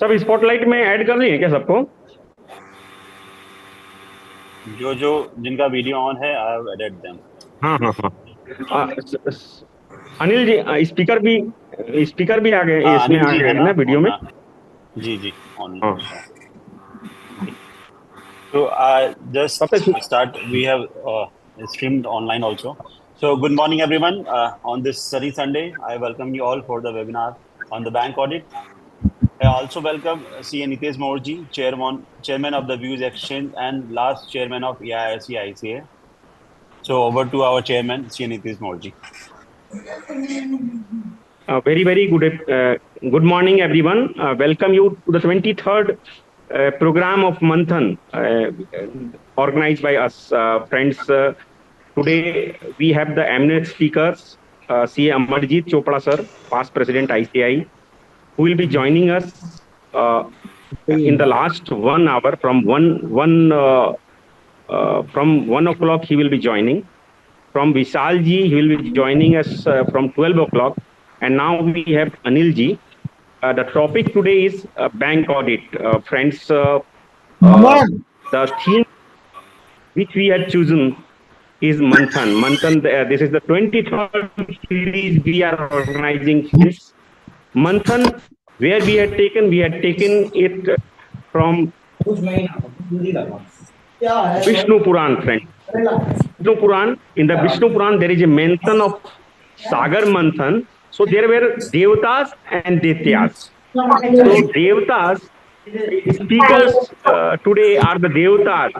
सब स्पॉटलाइट में ऐड कर दिए क्या सबको? जो जिनका वीडियो ऑन है, आई हैव एडेड देम। हाँ हाँ हाँ। अनिल जी, स्पीकर भी आ गए, हाँ, इसमें अनिल आ जी है गए ना ना वीडियो ऑन? में? जी जी, ऑन। हाँ। So just तब तक start. We have streamed online also. So good morning, everyone. On this sunny Sunday, I welcome you all for the webinar on the bank audit. I also welcome C. Nitesh Morji, Chairman of the Views Exchange and last Chairman of EIRC ICA. So over to our Chairman, C. Nitesh Morji. very good morning, everyone. Welcome you to the 23rd program of Manthan, organized by us, friends. Today we have the eminent speakers, CA Amarjit Chopra sir, past President ICI, who will be joining us in the last 1 hour from 1 o'clock. He will be joining. From Vishal ji, he will be joining us from 12 o'clock. And now we have Anil ji. The topic today is bank audit. Friends, the theme which we had chosen is Manthan. Manthan, this is the 23rd series we are organizing since. Manthan, where we had taken it from Vishnu Puran, friend. Vishnu Puran, in the Vishnu Puran, there is a mention of Sagar Manthan. So there were Devatas and Daityas. So Devatas, speakers today are the Devatas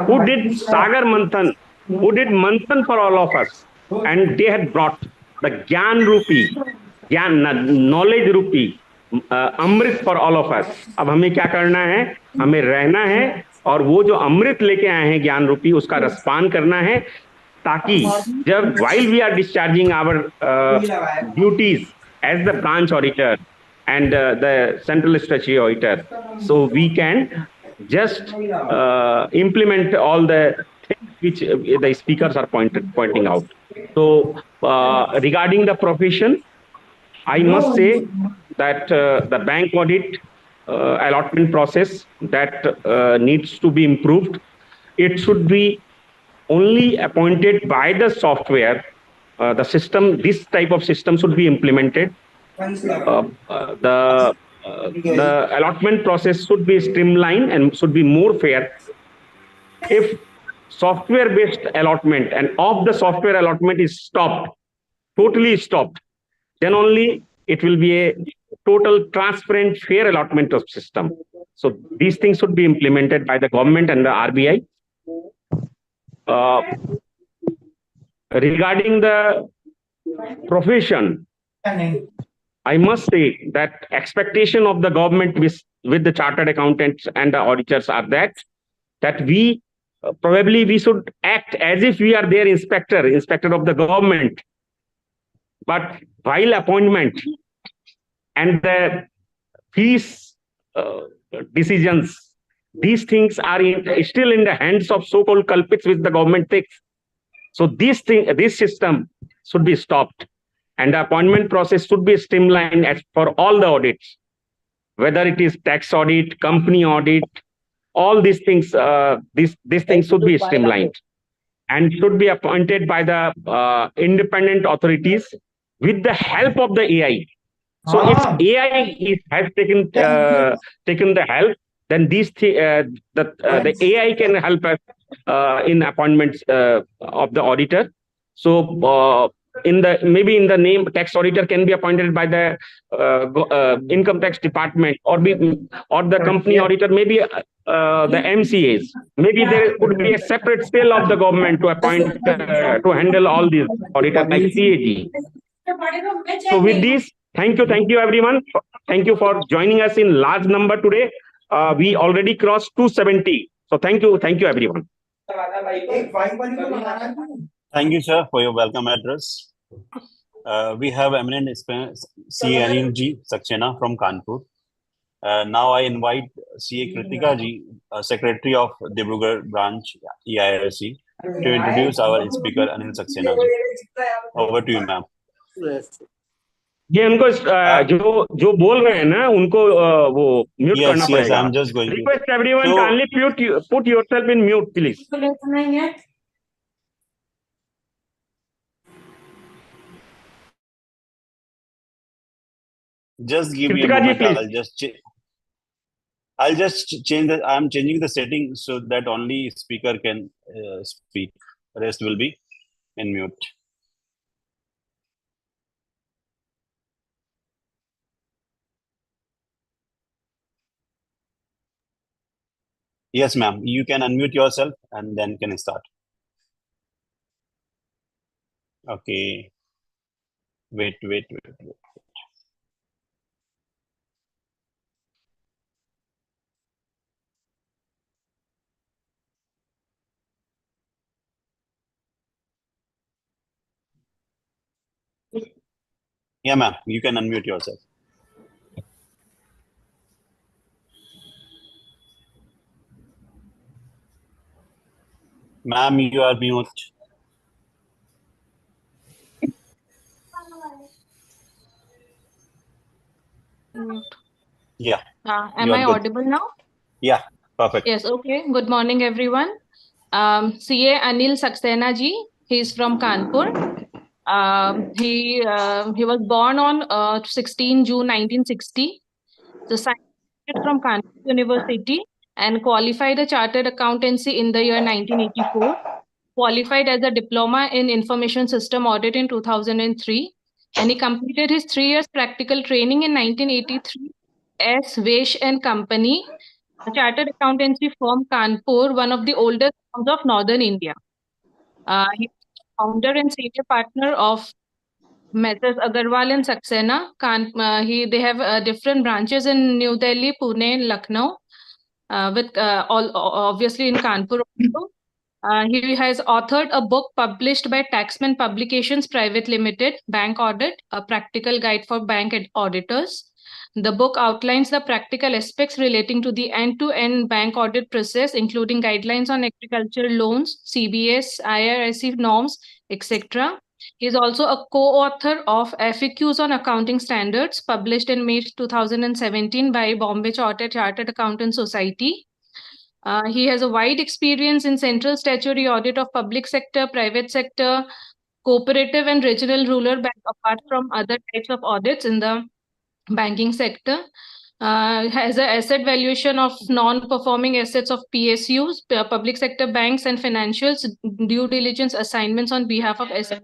who did Sagar Manthan, who did Manthan for all of us. And they had brought the Gyan Rupi, knowledge Rupi, अमृत for all of us. अब हमें क्या करना है? हमें रहना है और वो जो अमृत लेके आए हैं ज्ञान रूपी, उसका रसपान करना है, ताकि जब while we are discharging our duties as the branch auditor and the central statutory auditor, so we can just implement all the things which the speakers are pointing out. So regarding the profession, I must say that the bank audit allotment process that needs to be improved. It should be only appointed by the software. The system, this type of system should be implemented. The allotment process should be streamlined and should be more fair. If software-based allotment and of the software allotment is stopped, totally stopped, then only it will be a total transparent, fair allotment of system. So these things should be implemented by the government and the RBI. Regarding the profession, I must say that expectation of the government with the chartered accountants and the auditors are that we probably we should act as if we are their inspector of the government. But while appointment and the fees decisions, these things are still in the hands of so-called culprits which the government takes. So this system should be stopped, and the appointment process should be streamlined as for all the audits, whether it is tax audit, company audit, all these things. These things should be streamlined and should be appointed by the independent authorities with the help of the AI. So if AI has taken the help, then the AI can help us in appointments of the auditor. So maybe in the name tax auditor can be appointed by the income tax department, or the company auditor, maybe the MCAs. Maybe there could be a separate cell of the government to appoint to handle all these auditors like CAG. So with this, thank you everyone. Thank you for joining us in large number today. We already crossed 270. So thank you everyone. Thank you, sir, for your welcome address. We have eminent CA Anil Ji Saxena from Kanpur. Now I invite CA Kritika Ji, Secretary of Dibrugarh Branch EIRC, to introduce our speaker Anil Saxena Ji. Over to you, ma'am. ये उनको जो जो बोल रहे हैं ना उनको वो म्यूट करना Yes, yes, पड़ेगा. I'm just going to. Request everyone So, kindly put yourself in mute, please. just give me a Kritika ji, moment. please. I'll just change the. I'm changing the setting so that only speaker can speak. Rest will be in mute. Yes, ma'am. You can unmute yourself and then can start. Okay. Wait. Yeah, ma'am. You can unmute yourself. Ma'am, you are mute. Yeah. Am You are I good. audible now? Yeah. Perfect. Yes, okay. Good morning, everyone. CA Anil Saxena ji, he's from Kanpur. He was born on 16 June 1960. So science from Kanpur University and qualified a chartered accountancy in the year 1984. Qualified as a diploma in information system audit in 2003. And he completed his 3 years practical training in 1983 as Vesh and Company, a chartered accountancy firm Kanpur, one of the oldest firms of Northern India. He is founder and senior partner of Messrs. Agarwal and Saxena. They have different branches in New Delhi, Pune, Lucknow, with all obviously in Kanpur also. He has authored a book published by Taxman Publications Private Limited, Bank Audit, a practical guide for bank auditors. The book outlines the practical aspects relating to the end-to-end bank audit process, including guidelines on agricultural loans, CBS, IRAC norms, etc. He is also a co-author of FAQs on accounting standards, published in May 2017 by Bombay Chartered Accountant Society. He has a wide experience in central statutory audit of public sector, private sector, cooperative and regional rural bank, apart from other types of audits in the banking sector. Has an asset valuation of non-performing assets of PSUs, public sector banks and financials, due diligence assignments on behalf of asset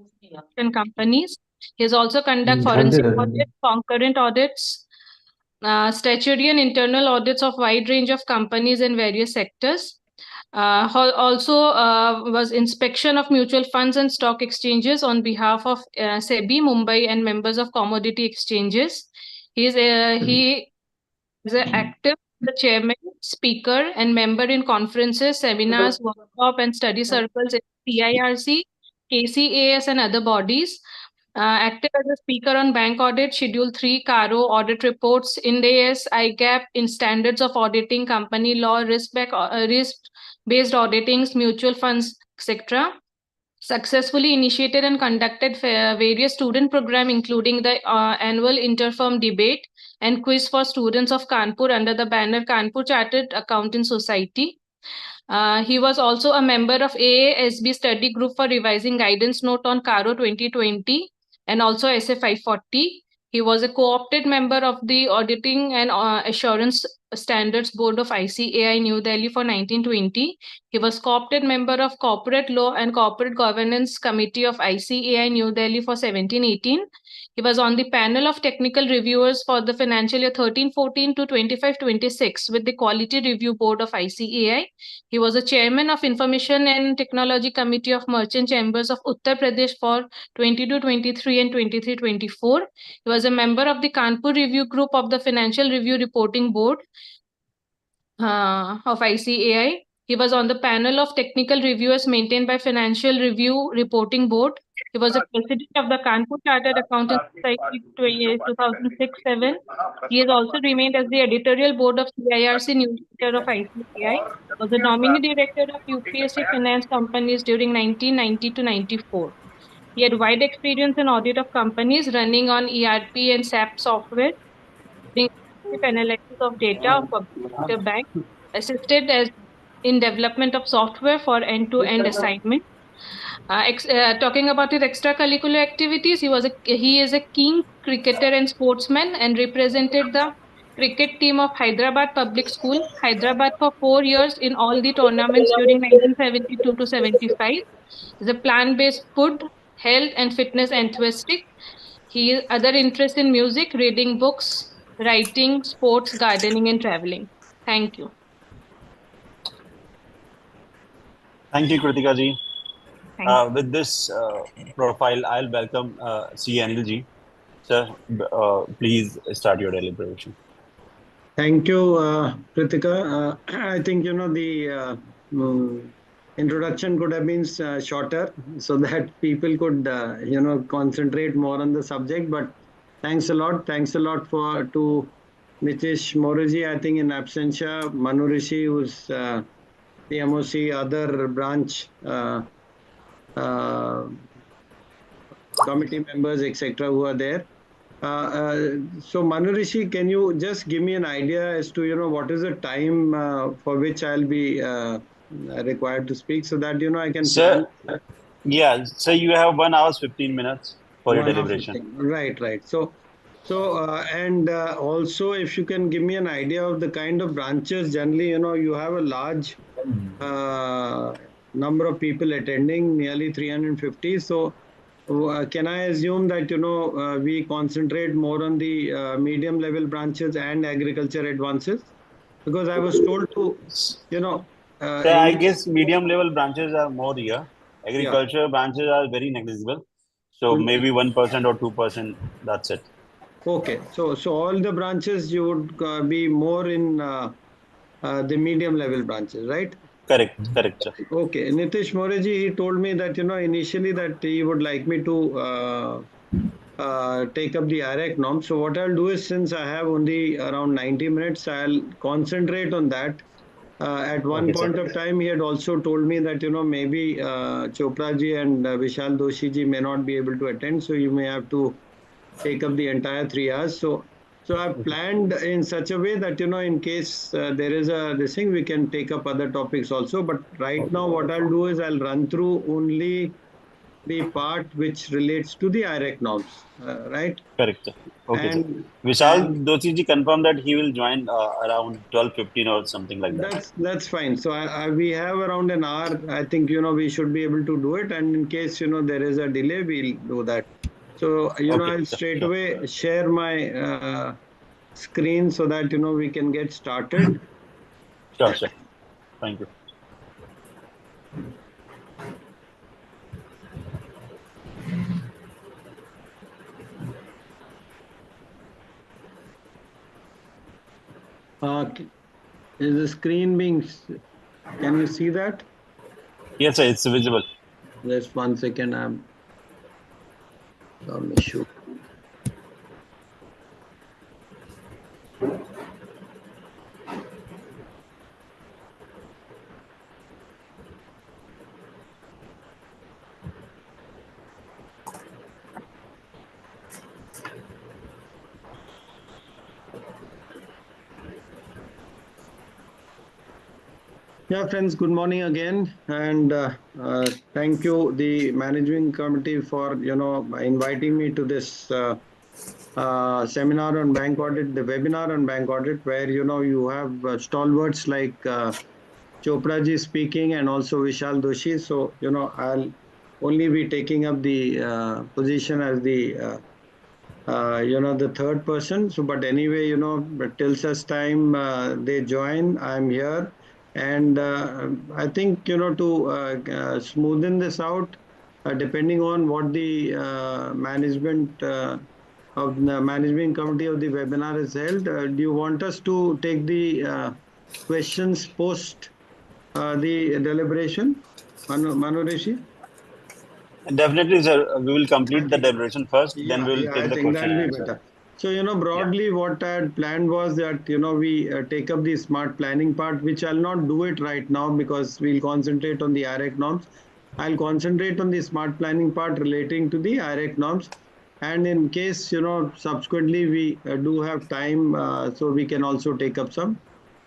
and companies. He has also conduct forensic audits, concurrent audits, statutory and internal audits of wide range of companies in various sectors. Also was inspection of mutual funds and stock exchanges on behalf of SEBI, Mumbai, and members of commodity exchanges. He is active the chairman, speaker, and member in conferences, seminars, workshop, and study circles in CIRC, KCAS, and other bodies. Active as a speaker on bank audit, Schedule 3, CARO, audit reports, Ind AS, IGAP, in standards of auditing, company law, risk-based auditings, mutual funds, etc. Successfully initiated and conducted various student programs, including the annual interfirm debate and quiz for students of Kanpur under the banner Kanpur Chartered Accountant Society. He was also a member of AASB study group for revising guidance note on CARO 2020 and also SA 540. He was a co-opted member of the Auditing and Assurance Standards Board of ICAI New Delhi for 1920. He was co-opted member of Corporate Law and Corporate Governance Committee of ICAI New Delhi for 1718. He was on the panel of technical reviewers for the financial year 13-14 to 25-26 with the Quality Review Board of ICAI. He was a chairman of Information and Technology Committee of Merchant Chambers of Uttar Pradesh for 22-23 and 23-24. He was a member of the Kanpur Review Group of the Financial Review Reporting Board of ICAI. He was on the panel of technical reviewers maintained by Financial Review Reporting Board. He was a president of the Kanpur Chartered Accountants Society 2006-7. He has also remained as the editorial board of CIRC newsletter of ICAI. Was the nominee director of UPSC Finance Companies during 1990 to 94. He had wide experience in audit of companies running on ERP and SAP software, doing analysis of data of public sector bank, assisted as in development of software for end-to-end assignment. Talking about his extracurricular activities, he is a keen cricketer and sportsman and represented the cricket team of Hyderabad Public School, Hyderabad for 4 years in all the tournaments during 1972 to 75. He's a plant-based food, health and fitness enthusiast. He has other interests in music, reading books, writing, sports, gardening, and traveling. Thank you. Thank you, Kritika ji. Thank you. With this profile, I'll welcome C. Anil ji. Sir, please start your deliberation. Thank you, Kritika. I think, the introduction could have been shorter so that people could, concentrate more on the subject. But thanks a lot. Thanks a lot to Nitish Moraji, I think in absentia, Manu Rishi, who's the MOC, other branch committee members, etc., who are there. So Manu Rishi, can you just give me an idea as to, what is the time for which I'll be required to speak so that, I can Sir, plan. yeah, so you have 1 hour 15 minutes for your 1 hour deliberation. 15. Right. So also if you can give me an idea of the kind of branches, generally, you have a large number of people attending, nearly 350. So can I assume that, we concentrate more on the medium level branches and agriculture advances? Because I was told to, So I guess medium level branches are more here. Agriculture branches are very negligible. So maybe 1% or 2%, that's it. Okay. So all the branches you would be more in the medium level branches, right? Correct, sir. Okay. Nitish Moraji, he told me that, initially that he would like me to take up the IRAC norm. So what I'll do is, since I have only around 90 minutes, I'll concentrate on that. At one point of time, he had also told me that, maybe Chopra ji and Vishal Doshi ji may not be able to attend. So you may have to take up the entire 3 hours. So I've planned in such a way that, in case there is this thing, we can take up other topics also. But right now, what I'll do is I'll run through only the part which relates to the IRAC norms, right? Correct, sir. Okay, And, sir. Vishal Doshi ji confirmed that he will join around 12:15 or something like that. That's fine. So we have around an hour. I think, we should be able to do it. And in case, there is a delay, we'll do that. So, I'll straight away share my screen so that, we can get started. Sure, sir. Thank you. Is the screen being, can you see that? Yes, sir, it's visible. Just 1 second, I'm some issue. Yeah, friends, good morning again. And thank you, the managing committee, for, inviting me to this seminar on bank audit, the webinar on bank audit, where, you have stalwarts like Chopra ji speaking and also Vishal Doshi. So, I'll only be taking up the position as the the third person. So, but anyway, till such time they join, I'm here. And I think, to smoothen this out, depending on what the management of the management committee of the webinar is held, do you want us to take the questions post the deliberation, Manu Rishi? Definitely, sir. We will complete the deliberation first, then we will take the question and answer. Better. So, broadly what I had planned was that, we take up the smart planning part, which I'll not do it right now because we'll concentrate on the IRAC norms. I'll concentrate on the smart planning part relating to the IRAC norms. And in case, subsequently we do have time, so we can also take up some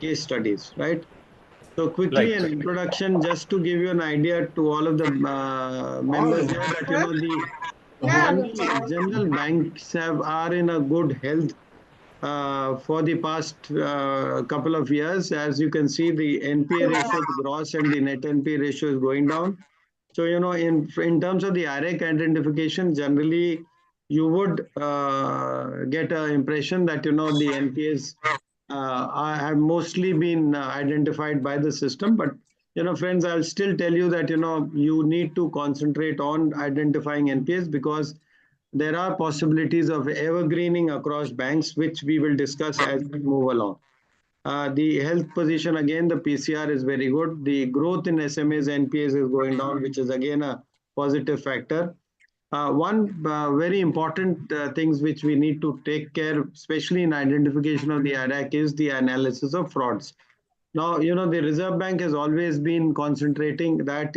case studies, right? So quickly, Right. an introduction just to give you an idea to all of the members here that, the general banks are in a good health for the past couple of years. As you can see, the NPA ratio, the gross and the net NPA ratio is going down. So, in terms of the IRAC identification, generally, you would get an impression that, the NPAs have mostly been identified by the system. But, friends, I'll still tell you that, you need to concentrate on identifying NPAs because there are possibilities of evergreening across banks, which we will discuss as we move along. The health position, again, the PCR is very good. The growth in SMAs, NPAs is going down, which is again a positive factor. One very important things which we need to take care, especially in identification of the IRAC, is the analysis of frauds. Now, the Reserve Bank has always been concentrating that,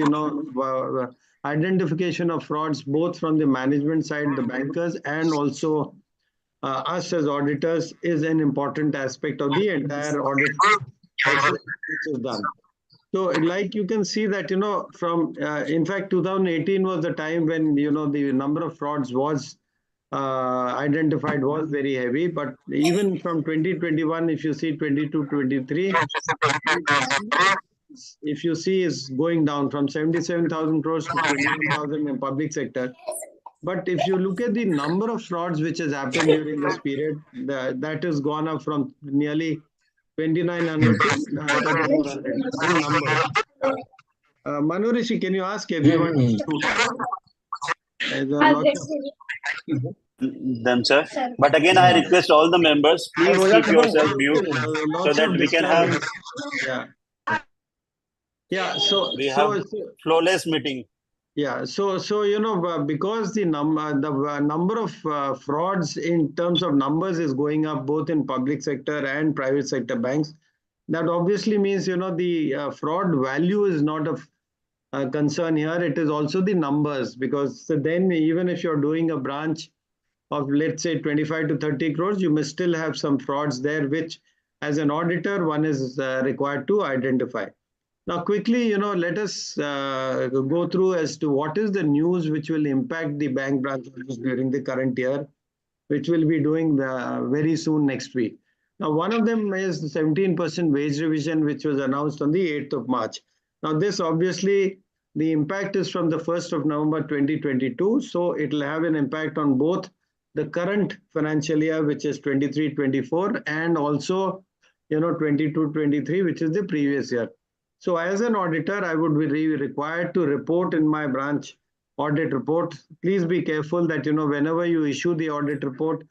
identification of frauds, both from the management side, the bankers, and also us as auditors is an important aspect of the entire audit process which is done. So, like you can see that, from, in fact, 2018 was the time when, the number of frauds was identified was very heavy. But even from 2021, if you see 22, 23, if you see is going down from 77,000 crores to 21,000 in public sector. But if you look at the number of frauds which has happened during this period, that has gone up from nearly 2,900 to 3,400 in numbers. Manorishi, can you ask everyone to Them, sir. But again, I request all the members, please keep yourself mute so lots that of we can have so we have flawless meeting. Yeah, so because the number of frauds in terms of numbers is going up both in public sector and private sector banks, that obviously means the fraud value is not of concern here. It is also the numbers, because then even if you're doing a branch of, let's say, 25 to 30 crores, you may still have some frauds there, which as an auditor one is required to identify. Now, quickly, let us go through as to what is the news which will impact the bank branches during the current year, which we'll be doing very soon next week. Now, one of them is the 17% wage revision, which was announced on the 8th of March. Now, this obviously, the impact is from the 1st of November 2022. So it will have an impact on both the current financial year, which is 23-24, and also, 22-23, which is the previous year. So as an auditor, I would be required to report in my branch audit report. Please be careful that, whenever you issue the audit report,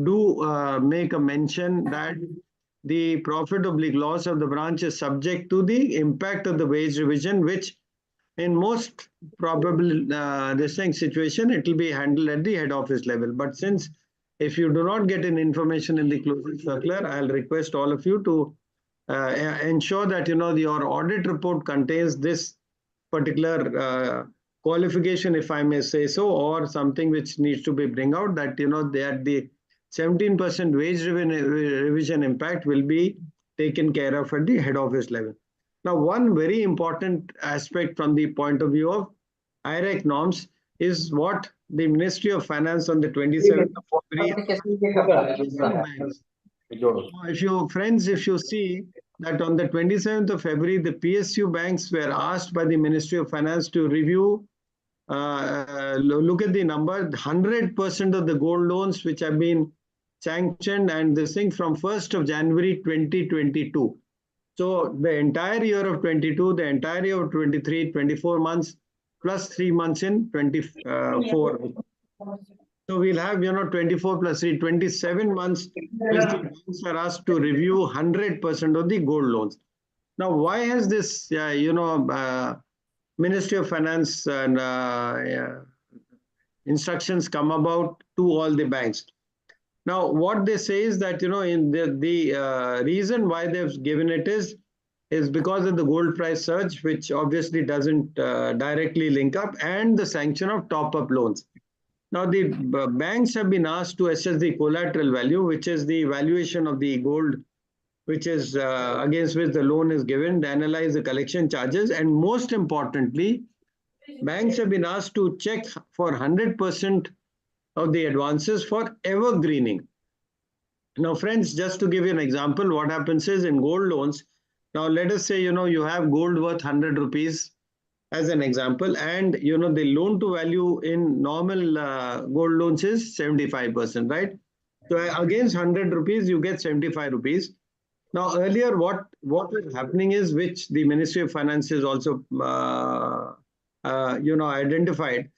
do make a mention that the profit oblique loss of the branch is subject to the impact of the wage revision, which in most probable this thing situation, it will be handled at the head office level. But since if you do not get an information in the closing circular, I'll request all of you to ensure that your audit report contains this particular qualification, if I may say so, or something which needs to be bring out that that the 17% wage revision impact will be taken care of at the head office level. Now, one very important aspect from the point of view of IRAC norms is what the Ministry of Finance on the 27th of February. If you see that on the 27th of February, the PSU banks were asked by the Ministry of Finance to review, look at the number, 100% of the gold loans which have been sanctioned, and this thing from 1st of January 2022. So the entire year of 22, the entire year of 23, 24 months, plus 3 months in 24. So we'll have, 24 plus 3, 27 months, which the banks are asked to review 100% of the gold loans. Now, why has this, Ministry of Finance and instructions come about to all the banks? Now, what they say is that, in the reason why they've given it is is because of the gold price surge, which obviously doesn't directly link up, and the sanction of top-up loans. Now, the banks have been asked to assess the collateral value, which is the valuation of the gold, which is against which the loan is given, to analyze the collection charges, and most importantly, banks have been asked to check for 100% of the advances for evergreening. Now, friends, just to give you an example, what happens is in gold loans, now let us say, you have gold worth 100 rupees as an example, and, the loan to value in normal gold loans is 75%, right? So against 100 rupees, you get 75 rupees. Now, earlier, what was happening is, which the Ministry of Finance is also, identified,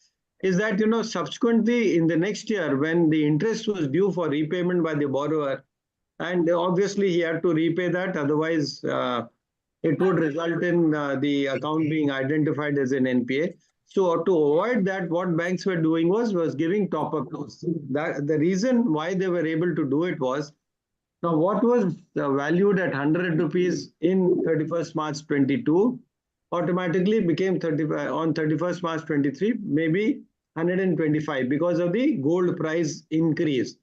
is that, subsequently in the next year, when the interest was due for repayment by the borrower, and obviously he had to repay that, otherwise it would result in the account being identified as an NPA. So to avoid that, what banks were doing was giving top-up loans. The reason why they were able to do it was, now what was valued at 100 rupees in 31st March 22 automatically became 35 on 31st March 23, maybe 125 because of the gold price increase.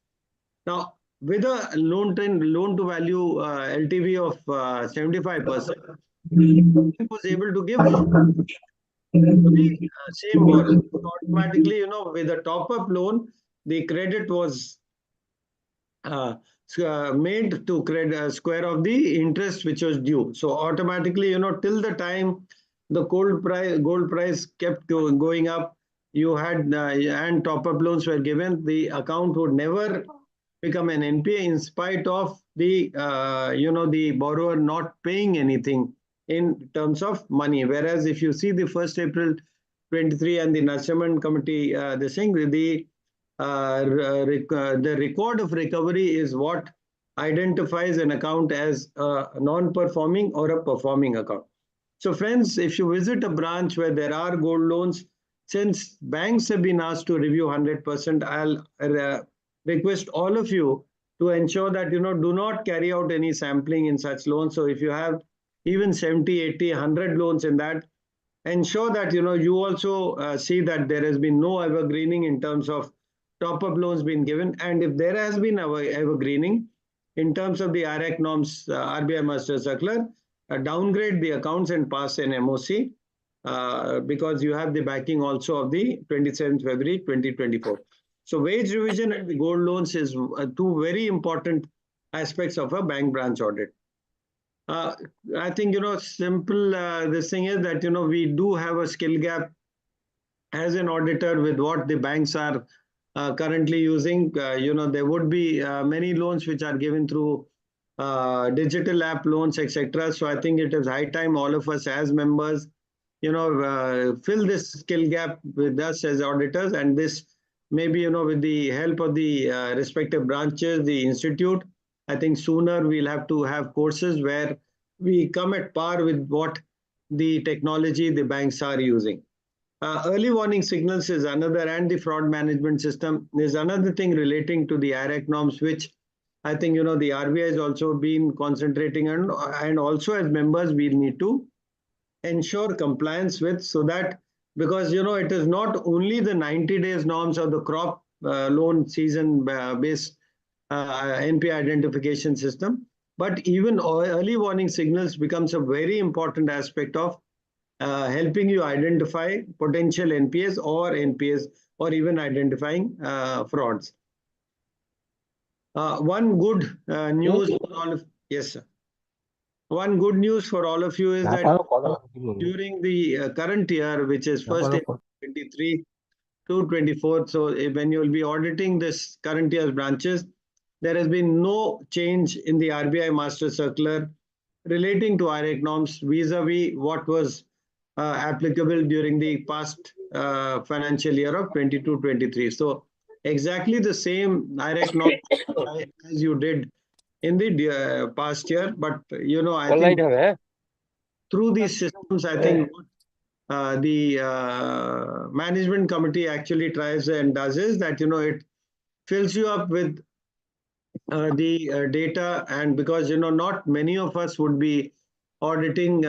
Now, with a loan to value LTV of 75%, it was able to give the same borrower. Automatically, with a top-up loan, the credit was made to square of the interest which was due. So automatically, till the time the gold price kept going up, you had and top-up loans were given, the account would never become an NPA in spite of the the borrower not paying anything in terms of money. Whereas if you see the 1st April 23 and the Nurturement Committee, the record of recovery is what identifies an account as a non-performing or a performing account. So friends, if you visit a branch where there are gold loans, since banks have been asked to review 100%, I'll request all of you to ensure that, do not carry out any sampling in such loans. So if you have even 70, 80, 100 loans in that, ensure that, you also see that there has been no evergreening in terms of top-up loans being given. And if there has been evergreening in terms of the IRAC norms, RBI Master Circular, downgrade the accounts and pass an MOC because you have the backing also of the 27th February 2024. So wage revision and the gold loans is two very important aspects of a bank branch audit. I think, simple this thing is that, we do have a skill gap as an auditor with what the banks are currently using. There would be many loans which are given through digital app loans, etc. So I think it is high time all of us as members, fill this skill gap with us as auditors, and this maybe, with the help of the respective branches, the institute, I think sooner we'll have to have courses where we come at par with what the technology the banks are using. Early warning signals is another, and the fraud management system is another thing relating to the IRAC norms, which I think, the RBI has also been concentrating on, and also as members, we need to ensure compliance with, so that, because, it is not only the 90 days norms or the crop loan season based NPA identification system, but even early warning signals becomes a very important aspect of helping you identify potential NPAs or even identifying frauds. One good news for all of, yes, sir. One good news for all of you is that during the current year, which is 1st April 23 to 24, so when you will be auditing this current year's branches, there has been no change in the RBI Master Circular relating to IRAC norms vis-a-vis what was applicable during the past financial year of 22-23. So exactly the same IRAC norms as you did in the past year, but I think through these systems, I think the management committee actually tries and does is that, it fills you up with the data, and because, not many of us would be auditing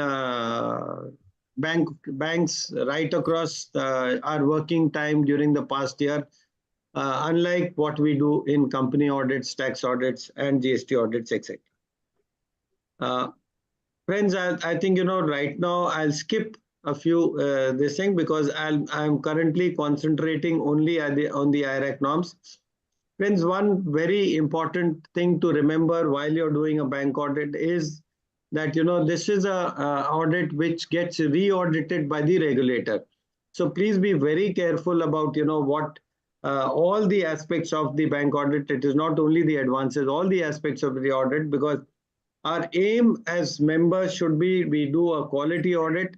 banks right across our working time during the past year, unlike what we do in company audits, tax audits, and GST audits, etc. Friends, I think, right now I'll skip a few this thing because I'm currently concentrating only on the IRAC norms. Friends, one very important thing to remember while you're doing a bank audit is that, this is a audit which gets re-audited by the regulator. So please be very careful about, what all the aspects of the bank audit. It is not only the advances, all the aspects of the audit, because our aim as members should be we do a quality audit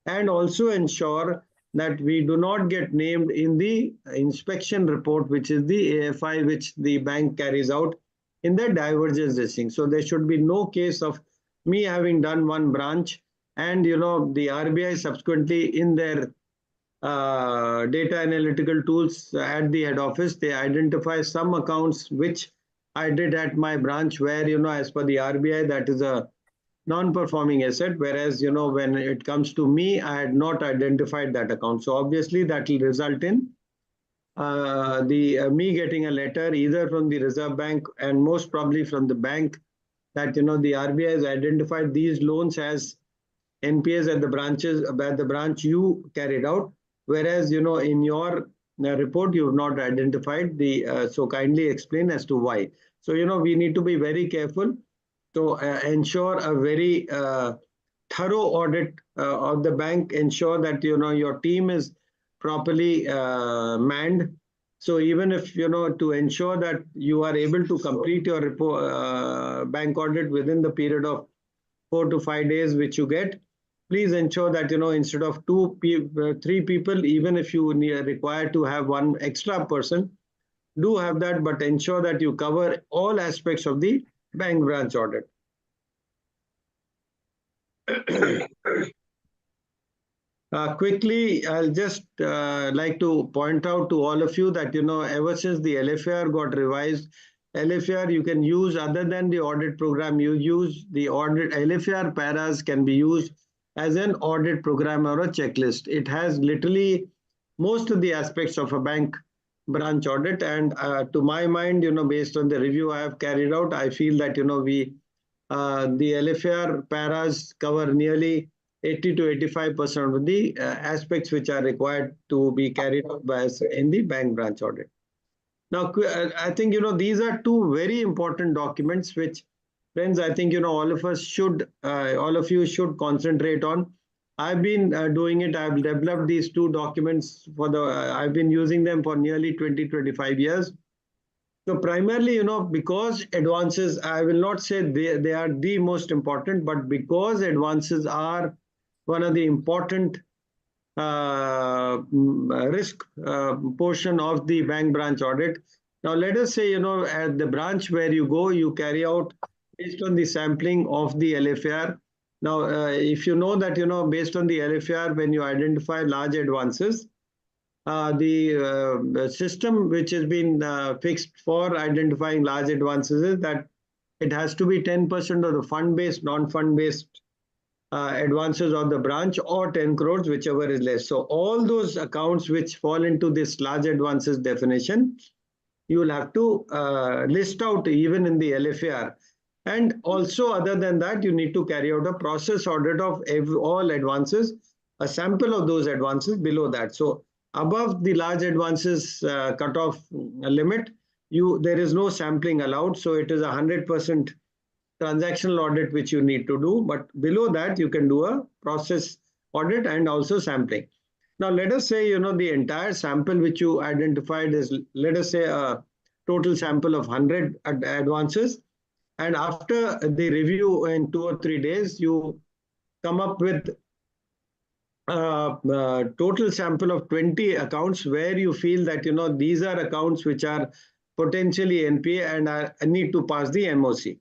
and also ensure that we do not get named in the inspection report, which is the AFI, which the bank carries out in the divergence listing. So there should be no case of me having done one branch and, the RBI subsequently in their data analytical tools at the head office, they identify some accounts which I did at my branch where, as per the RBI, that is a non-performing asset, whereas, when it comes to me, I had not identified that account. So obviously that will result in me getting a letter either from the Reserve Bank and most probably from the bank that, the RBI has identified these loans as NPAs at the branch you carried out, whereas, in your report, you have not identified so kindly explain as to why. So, we need to be very careful to ensure a very thorough audit of the bank, ensure that, your team is properly manned. So even if, to ensure that you are able to complete your report, bank audit within the period of 4 to 5 days, which you get, please ensure that, instead of 3 people, even if you require to have one extra person, do have that, but ensure that you cover all aspects of the bank branch audit. Quickly, I'll just like to point out to all of you that, ever since the LFR got revised, LFR you can use other than the audit program, you use the audit, LFR paras can be used as an audit program or a checklist. It has literally most of the aspects of a bank branch audit. And to my mind, based on the review I have carried out, I feel that, the LFR paras cover nearly 80 to 85% of the aspects which are required to be carried out by us in the bank branch audit. Now, I think, these are two very important documents which, friends, I think, all of us should, all of you should concentrate on. I've been doing it. I've developed these two documents I've been using them for nearly 25 years. So primarily, because advances, I will not say they are the most important, but because advances are one of the important risk portion of the bank branch audit. Now, let us say, at the branch where you go, you carry out based on the sampling of the LFR. Now, if you know that, based on the LFR, when you identify large advances, the system which has been fixed for identifying large advances is that it has to be 10% of the fund-based, non-fund-based advances of the branch or 10 crores, whichever is less. So all those accounts which fall into this large advances definition, you will have to list out even in the LFR. And also, other than that, you need to carry out a process audit of all advances, a sample of those advances below that. So above the large advances cutoff limit, there is no sampling allowed. So it is 100% transactional audit which you need to do. But below that, you can do a process audit and also sampling. Now, let us say, the entire sample which you identified is, let us say, a total sample of 100 advances. And after the review in 2 or 3 days, you come up with a total sample of 20 accounts where you feel that, these are accounts which are potentially NPA and need to pass the MOC.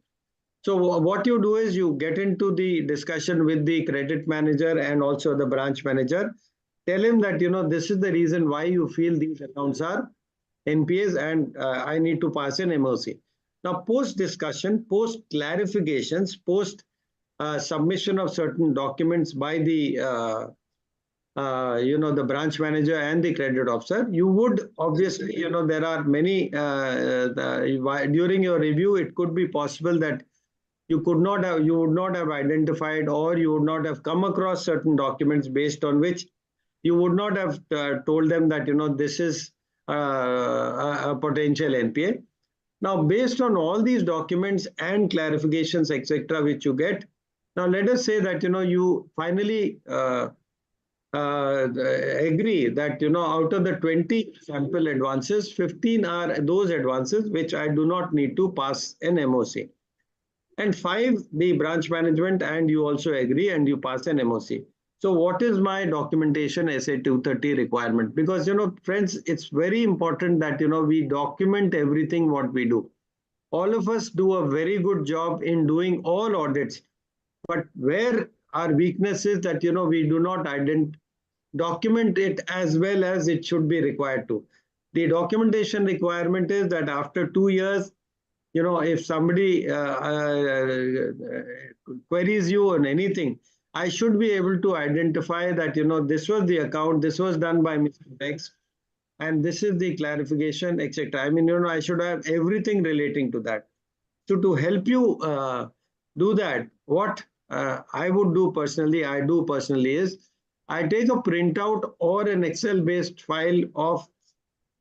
So what you do is you get into the discussion with the credit manager and also the branch manager. Tell him that, this is the reason why you feel these accounts are NPAs and I need to pass an MOC. Now, post-discussion, post-clarifications, post submission of certain documents by the the branch manager and the credit officer, you would obviously, there are many, during your review, it could be possible that you would not have identified, or you would not have come across certain documents based on which you would not have told them that, this is a potential NPA. Now, based on all these documents and clarifications, etc., which you get, now let us say that, you finally agree that, out of the 20 sample advances, 15 are those advances which I do not need to pass an MOC. And 5, the branch management and you also agree and you pass an MOC. So what is my documentation SA 230 requirement? Because, friends, it's very important that, we document everything what we do. All of us do a very good job in doing all audits, but where our weakness is that, we do not document it as well as it should be required to. The documentation requirement is that after 2 years, if somebody queries you on anything, I should be able to identify that, this was the account, this was done by Mr. X, and this is the clarification, etc. I mean, I should have everything relating to that. So to help you do that, what I would do personally, is I take a printout or an Excel-based file of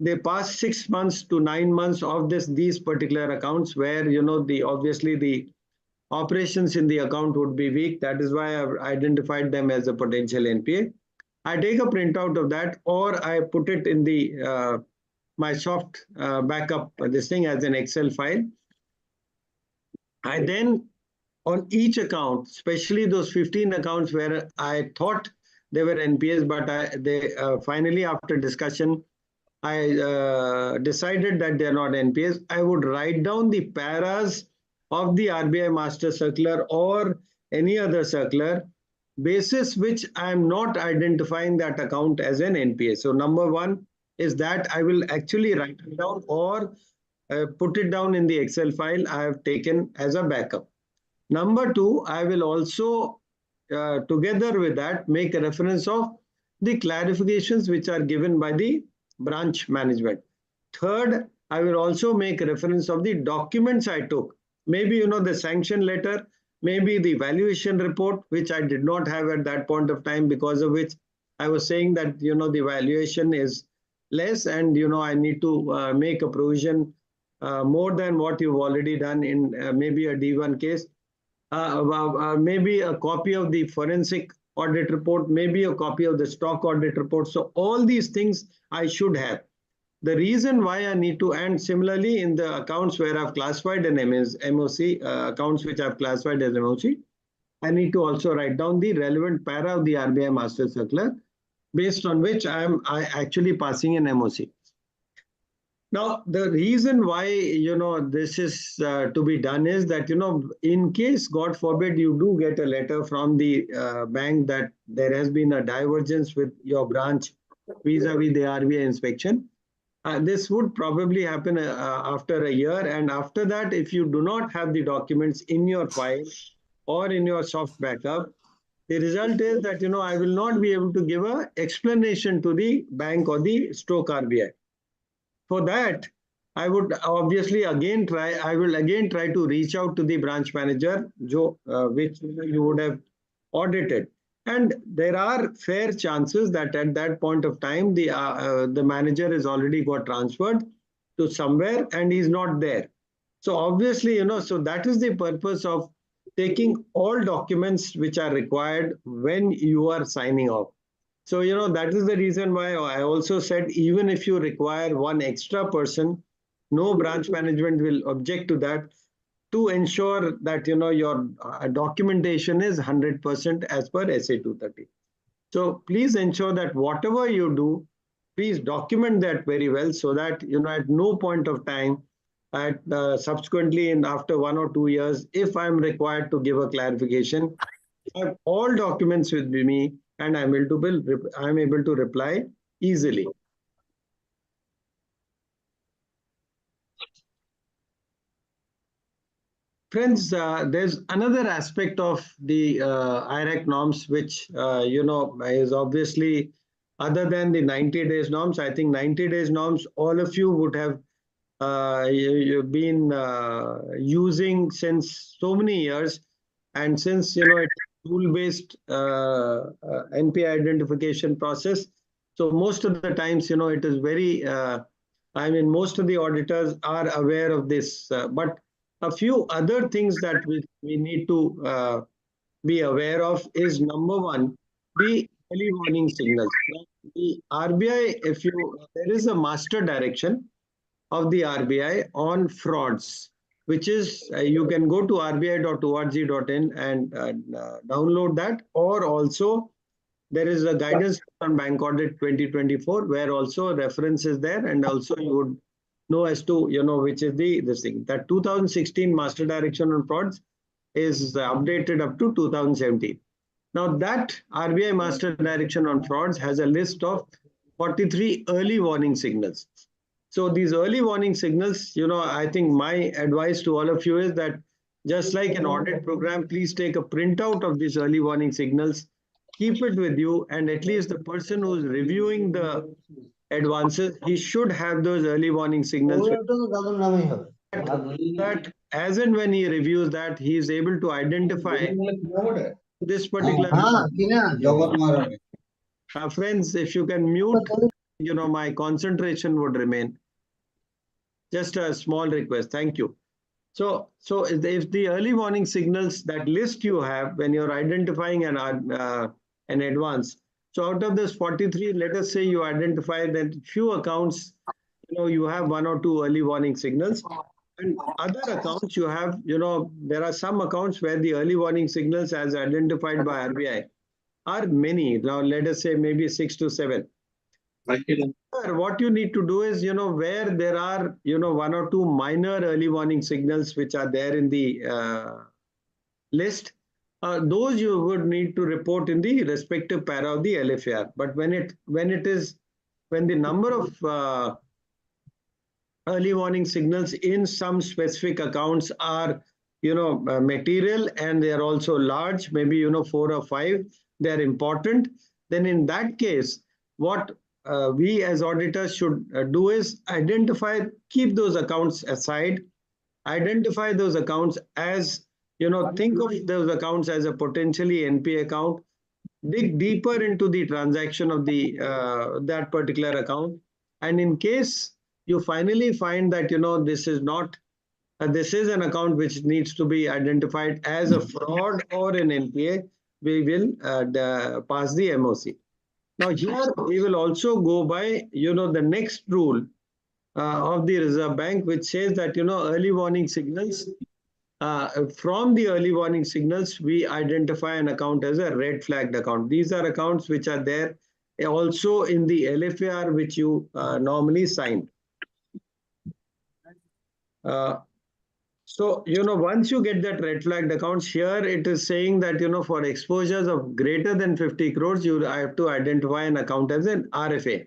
the past 6 months to 9 months of these particular accounts where, obviously the operations in the account would be weak. That is why I've identified them as a potential NPA. I take a printout of that, or I put it in the my soft backup, this thing as an Excel file. I then, on each account, especially those 15 accounts where I thought they were NPAs, but they finally, after discussion, I decided that they are not NPAs. I would write down the paras of the RBI Master Circular or any other circular, basis which I am not identifying that account as an NPA. So number 1 is that I will actually write it down or put it down in the Excel file I have taken as a backup. Number 2, I will also, together with that, make a reference of the clarifications which are given by the branch management. Third, I will also make reference of the documents I took. Maybe, the sanction letter, maybe the valuation report, which I did not have at that point of time, because of which I was saying that, the valuation is less and, I need to make a provision more than what you've already done in maybe a D1 case. Maybe a copy of the forensic audit report, maybe a copy of the stock audit report. So all these things I should have. The reason why I need to, and similarly in the accounts where I've classified an MOC, accounts which I've classified as MOC, I need to also write down the relevant para of the RBI Master Circular, based on which I actually passing an MOC. Now, the reason why, this is to be done is that, in case, God forbid, you do get a letter from the bank that there has been a divergence with your branch vis-a-vis the RBI inspection. This would probably happen after a year. And after that, if you do not have the documents in your file or in your soft backup, the result is that, I will not be able to give an explanation to the bank or the stroke RBI. For that, I would obviously again try to reach out to the branch manager, which you would have audited. And there are fair chances that at that point of time, the manager has already got transferred to somewhere and he's not there. So obviously, so that is the purpose of taking all documents which are required when you are signing off. So, that is the reason why I also said, even if you require one extra person, no branch management will object to that, to ensure that, your documentation is 100% as per SA 230. So please ensure that whatever you do, please document that very well, so that, at no point of time, subsequently in after 1 or 2 years, if I'm required to give a clarification, I have all documents with me and I'm able to reply easily. Friends, there's another aspect of the IRAC norms, which, is obviously other than the 90 days norms. I think 90 days norms, all of you would have you've been using since so many years. And since, it's tool-based NPA identification process, so most of the times, it is very, most of the auditors are aware of this. But a few other things that we need to be aware of is, number one, the early warning signals. The RBI, there is a master direction of the RBI on frauds, which is you can go to rbi.org.in and download that, or also there is a guidance on Bank Audit 2024 where also reference is there, and also you would know as to which is this thing. That 2016 Master Direction on Frauds is updated up to 2017. Now that RBI Master Direction on Frauds has a list of 43 early warning signals. So these early warning signals, I think my advice to all of you is that just like an audit program, please take a printout of these early warning signals, keep it with you, and at least the person who's reviewing the advances, he should have those early warning signals. That as and when he reviews that, he is able to identify this particular. Friends, if you can mute, my concentration would remain. Just a small request. Thank you. So if the early warning signals, that list you have when you're identifying an advance, so out of this 43, let us say you identify that few accounts, you have one or two early warning signals, and other accounts you have, there are some accounts where the early warning signals as identified by RBI are many. Now, let us say maybe 6 to 7. What you need to do is, where there are, one or two minor early warning signals which are there in the list, those you would need to report in the respective para of the LFAR. But when the number of early warning signals in some specific accounts are, material, and they are also large, maybe, 4 or 5, they are important, then in that case, what we as auditors should do is keep those accounts aside, identify those accounts as, think of those accounts as a potentially NPA account, dig deeper into the transaction of the that particular account, and in case you finally find that, this is not, this is an account which needs to be identified as a fraud or an NPA, we will pass the MOC. Now here we will also go by, the next rule of the Reserve Bank, which says that, early warning signals, from the early warning signals, we identify an account as a red flagged account. These are accounts which are there also in the LFAR, which you normally sign. So, once you get that red flagged accounts, here it is saying that, for exposures of greater than 50 crores, you have to identify an account as an RFA.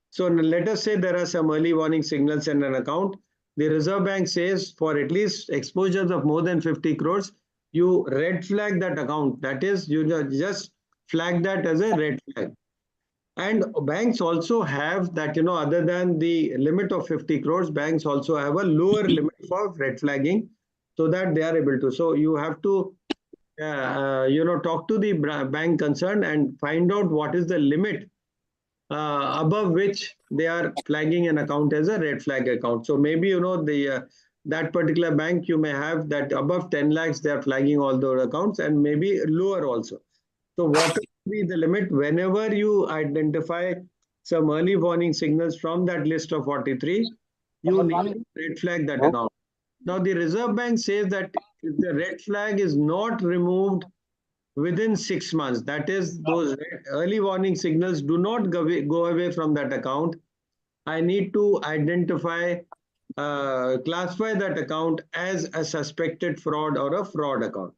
So let us say there are some early warning signals in an account. The Reserve Bank says for at least exposures of more than 50 crores, you red flag that account. That is, you just flag that as a red flag. And banks also have that, other than the limit of 50 crores, banks also have a lower limit for red flagging so that they are able to. So you have to, talk to the bank concerned and find out what is the limit above which they are flagging an account as a red flag account. So maybe, that particular bank, you may have that above 10 lakhs, they are flagging all those accounts, and maybe lower also. So what will be the limit? Whenever you identify some early warning signals from that list of 43, you need to red flag that account. Now, the Reserve Bank says that if the red flag is not removed within 6 months, that is, those early warning signals do not go away from that account, I need to identify, classify that account as a suspected fraud or a fraud account.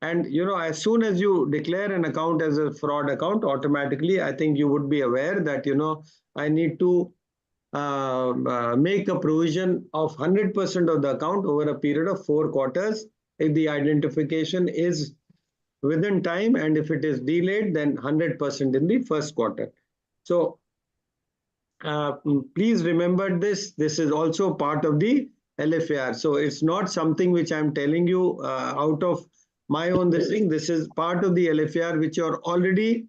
And, as soon as you declare an account as a fraud account, automatically, I think you would be aware that, I need to make a provision of 100% of the account over a period of 4 quarters if the identification is within time, and if it is delayed, then 100% in the first quarter. So please remember this. This is also part of the LFAR. So it's not something which I'm telling you out of my own this thing. This is part of the LFAR which you're already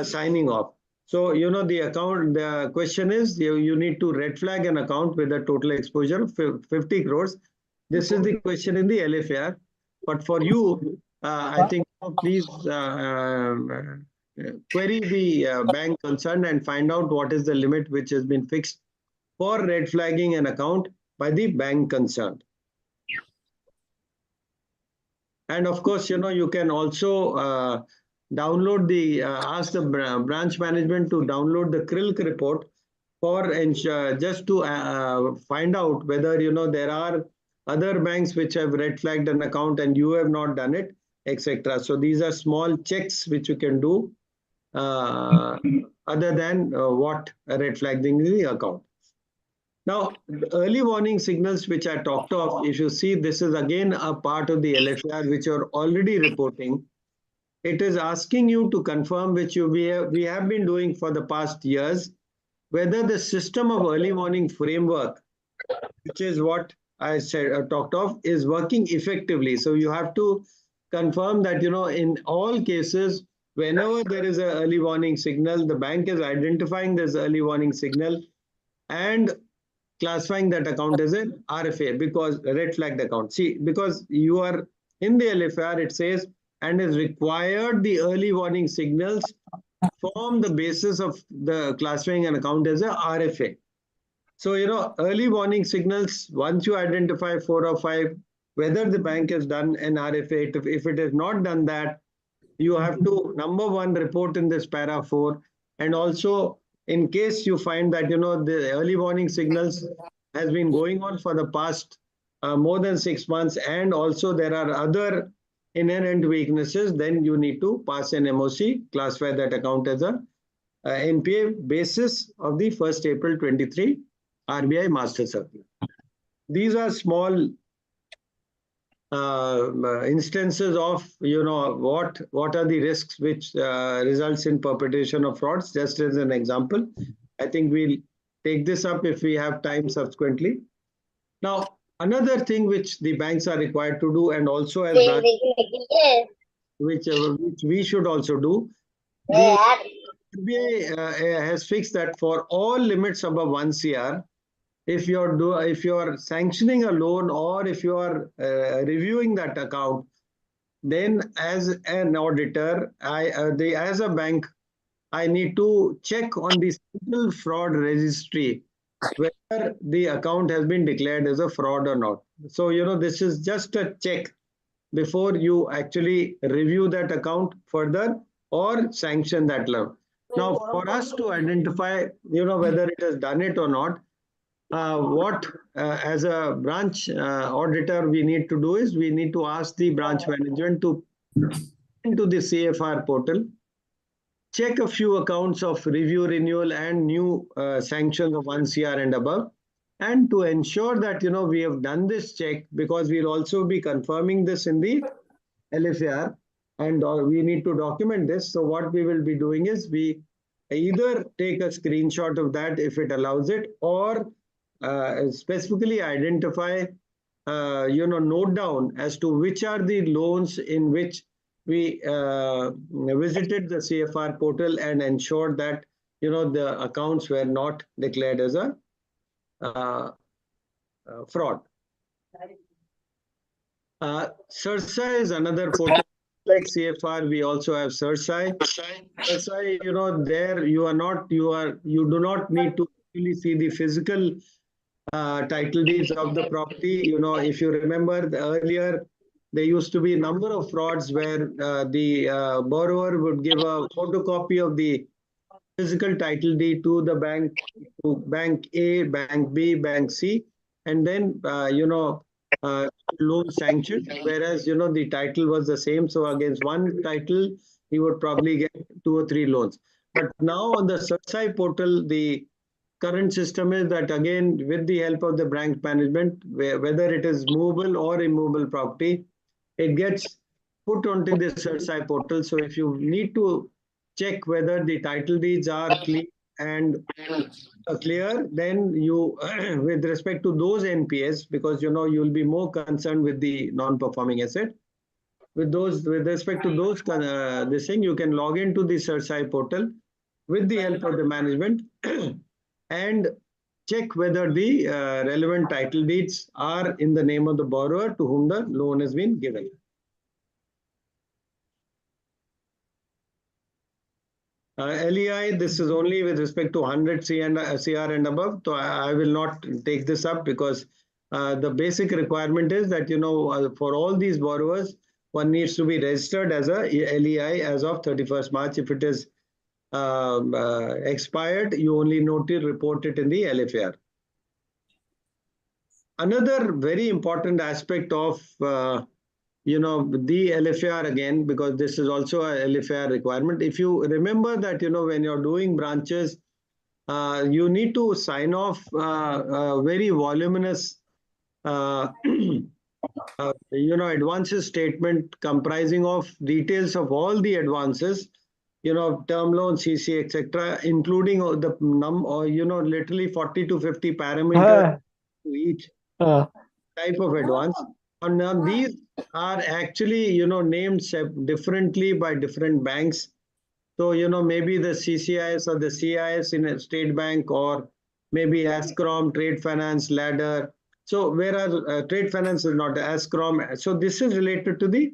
signing off. So, the question is, you need to red flag an account with a total exposure of 50 crores. This is the question in the LFAR. But for you, I think please query the bank concerned and find out what is the limit which has been fixed for red flagging an account by the bank concerned. And of course, you can also download ask the branch management to download the CRILC report for just to find out whether, there are other banks which have red flagged an account and you have not done it, etc. So these are small checks which you can do other than what red flagging the account. Now, the early warning signals which I talked of, if you see, this is again a part of the LFAR which you're already reporting. It is asking you to confirm, which we have been doing for the past years, whether the system of early warning framework, which is what I talked of, is working effectively. So you have to confirm that, in all cases, whenever there is an early warning signal, the bank is identifying this early warning signal and classifying that account as an RFA, because red flagged account. See, because you are in the LFAR, it says, and is required the early warning signals form the basis of the classifying an account as a RFA. So, early warning signals, once you identify 4 or 5, whether the bank has done an RFA, if it has not done that, you have to, number one, report in this para 4, and also, in case you find that, the early warning signals has been going on for the past more than 6 months, and also there are other inherent weaknesses, then you need to pass an MOC, classify that account as a NPA basis of the 1st April 23 RBI Master Circular. These are small instances of, what are the risks which results in perpetration of frauds, just as an example. I think we'll take this up if we have time subsequently. Now, another thing which the banks are required to do, and also as which we should also do, the RBI has fixed that for all limits above 1 CR, if you're sanctioning a loan or if you are reviewing that account, then as an auditor, as a bank, I need to check on the central fraud registry whether the account has been declared as a fraud or not. So, this is just a check before you actually review that account further or sanction that loan. Now, for us to identify, whether it has done it or not, what as a branch auditor we need to do is, we need to ask the branch management to into the CFR portal, check a few accounts of review, renewal and new sanctions of 1 CR and above, and to ensure that, we have done this check, because we'll also be confirming this in the LFAR, and we need to document this. So what we will be doing is, we either take a screenshot of that if it allows it, or specifically identify, note down as to which are the loans in which we visited the CFR portal and ensured that, the accounts were not declared as a fraud. CERSAI is another portal. Like CFR, we also have CERSAI. CERSAI, there you do not need to really see the physical title deeds of the property. If you remember earlier, there used to be a number of frauds where the borrower would give a photocopy of the physical title deed to the bank, to bank A, bank B, bank C, and then, loan sanctioned, whereas, the title was the same. So against one title, he would probably get 2 or 3 loans. But now on the CERSAI portal, the current system is that, again, with the help of the branch management, whether it is movable or immovable property, it gets put onto the CERSAI portal. So if you need to check whether the title deeds are clean and clear, then you, with respect to those NPAs, because you'll be more concerned with the non-performing asset. With respect to those, this thing, you can log into the CERSAI portal with the help of the management and check whether the relevant title deeds are in the name of the borrower to whom the loan has been given. LEI, this is only with respect to 100 CR and above. So I will not take this up because the basic requirement is that, for all these borrowers, one needs to be registered as a LEI as of 31st March. If it is expired, you only need to report it in the LFAR. Another very important aspect of the LFAR, again, because this is also a LFAR requirement. If you remember that, when you're doing branches, you need to sign off very voluminous, advances statement comprising of details of all the advances, term loan, CC, etc., including the literally 40 to 50 parameters to each type of advance. And now these are actually, named differently by different banks. So, maybe the CCIS or the CIS in a state bank, or maybe ASCROM, Trade Finance, Ladder. So, whereas Trade Finance is not ASCROM. So, this is related to the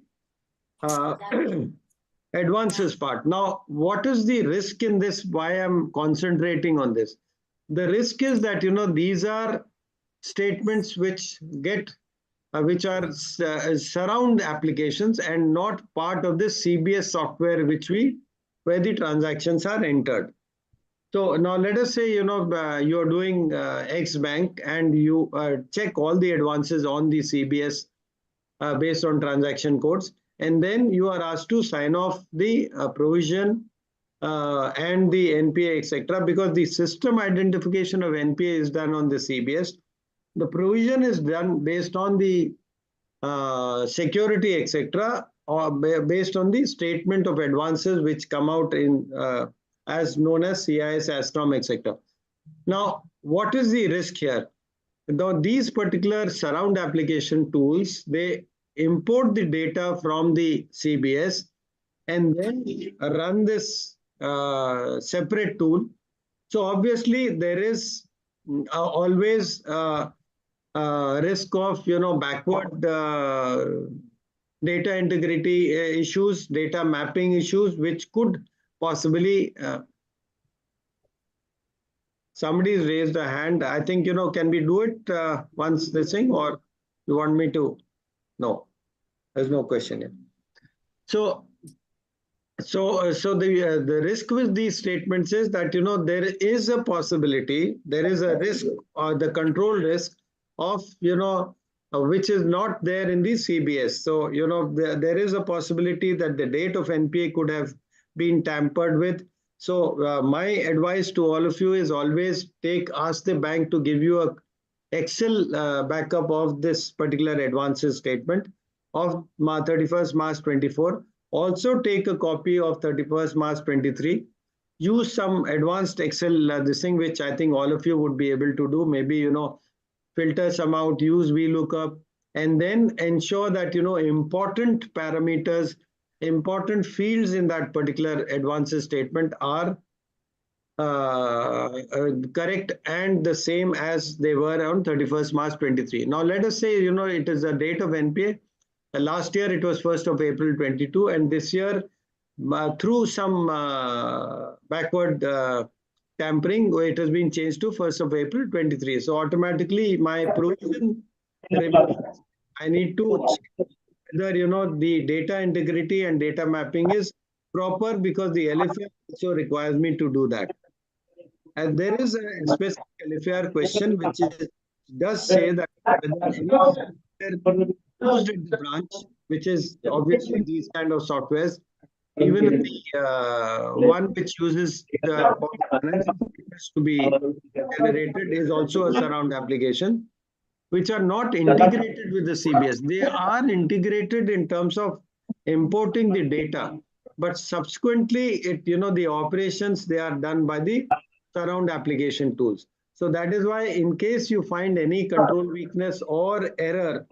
advances part. Now, what is the risk in this? Why I'm concentrating on this? The risk is that, these are statements which are surround applications and not part of the CBS software where the transactions are entered. So now let us say, you're doing X bank and you check all the advances on the CBS based on transaction codes. And then you are asked to sign off the provision and the NPA, etc., because the system identification of NPA is done on the CBS. The provision is done based on the security, etc., or based on the statement of advances which come out in as known as CIS, ASCROM, etc. Now, what is the risk here? Now, these particular surround application tools, they import the data from the CBS and then run this separate tool. So obviously, there is always risk of, backward data integrity issues, data mapping issues, which could possibly, somebody's raised a hand. I think, can we do it once this thing, or you want me to? No, there's no question here. So the risk with these statements is that, there is a possibility, there is a risk, or the control risk of, which is not there in the CBS. So, there is a possibility that the date of NPA could have been tampered with. So, my advice to all of you is always ask the bank to give you a Excel backup of this particular advances statement of 31st March 24. Also take a copy of 31st March 23. Use some advanced Excel, this thing which I think all of you would be able to do. Maybe, filter some out, use VLOOKUP, and then ensure that, important parameters, important fields in that particular advances statement are correct and the same as they were on 31st March 23. Now, let us say, it is the date of NPA. Last year, it was 1st of April 22, and this year, through some backward tampering, it has been changed to 1st of April 23. So automatically, my provision, I need to check whether, the data integrity and data mapping is proper, because the LFAR also requires me to do that. And there is a specific LFAR question which does say that whether used at the branch, which is obviously these kind of softwares, even the one which uses the to be generated is also a surround application, which are not integrated with the CBS. They are integrated in terms of importing the data, but subsequently, the operations, they are done by the surround application tools. So that is why, in case you find any control weakness or error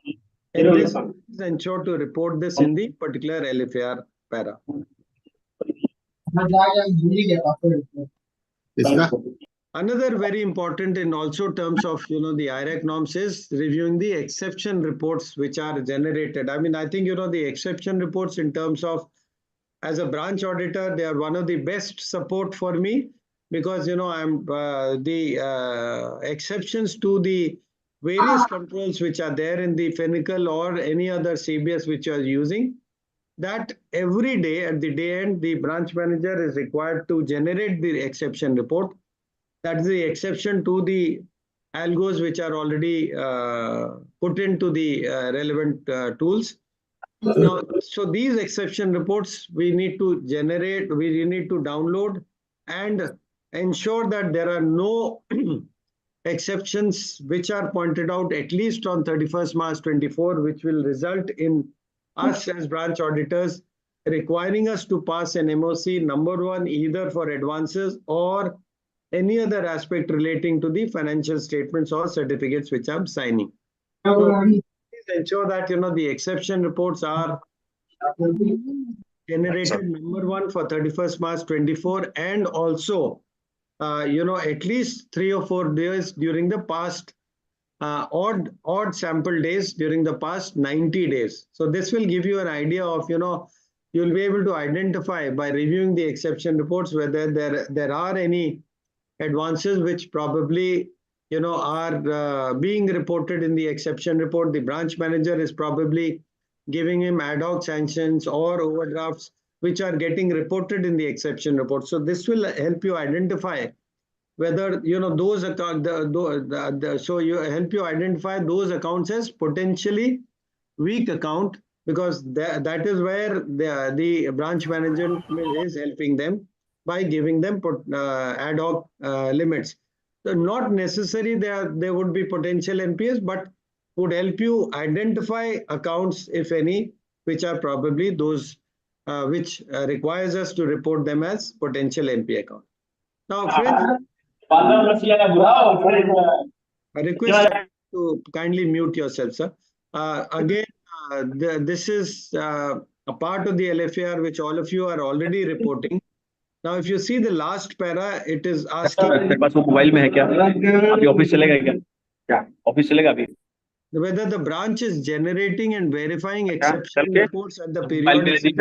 in this, please ensure to report this in the particular LFAR para. Another very important in also terms of the IRAC norms is reviewing the exception reports which are generated. I mean, I think the exception reports in terms of, as a branch auditor, they are one of the best support for me, because I'm the exceptions to the various controls which are there in the FINICAL or any other CBS which you are using, that every day at the day end, the branch manager is required to generate the exception report. That's the exception to the algos which are already put into the relevant tools. Now, so these exception reports we need to generate, we need to download and ensure that there are no exceptions which are pointed out at least on 31st March 24, which will result in us as branch auditors requiring us to pass an MOC number one, either for advances or any other aspect relating to the financial statements or certificates which I'm signing. So please ensure that the exception reports are generated number one for 31st March 24, and also at least 3 or 4 days during the past odd sample days during the past 90 days. So this will give you an idea of you'll be able to identify by reviewing the exception reports whether there are any advances which probably are being reported in the exception report. The branch manager is probably giving him ad hoc sanctions or overdrafts which are getting reported in the exception report. So this will help you identify whether those accounts, so you help you identify those accounts as potentially weak account, because that is where the branch manager is helping them by giving them ad hoc limits. So not necessary there would be potential NPAs, but would help you identify accounts, if any, which are probably those which requires us to report them as potential NPA account. Now, friends, I request you to kindly mute yourself, sir. Again, this is a part of the LFAR which all of you are already reporting. Now, if you see the last para, it is asking whether the branch is generating and verifying exception reports at the periodicity.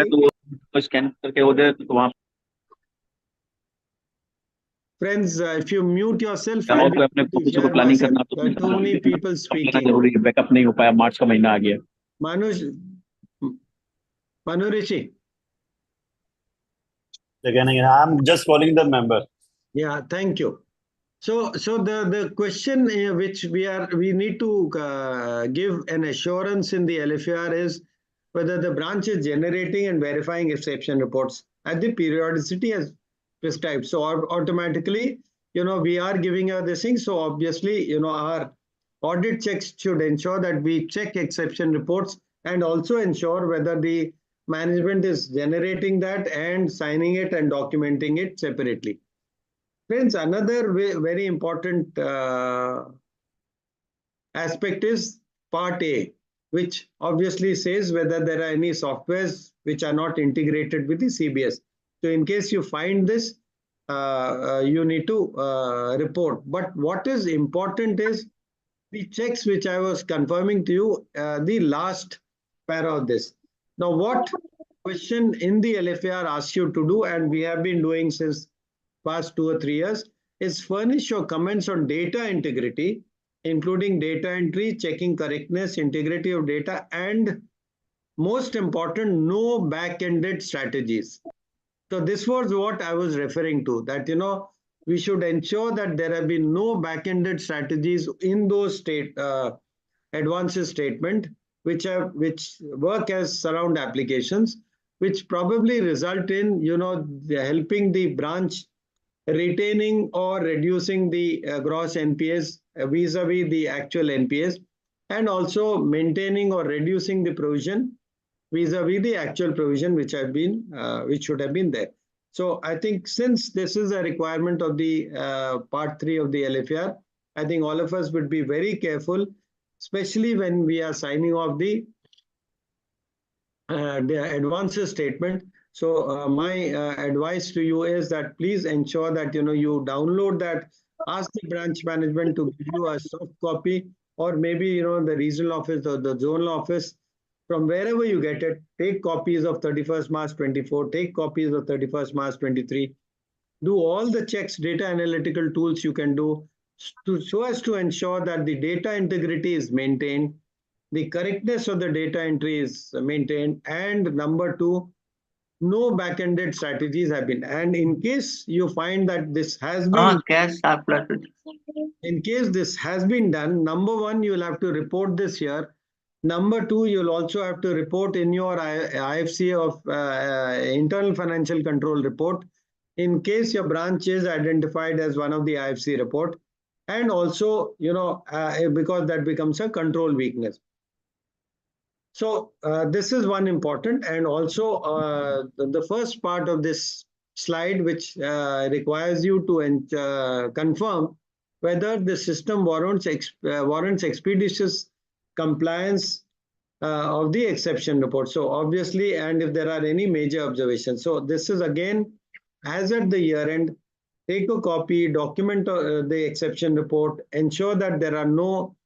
Friends, if you mute yourself, I'll be able to hear myself. There are too many people speaking. Manurishi. I'm just following the member. Yeah, thank you. So the question which we need to give an assurance in the LFAR is whether the branch is generating and verifying exception reports at the periodicity as prescribed. So automatically, we are giving her this thing. So obviously, our audit checks should ensure that we check exception reports and also ensure whether the management is generating that and signing it and documenting it separately. Friends, another very important aspect is Part A, which obviously says whether there are any softwares which are not integrated with the CBS. So in case you find this, you need to report. But what is important is the checks which I was confirming to you, the last para of this. Now, what question in the LFAR asks you to do, and we have been doing since past 2 or 3 years, is furnish your comments on data integrity, including data entry, checking correctness, integrity of data, and most important, no back-ended strategies. So this was what I was referring to, that, we should ensure that there have been no back-ended strategies in those advances statement, which work as surround applications, which probably result in, helping the branch retaining or reducing the gross NPAs vis-a-vis the actual NPAs, and also maintaining or reducing the provision vis-a-vis the actual provision which should have been there. So I think since this is a requirement of the part 3 of the LFR, I think all of us would be very careful, especially when we are signing off the advances statement. So my advice to you is that please ensure that you download that, ask the branch management to give you a soft copy, or maybe the regional office or the zonal office, from wherever you get it. Take copies of 31st March 24, take copies of 31st March 23. Do all the checks, data analytical tools you can do, so as to ensure that the data integrity is maintained, the correctness of the data entry is maintained, and number 2, no back-ended strategies have been. And in case you find that this has been, in case this has been done, number 1, you'll have to report this here. Number 2, you'll also have to report in your IFC of Internal Financial Control report, in case your branch is identified as one of the IFC report, and also, because that becomes a control weakness. So this is one important, and also the first part of this slide, which requires you to confirm whether the system warrants expeditious compliance of the exception report. So obviously, and if there are any major observations. So this is again, as at the year end, take a copy, document the exception report, ensure that there are no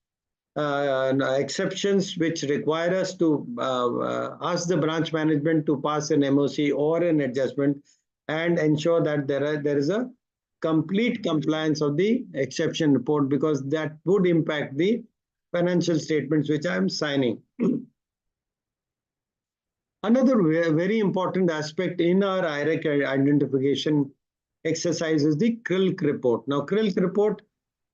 exceptions which require us to ask the branch management to pass an MOC or an adjustment, and ensure that there is a complete compliance of the exception report, because that would impact the financial statements which I am signing. Another very important aspect in our IRAC identification exercise is the CRILC report. Now, CRILC report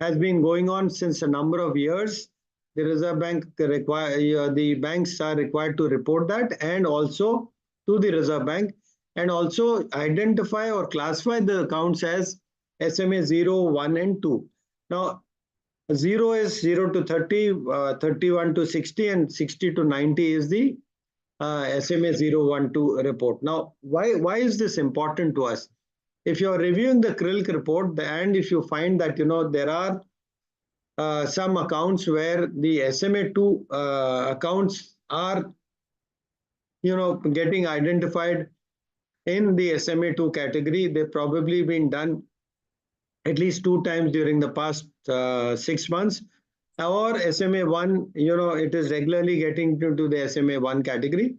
has been going on since a number of years. The Reserve Bank the banks are required to report that, and also to the Reserve Bank, and also identify or classify the accounts as SMA 0, 1, and 2. Now, 0 is 0 to 30, 31 to 60, and 60 to 90 is the SMA 0, 1, 2 report. Now, why is this important to us? If you are reviewing the CRILC report, and if you find that there are some accounts where the SMA 2 accounts are getting identified in the SMA 2 category, they've probably been done at least 2 times during the past 6 months, or SMA 1, it is regularly getting into the SMA 1 category.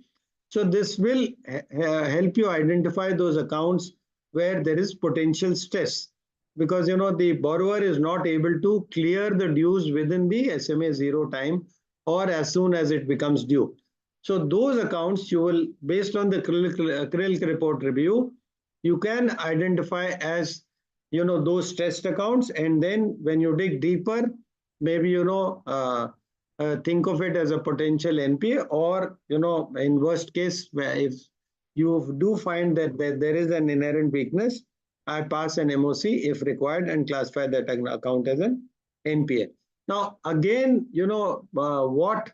So this will help you identify those accounts where there is potential stress, because the borrower is not able to clear the dues within the SMA 0 time, or as soon as it becomes due. So those accounts, you will, based on the CRILC report review, you can identify as those stressed accounts, and then when you dig deeper, maybe think of it as a potential NPA, or in worst case, if you do find that there is an inherent weakness, I pass an MOC if required and classify that account as an NPA. Now, again, what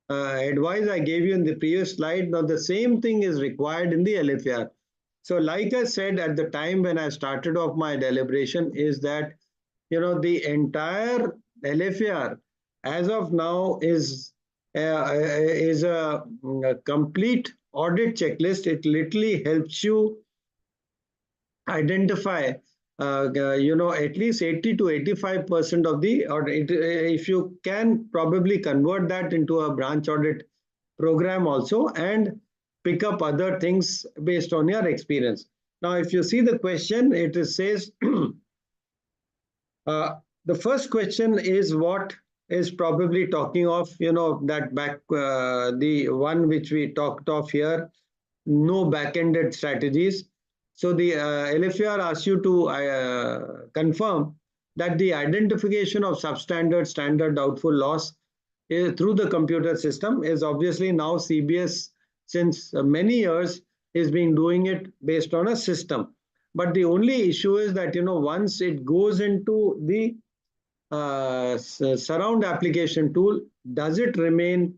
advice I gave you in the previous slide, now the same thing is required in the LFR. So like I said at the time when I started off my deliberation, is that the entire LFR as of now is a complete audit checklist. It literally helps you identify at least 80 to 85% of the audit. If you can probably convert that into a branch audit program also, and pick up other things based on your experience. Now, if you see the question, it says the first question is what is probably talking of, that back, the one which we talked of here, no back-ended strategies. So the LFR asks you to confirm that the identification of substandard, standard, doubtful loss through the computer system is obviously now CBS, since many years, is being doing it based on a system. But the only issue is that, once it goes into the surround application tool, does it remain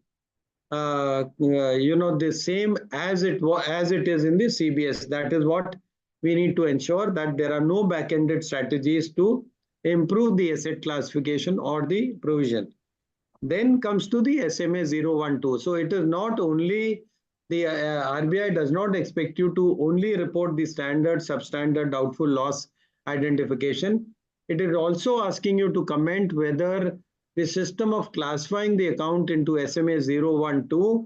the same as it is in the CBS? That is what we need to ensure, that there are no back-ended strategies to improve the asset classification or the provision. Then comes to the SMA 012. So it is not only the RBI does not expect you to only report the standard, substandard, doubtful loss identification. It is also asking you to comment whether the system of classifying the account into SMA 012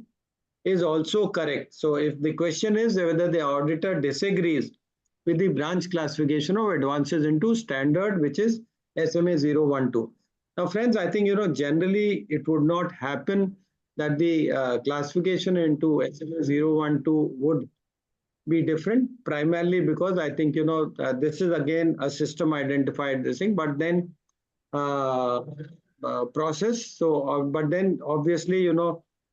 is also correct. So if the question is whether the auditor disagrees with the branch classification of advances into standard, which is SMA 012. Now, friends, I think, generally it would not happen that the classification into SMA 012 would be different, primarily because I think, this is again a system identified this thing, but then process. So, but then obviously,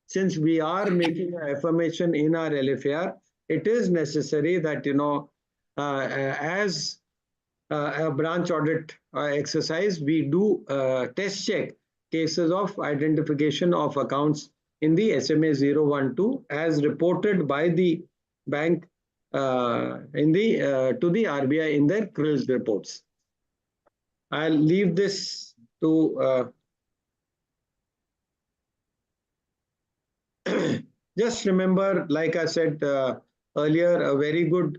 since we are making an affirmation in our LFAR, it is necessary that, as a branch audit exercise, we do test check cases of identification of accounts in the SMA 012 as reported by the bank to the RBI in their CRILS reports. I'll leave this to just remember, like I said earlier, a very good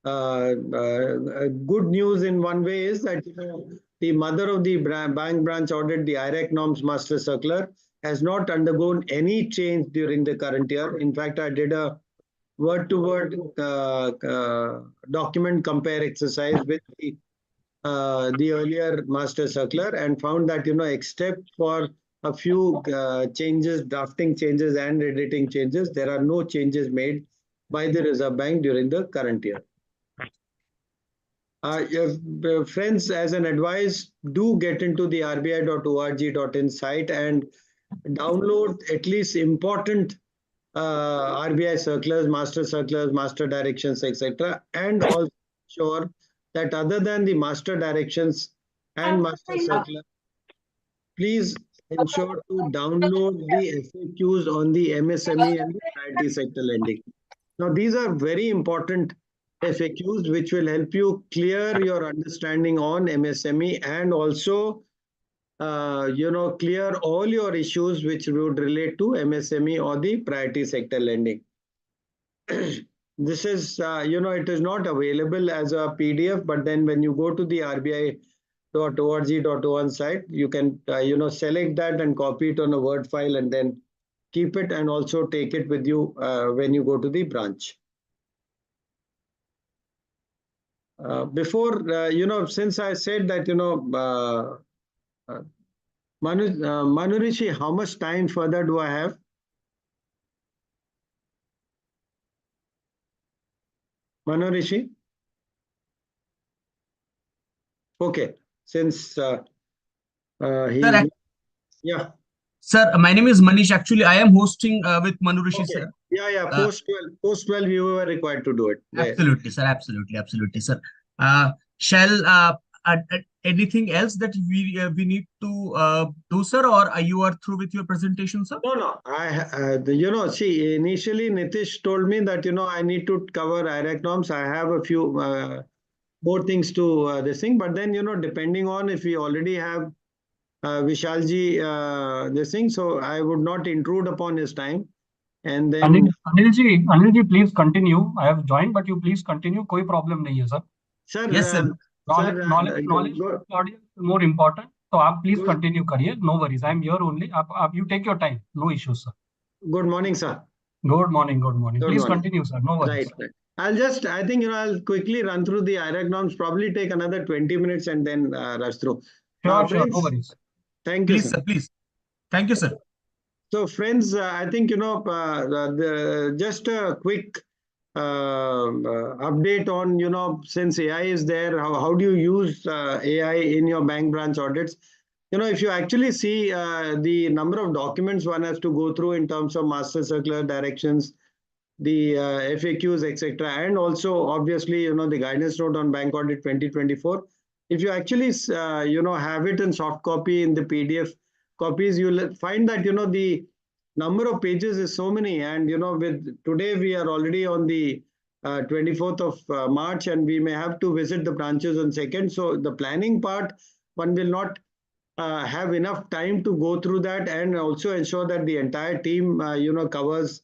good news in one way is that the mother of the bank branch audit, the IRAC norms master circular, has not undergone any change during the current year. In fact, I did a word-to-word document compare exercise with the earlier master circular and found that, except for a few changes, drafting changes and editing changes, there are no changes made by the Reserve Bank during the current year. Friends, as an advice, do get into the rbi.org.in site and download at least important RBI circulars, master directions, etc. And also ensure that other than the master directions and master circular, please ensure to download the FAQs on the MSME and the priority sector lending. Now, these are very important FAQs which will help you clear your understanding on MSME and also clear all your issues which would relate to MSME or the priority sector lending. This is, it is not available as a PDF, but then when you go to the rbi.org.on site, you can, select that and copy it on a Word file and then keep it and also take it with you when you go to the branch. Before, since I said that, Manurishi, how much time further do I have? Manurishi? Okay, since yeah. Sir, my name is Manish. Actually, I am hosting with Manurishi, okay. Sir. Yeah, post 12, you were required to do it. Absolutely, sir. Absolutely, sir. Shall anything else that we need to do, sir, or you are through with your presentation, sir? No. See, initially Nitish told me that, I need to cover IRAC norms. I have a few more things to this thing, but then, depending on if we already have Vishalji this thing, so I would not intrude upon his time. And then Anilji, please continue. I have joined, but you please continue. कोई problem नहीं है, sir. Sir, yes, sir. Knowledge audience is more important. So आप please continue करिए. No worries. I am here only. You take your time. No issues, sir. Good morning, sir. Good morning. Please continue, sir. No worries. Right. I think, I'll quickly run through the IRAC norms, probably take another 20 minutes and then rush through. Sure, no worries. Thank you, please, sir. Please. Thank you, sir. So, friends, I think, just a quick update on, since AI is there, how do you use AI in your bank branch audits? If you actually see the number of documents one has to go through in terms of master circular directions, the FAQs, etc., and also obviously the guidance note on Bank Audit 2024. If you actually have it in soft copy in the PDF copies, you'll find that the number of pages is so many, and with today we are already on the 24th of March, and we may have to visit the branches on 2nd. So the planning part, one will not have enough time to go through that, and also ensure that the entire team covers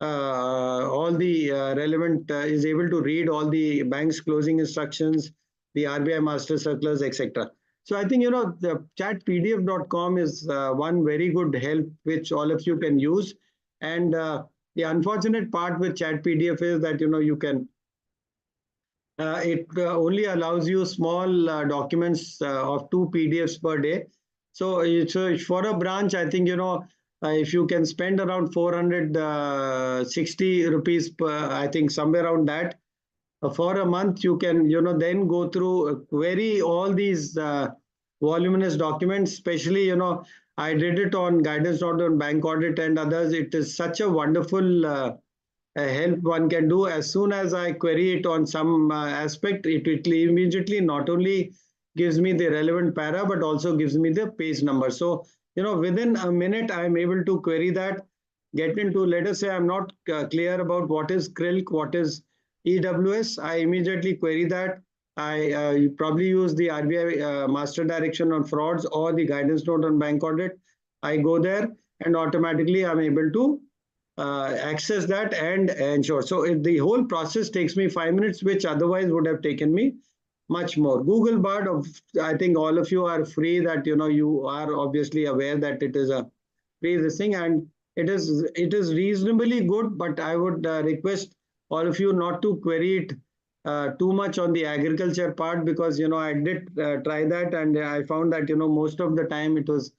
all the relevant, is able to read all the bank's closing instructions, the RBI master circulars, etc. So I think the chatpdf.com is one very good help which all of you can use. And the unfortunate part with chatpdf is that you can it only allows you small documents of 2 PDFs per day. So for a branch, I think if you can spend around 460 rupees per, I think somewhere around that, for a month, you can then go through query all these voluminous documents. Especially I did it on guidance note on bank audit and others. It is such a wonderful help one can do. As soon as I query it on some aspect, it immediately not only gives me the relevant para, but also gives me the page number. So, within a minute, I'm able to query that, get into, let us say I'm not clear about what is CRILC, what is EWS. I immediately query that. I probably use the RBI master direction on frauds or the guidance note on bank audit. I go there and automatically I'm able to access that and ensure. So the whole process takes me 5 minutes, which otherwise would have taken me much more. Google Bard, I think all of you are free, that you are obviously aware that it is a free this thing, and it is reasonably good, but I would request all of you not to query it too much on the agriculture part, because I did try that, and I found that most of the time it was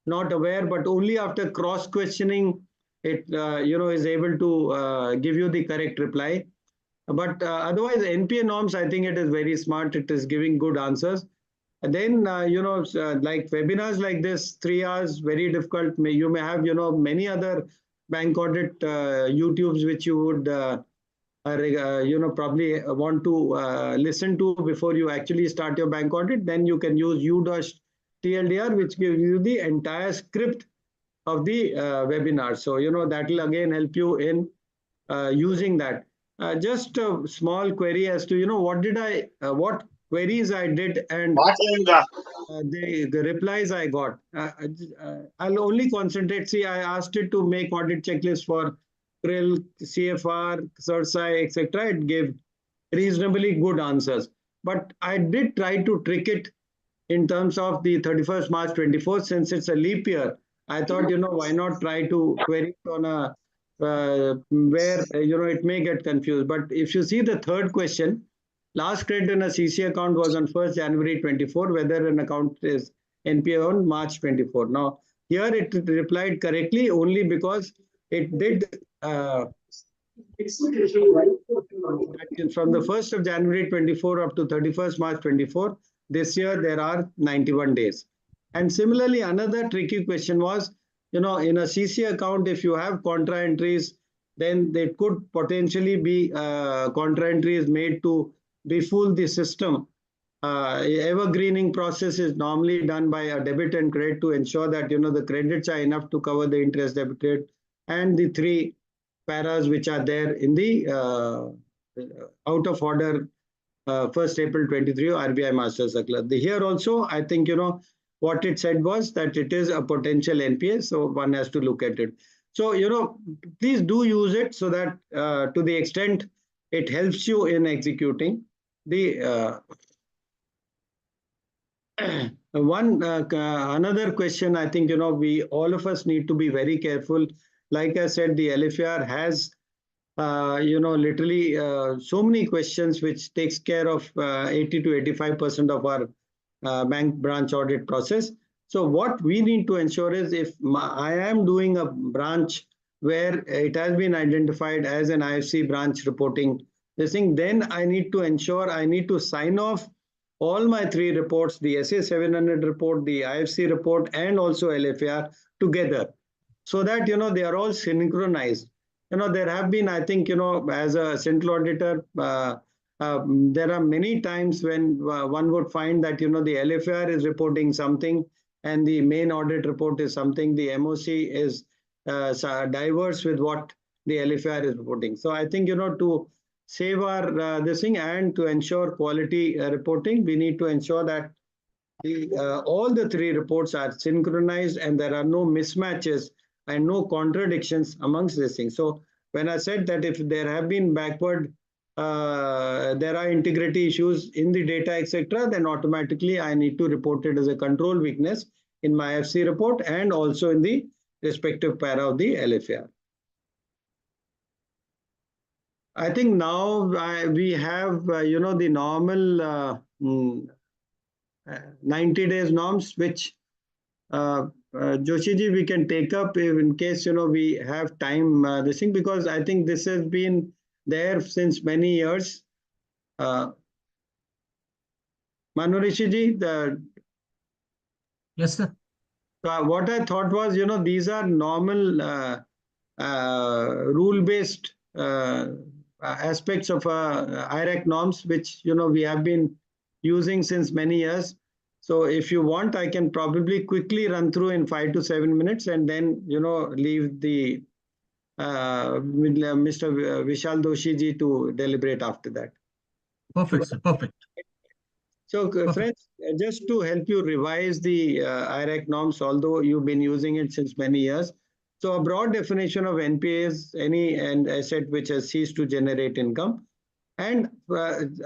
not aware, but only after cross questioning it is able to give you the correct reply. But otherwise, NPA norms, I think it is very smart. It is giving good answers. And then like webinars like this, 3 hours, very difficult. You may have many other bank audit YouTubes which you would probably want to listen to before you actually start your bank audit. Then you can use u-TLDR, which gives you the entire script of the webinar. So that will again help you in using that. Just a small query as to what queries I did, and the replies I got. I'll only concentrate. See, I asked it to make audit checklist for CRIL, CFR, CERSI, etc. It gave reasonably good answers. But I did try to trick it in terms of the 31st March 24, since it's a leap year. I thought, why not try to query it on a where it may get confused. But if you see the third question, last credit in a CC account was on 1st January 24, whether an account is NPA on March 24. Now, here it replied correctly only because it did from the 1st of January 24 up to 31st March 24, this year there are 91 days. And similarly, another tricky question was, in a CC account, if you have contra entries, then there could potentially be contra entries made to befool the system. Evergreening process is normally done by a debit and credit to ensure that the credits are enough to cover the interest debited and the 3 paras which are there in the out of order 1st April 23 RBI master circular. Here also, I think what it said was that it is a potential NPA, so one has to look at it. So please do use it, so that to the extent it helps you in executing the another question. I think we all of us need to be very careful. Like I said, the LFR has literally so many questions, which takes care of 80 to 85% of our bank branch audit process. So what we need to ensure is, if I am doing a branch where it has been identified as an IFC branch reporting this thing, then I need to ensure I need to sign off all my 3 reports, the SA 700 report, the IFC report, and also LFR together, so that they are all synchronized. there have been, I think, as a central auditor, there are many times when one would find that, the LFR is reporting something and the main audit report is something, the MOC is diverse with what the LFR is reporting. So I think, to save our this thing and to ensure quality reporting, we need to ensure that all the three reports are synchronized and there are no mismatches and no contradictions amongst these things. So when I said that if there have been backward, there are integrity issues in the data, etc., then automatically I need to report it as a control weakness in my FC report and also in the respective para of the LFR. I think now we have, the normal 90 days norms, which Joshiji, we can take up in case, we have time, this thing, because I think this has been there since many years. Manurishiji, Yes, sir. What I thought was, these are normal rule-based aspects of IRAC norms, which, we have been using since many years. So if you want, I can probably quickly run through in 5 to 7 minutes and then, leave the Mr. Vishal Doshi ji to deliberate after that. Perfect, sir. Perfect. So, friends, just to help you revise the IRAC norms, although you've been using it since many years. So, a broad definition of NPA is any asset which has ceased to generate income. And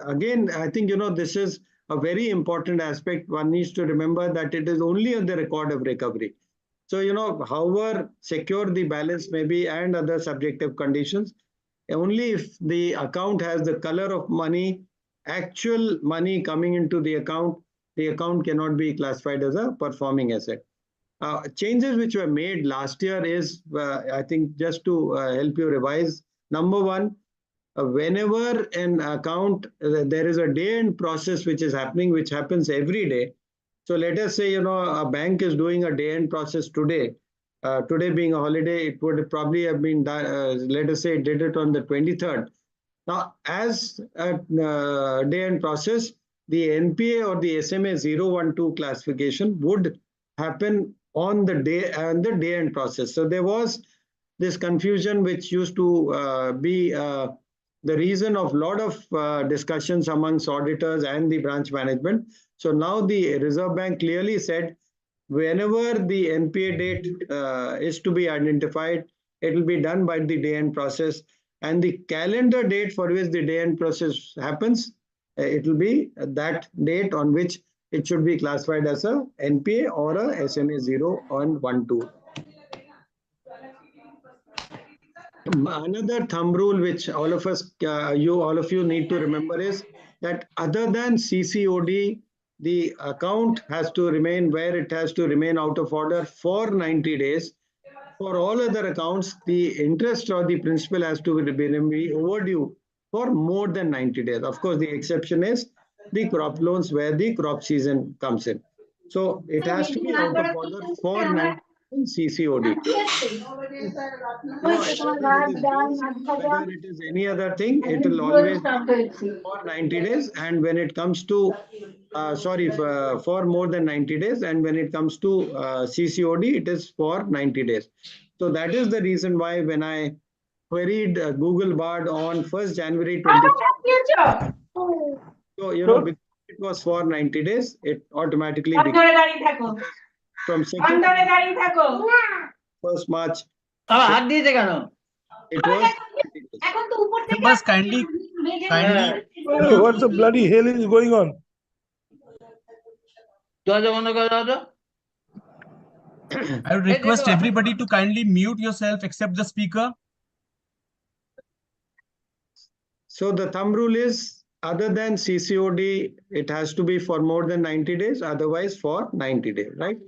again, I think, this is a very important aspect. One needs to remember that it is only on the record of recovery. So, however secure the balance may be and other subjective conditions, only if the account has the color of money, actual money coming into the account cannot be classified as a performing asset. Changes which were made last year is, I think, just to help you revise. Number one, whenever an account, there is a day-end process which is happening, which happens every day. So let us say, a bank is doing a day-end process today. Today being a holiday, it would probably have been done, let us say it did it on the 23rd. Now, as a day-end process, the NPA or the SMA 012 classification would happen on the day-end process. So there was this confusion which used to be the reason of a lot of discussions amongst auditors and the branch management. So now the Reserve Bank clearly said, whenever the NPA date is to be identified, it will be done by the day-end process. And the calendar date for which the day-end process happens, it will be that date on which it should be classified as a NPA or a SMA 0 and 12. Another thumb rule which all of us, all of you need to remember is that other than CCOD, the account has to remain where it has to remain out of order for 90 days. For all other accounts, the interest or the principal has to be overdue for more than 90 days. Of course, the exception is the crop loans where the crop season comes in. So it has to be out of order for 90 days in CCOD. Whether it is any other thing, it will always be for 90 days. And when it comes to, for more than 90 days. And when it comes to CCOD, it is for 90 days. So that is the reason why when I queried Google Bard on 1st January 2020, so, because it was for 90 days, it automatically became from 2nd 1st March. It was. You must kindly. What the bloody hell is going on? I would request everybody to kindly mute yourself except the speaker. So the thumb rule is, other than CCOD, it has to be for more than 90 days, otherwise for 90 days, right?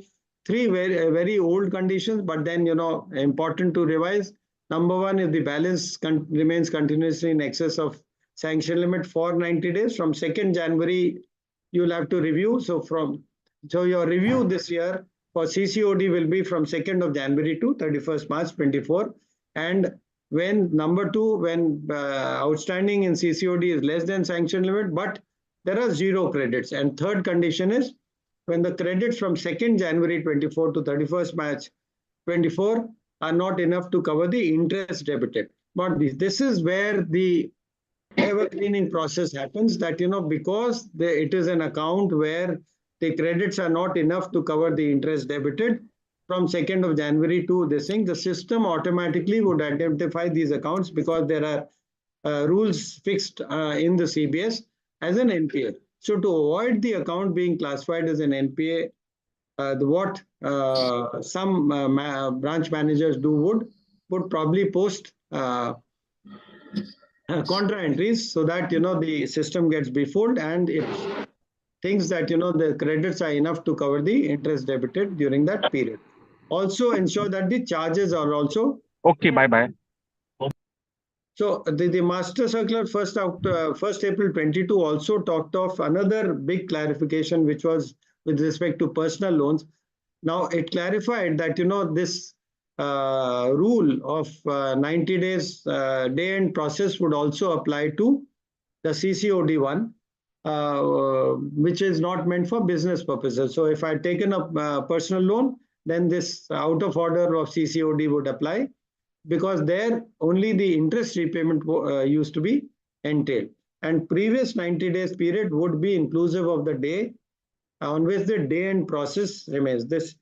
Three very old conditions, but then, important to revise. Number one, if the balance remains continuously in excess of sanction limit for 90 days, from 2nd January, you'll have to review. So your review this year for CCOD will be from 2nd of January to 31st March 24. And when number two, when outstanding in CCOD is less than sanction limit, but there are zero credits. And third condition is when the credits from 2nd January 24 to 31st March 24 are not enough to cover the interest debited. But this is where the evergreening process happens, that, because it is an account where the credits are not enough to cover the interest debited from 2nd of January to this thing, the system automatically would identify these accounts, because there are rules fixed in the CBS as an NPA. So to avoid the account being classified as an NPA, what some branch managers do would probably post contra entries, so that the system gets befooled and it thinks that the credits are enough to cover the interest debited during that period. Also ensure that the charges are also Okay, bye. So the master circular 1st April 22 also talked of another big clarification, which was with respect to personal loans. Now it clarified that this rule of 90 days day end process would also apply to the CCOD one, which is not meant for business purposes. So if I had taken a personal loan, then this out of order of CCOD would apply, because there only the interest repayment used to be entailed, and previous 90 days period would be inclusive of the day on which the day end process remains. This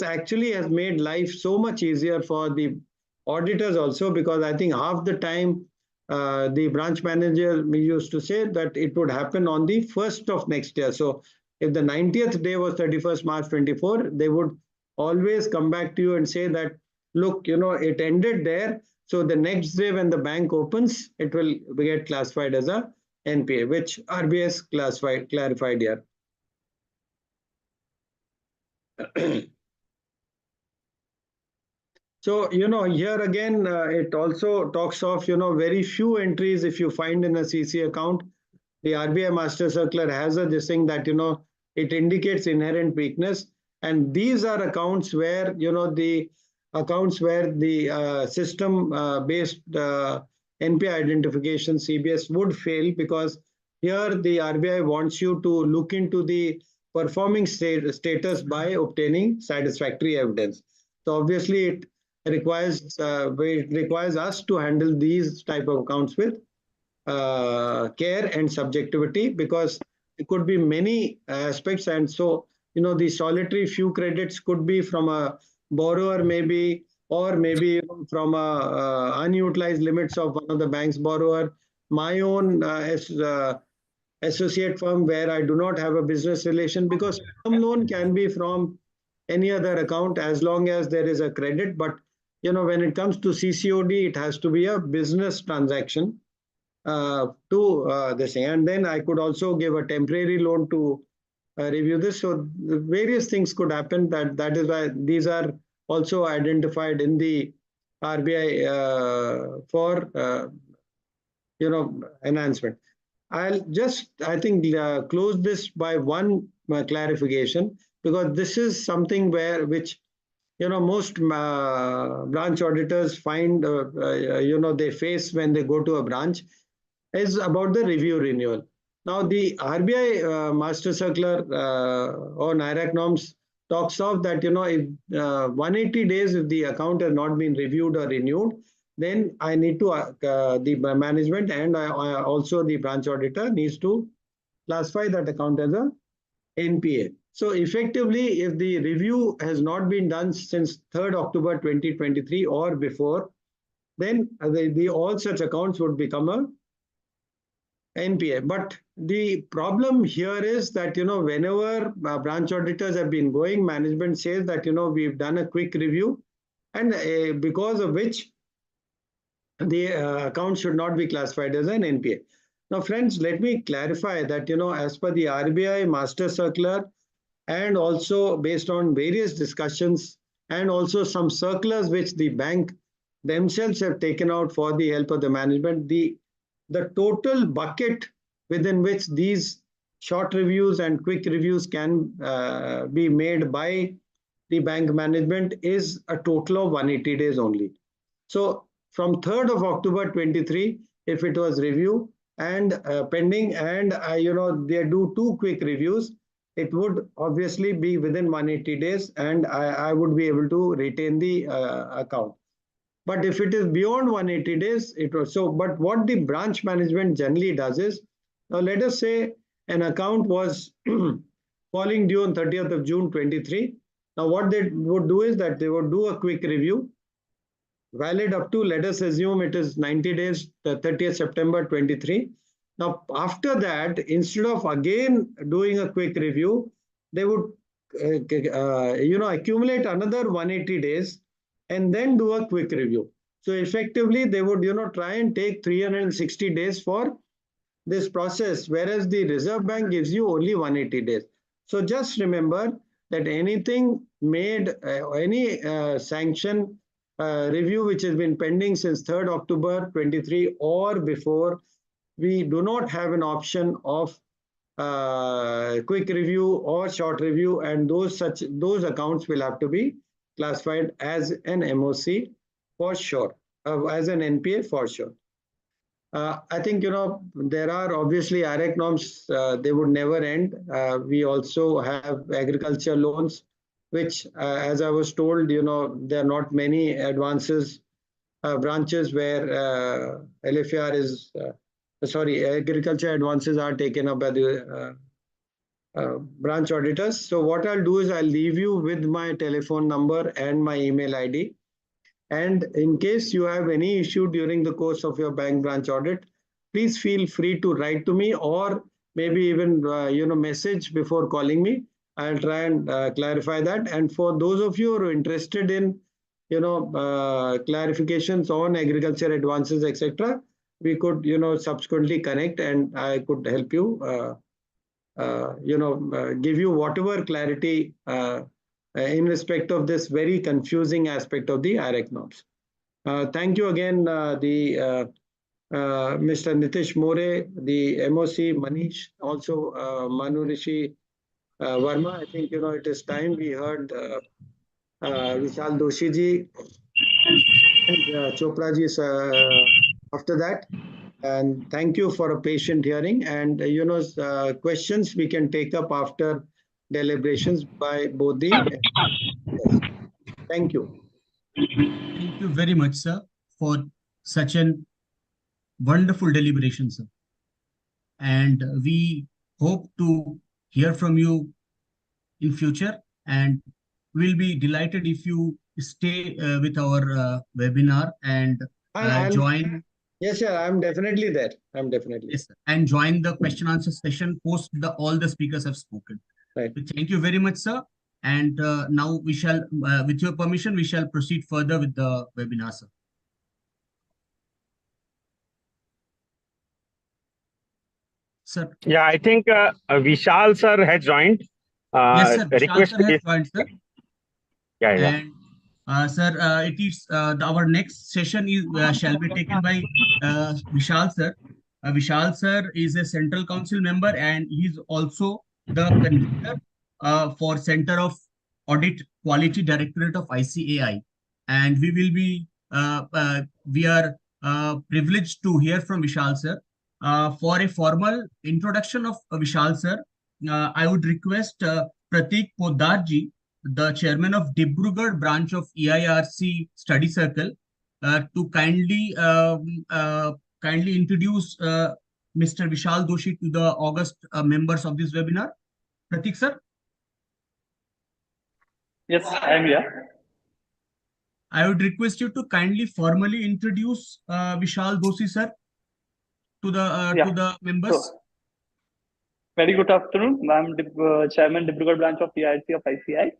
actually has made life so much easier for the auditors also, because I think half the time the branch manager used to say that it would happen on the 1st of next year. So if the 90th day was 31st March 24, they would always come back to you and say that, look, it ended there. So the next day when the bank opens, it will get classified as a NPA, which RBI has clarified here. So, here again, it also talks of, very few entries if you find in a CC account. The RBI Master Circular has this thing that, it indicates inherent weakness. And these are accounts where, the accounts where the system-based NPA identification CBS would fail, because here the RBI wants you to look into the performing status by obtaining satisfactory evidence. So obviously it requires us to handle these type of accounts with care and subjectivity, because it could be many aspects. And so, the solitary few credits could be from a borrower maybe, or maybe from unutilized limits of one of the bank's borrower, my own associate firm where I do not have a business relation, because some loan can be from any other account as long as there is a credit. But when it comes to CCOD, it has to be a business transaction to this thing. And then I could also give a temporary loan to review this. So various things could happen. That is why these are also identified in the RBI for enhancement. I'll just, I think, close this by one clarification, because this is something which most branch auditors find, they face when they go to a branch, is about the review renewal. Now, the RBI Master Circular on IRAC norms talks of that, if 180 days, if the account has not been reviewed or renewed, then I need to, the management and also the branch auditor needs to classify that account as a NPA. So effectively, if the review has not been done since 3rd October 2023 or before, then all such accounts would become a NPA. But the problem here is that, whenever branch auditors have been going, management says that, we've done a quick review, and because of which the account should not be classified as an NPA. Now, friends, let me clarify that, as per the RBI Master Circular, and also based on various discussions, and also some circulars which the bank themselves have taken out for the help of the management, the total bucket within which these short reviews and quick reviews can be made by the bank management is a total of 180 days only. So from 3rd of October 23, if it was review and pending, and they do 2 quick reviews, it would obviously be within 180 days, and I would be able to retain the account. But if it is beyond 180 days, it was so. But what the branch management generally does is, now let us say an account was falling due on 30th of June 23. Now what they would do is that they would do a quick review, valid up to, let us assume it is 90 days, the 30th September 23. Now after that, instead of again doing a quick review, they would accumulate another 180 days and then do a quick review. So effectively, they would try and take 360 days for this process, whereas the Reserve Bank gives you only 180 days. So just remember that anything made, any sanction review which has been pending since 3rd October 23 or before, we do not have an option of quick review or short review, and those accounts will have to be classified as an MOC for sure, as an NPA for sure. I think, there are obviously IRAC norms, they would never end. We also have agriculture loans, which, as I was told, there are not many advances branches where LFR is, agriculture advances are taken up by the branch auditors. So what I'll do is I'll leave you with my telephone number and my email ID. And in case you have any issue during the course of your bank branch audit, please feel free to write to me, or maybe even message before calling me. I'll try and clarify that. And for those of you who are interested in clarifications on agriculture advances, etc., we could subsequently connect, and I could help you give you whatever clarity in respect of this very confusing aspect of the IRAC norms. Thank you again, Mr. Nitish More, the MOC Manish, also Manu Rishi Verma. I think it is time we heard Vishal Doshi ji and Chopra ji after that. And thank you for a patient hearing. And questions we can take up after deliberations by both the. Thank you. Thank you very much, sir, for such an wonderful deliberation, sir. And we hope to hear from you in future, and we'll be delighted if you stay with our webinar and join. Yes, sir, I'm definitely there. I'm definitely. Yes, sir. And join the question answer session post all the speakers have spoken. Right. So thank you very much, sir. And now we shall, with your permission, we shall proceed further with the webinar, sir. Sir. Yeah, I think Vishal sir has joined. Yes, sir. Vishal sir has joined, sir. Yeah. And sir, it is our next session is shall be taken by Vishal sir. Vishal sir is a Central Council member, and he is also the convener for Center of Audit Quality Directorate of ICAI. And we will be we are privileged to hear from Vishal sir. For a formal introduction of Vishal sir, I would request Pratik Poddar ji, the chairman of Dibrugarh branch of EIRC Study Circle, to kindly introduce Mr. Vishal Doshi to the August members of this webinar. Pratik sir. Yes, I am here. I would request you to kindly formally introduce Vishal Doshi sir to the members. Sure. Very good afternoon. I am Chairman Dibrugarh branch of EIRC of ICI.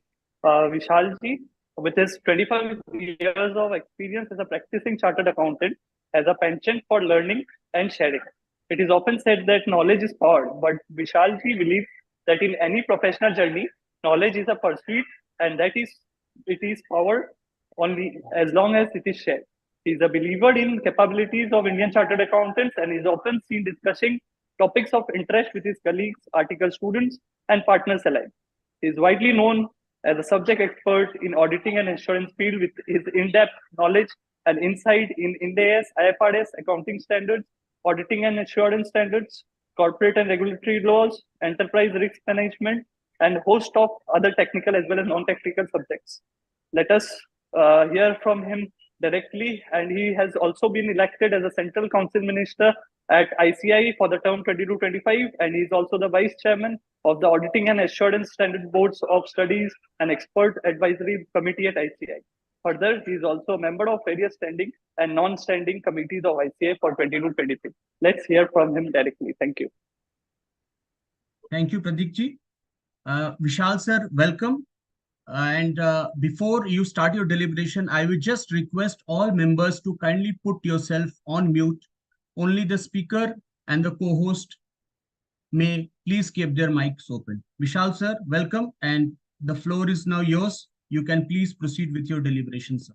Vishal ji, with his 25 years of experience as a practicing chartered accountant, has a penchant for learning and sharing. It is often said that knowledge is power, but Vishal ji believes that in any professional journey, knowledge is a pursuit, and that it is power only as long as it is shared. He is a believer in capabilities of Indian chartered accountants and is often seen discussing topics of interest with his colleagues, article students, and partners alike. He is widely known as a subject expert in auditing and insurance field with his in-depth knowledge and insight in Ind AS, IFRS, accounting standards, auditing and assurance standards, corporate and regulatory laws, enterprise risk management, and host of other technical as well as non-technical subjects. Let us hear from him directly. And he has also been elected as a Central Council Minister at ICI for the term 22-25, and he's also the Vice Chairman of the Auditing and Assurance Standard Boards of Studies and Expert Advisory Committee at ICI. Further, he is also a member of various standing and non-standing committees of ICI for 22-23. Let's hear from him directly. Thank you. Thank you, Pradeep ji. Vishal sir, welcome. And before you start your deliberation, I would just request all members to kindly put yourself on mute. Only the speaker and the co-host may please keep their mics open. Vishal sir, welcome, and the floor is now yours. You can please proceed with your deliberation, sir.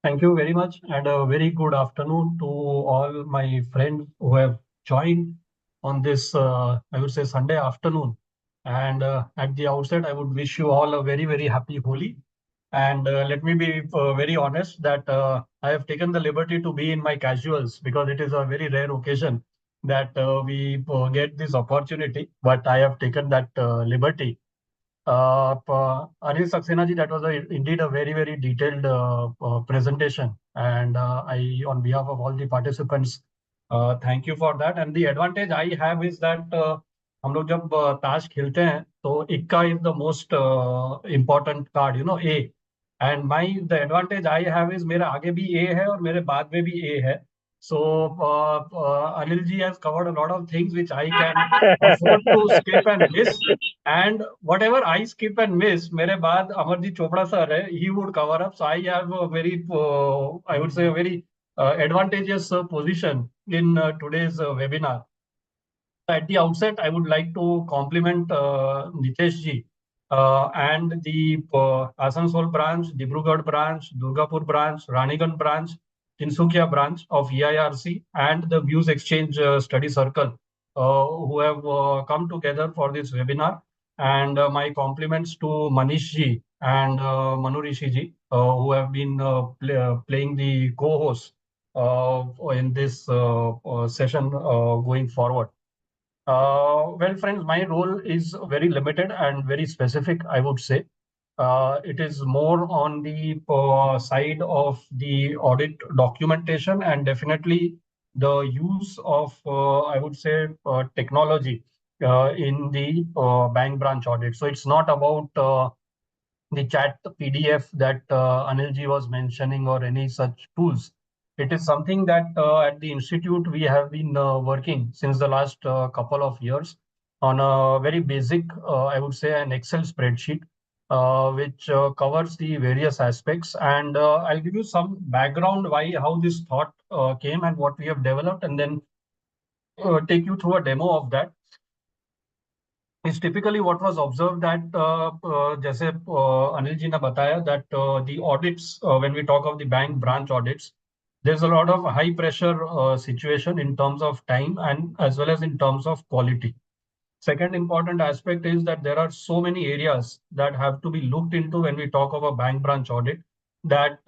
Thank you very much, and a very good afternoon to all my friends who have joined on this, I would say, Sunday afternoon. And at the outset, I would wish you all a very, very happy Holi. And let me be very honest that I have taken the liberty to be in my casuals because it is a very rare occasion that we get this opportunity. But I have taken that liberty. Anil Saxena ji, that was indeed a very, very detailed presentation. And I, on behalf of all the participants, thank you for that. And the advantage I have is that हम लोग जब ताश खेलते हैं तो इक्का is the most important card, you know, A. And the advantage I have is मेरा आगे भी A है और मेरे बाद में भी A है. So Anil ji has covered a lot of things which I can afford to skip and miss. And whatever I skip and miss, mere baad Amarjit Chopra sir hai, he would cover up. So I have a very, I would say, a very advantageous position in today's webinar. At the outset, I would like to compliment Nitesh ji and the Asansol branch, Dibrugarh branch, Durgapur branch, Raniganj branch, Tinsukia branch of EIRC, and the Views Exchange Study Circle who have come together for this webinar. And my compliments to Manish ji and Manu Rishi ji who have been playing the co-host in this session going forward. Well, friends, my role is very limited and very specific, I would say. It is more on the side of the audit documentation and definitely the use of, I would say, technology in the bank branch audit. So it's not about the chat PDF that Anil ji was mentioning or any such tools. It is something that at the institute we have been working since the last couple of years on a very basic, I would say, an Excel spreadsheet, which covers the various aspects. And I'll give you some background how this thought came and what we have developed, and then take you through a demo of that. Is typically what was observed that जैसे Anil ji ने बताया that the audits, when we talk of the bank branch audits, there's a lot of high pressure situation in terms of time and as well as in terms of quality. Second important aspect is that there are so many areas that have to be looked into when we talk of a bank branch audit that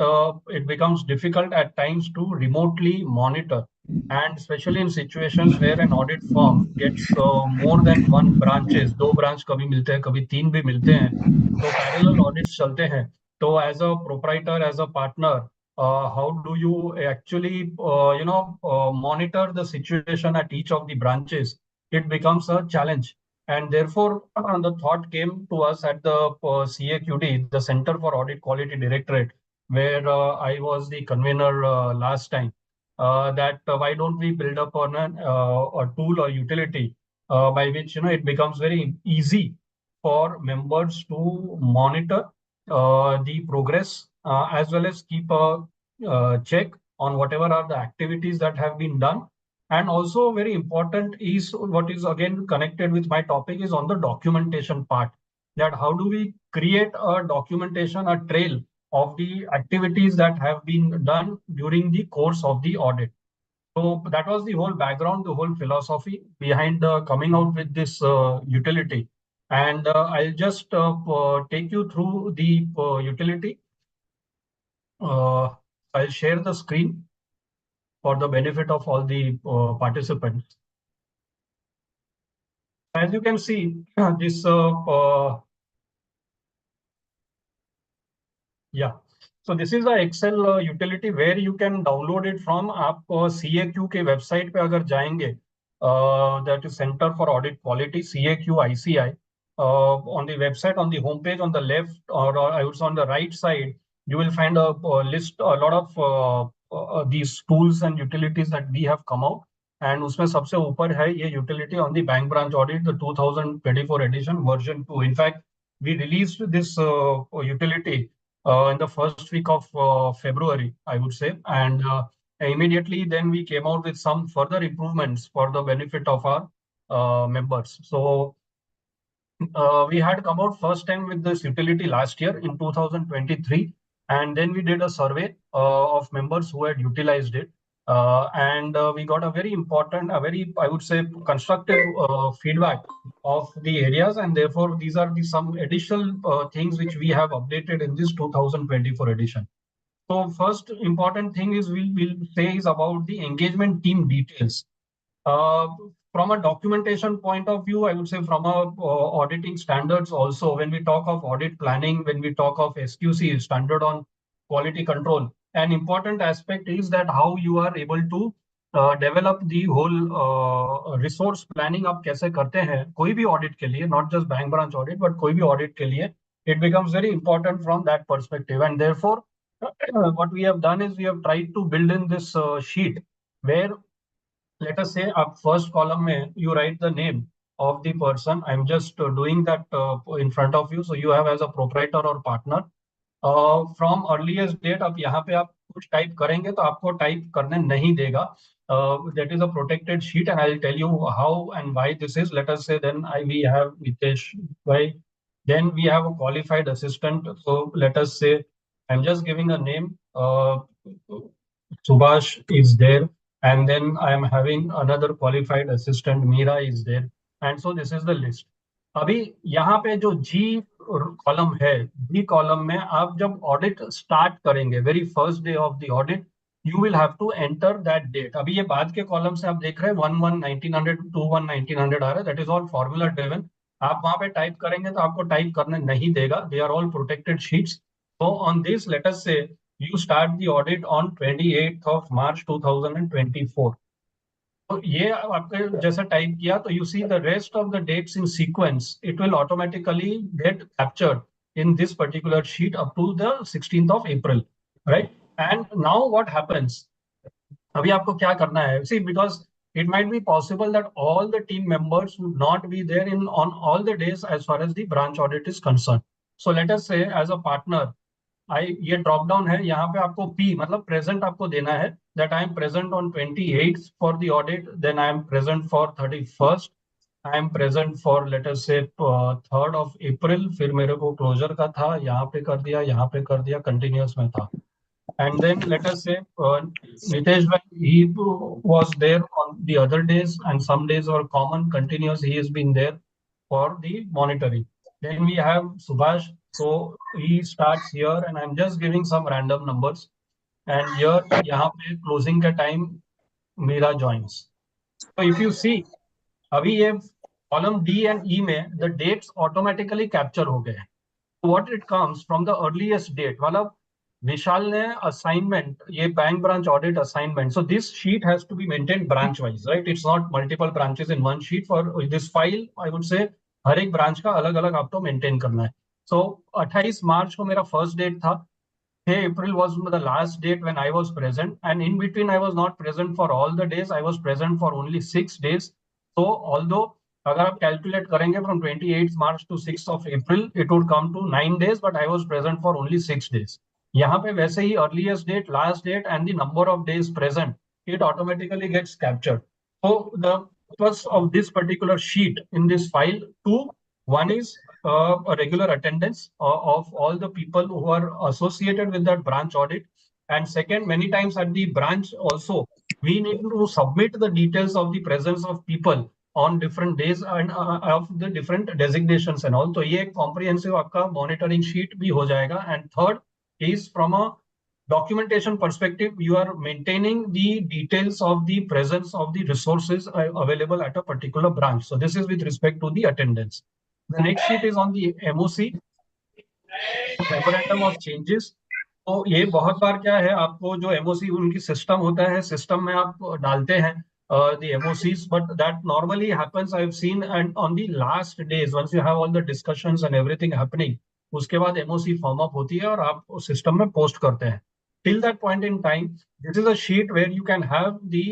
it becomes difficult at times to remotely monitor. And especially in situations where an audit firm gets more than one branches, दो branch कभी मिलते हैं, कभी तीन भी मिलते हैं, तो parallel audits चलते हैं. So as a proprietor, as a partner, how do you actually, monitor the situation at each of the branches? It becomes a challenge. And therefore, the thought came to us at the CAQD, the Center for Audit Quality Directorate, where I was the convener last time, that why don't we build up on a tool or utility by which it becomes very easy for members to monitor the progress as well as keep a check on whatever are the activities that have been done. And also very important is what is again connected with my topic is on the documentation part, that how do we create a documentation, a trail of the activities that have been done during the course of the audit. So that was the whole background, the whole philosophy behind coming out with this utility. And I'll just take you through the utility. I'll share the screen for the benefit of all the participants. As you can see, this yeah. So this is a Excel utility where you can download it from. आप CAQ के website पे अगर जाएंगे, that is Center for Audit Quality, CAQ ICI. On the website, on the homepage, on the left, or I would say on the right side, you will find a list, a lot of these tools and utilities that we have come out. And उसमें सबसे ऊपर है ये utility on the bank branch audit, the 2024 edition, version 2. In fact, we released this utility in the first week of February, I would say. And immediately then we came out with some further improvements for the benefit of our members. So we had come out first time with this utility last year in 2023. And then we did a survey of members who had utilized it. And we got a very important, I would say, constructive feedback of the areas. And therefore, these are some additional things which we have updated in this 2024 edition. So first important thing is we'll say is about the engagement team details. From a documentation point of view, I would say from a auditing standards also, when we talk of audit planning, when we talk of SQC, standard on quality control, an important aspect is that how you are able to develop the whole resource planning आप कैसे करते हैं कोई भी audit के लिए, not just bank branch audit, but कोई भी audit के लिए, it becomes very important from that perspective. And therefore, what we have done is we have tried to build in this sheet where, let us say, up first column mein, you write the name of the person. I'm just doing that in front of you. So you have as a proprietor or partner. From earliest date, अब यहाँ पे आप कुछ type करेंगे तो आपको type करने नहीं देगा. That is a protected sheet, and I'll tell you how and why this is. Let us say then we have Mitesh, why? Then we have a qualified assistant. So let us say I'm just giving a name. Subhash is there. And then I am having another qualified assistant, Meera is there. And so this is the list. अभी यहाँ पे जो G column है, G column में आप जब audit start करेंगे, very first day of the audit, you will have to enter that date. अभी ये बाद के कॉलम से आप देख रहे हैं 11-1900 21-1900 आ रहा है, that is all formula driven. आप वहां पे टाइप करेंगे तो आपको टाइप करने नहीं देगा. They are all protected sheets. So on this let us say you start the audit on 28th of March 2024. तो ये आपने जैसा टाइप किया तो you see the rest of the dates in sequence, it will automatically get captured in this particular sheet up to the 16th of April, right? And now what happens? अभी आपको क्या करना है? See, because it might be possible that all the team members would not be there on all the days as far as the branch audit is concerned. So let us say as a partner, ये drop down है, यहाँ पे आपको P मतलब present आपको देना है, that I am present on 28th for the audit, then I am present for 31st, I am present for let us say 3rd of April, फिर मेरे को क्लोजर का था, यहाँ पे कर दिया, यहाँ पे कर दिया, कंटिन्यूअस में था. And then let us say Nitesh, he was there on the other days, and some days were common, continuous, he has been there for the monitoring. Then we have Subhash. So he starts here, and I'm just giving some random numbers. And here, यहाँ पे closing का time, Meera joins. So if you see, अभी ये column D and E में the dates automatically capture हो गए हैं. What it comes from the earliest date, मतलब विशाल ने assignment, ये bank branch audit assignment. So this sheet has to be maintained branch wise, right? It's not multiple branches in one sheet. For this file, I would say हर एक branch का अलग अलग आपको maintain करना है. So 28 मार्च को मेरा फर्स्ट डेट था. April was the last date when I was present, and in between I was not present for all the days. I was present for only 6 days. So although अगर आप calculate करेंगे from 28th March to 6th of April, it would come to 9 days, but I was present for only 6 days. यहाँ पे वैसे ही earliest date, last date, and the number of days present, it automatically gets captured. So the purpose of this particular sheet in this file, one is a regular attendance of all the people who are associated with that branch audit. And second, many times at the branch also, we need to submit the details of the presence of people on different days and of the different designations and all. So ये एक comprehensive आपका monitoring sheet भी हो जाएगा. And third is from a documentation perspective, you are maintaining the details of the presence of the resources available at a particular branch. So this is with respect to the attendance. The next sheet is on the MOC, memorandum of changes. तो ये बहुत बार क्या है, आपको जो MOC उनकी system होता है, सिस्टम में आप डालते हैं the MOCs, but that normally happens, I've seen, and on the last days, once you have all the discussions and everything happening, उसके बाद MOC फॉर्म अप होती है और आप सिस्टम में पोस्ट करते हैं. Till that point in time, this is a sheet where you can have the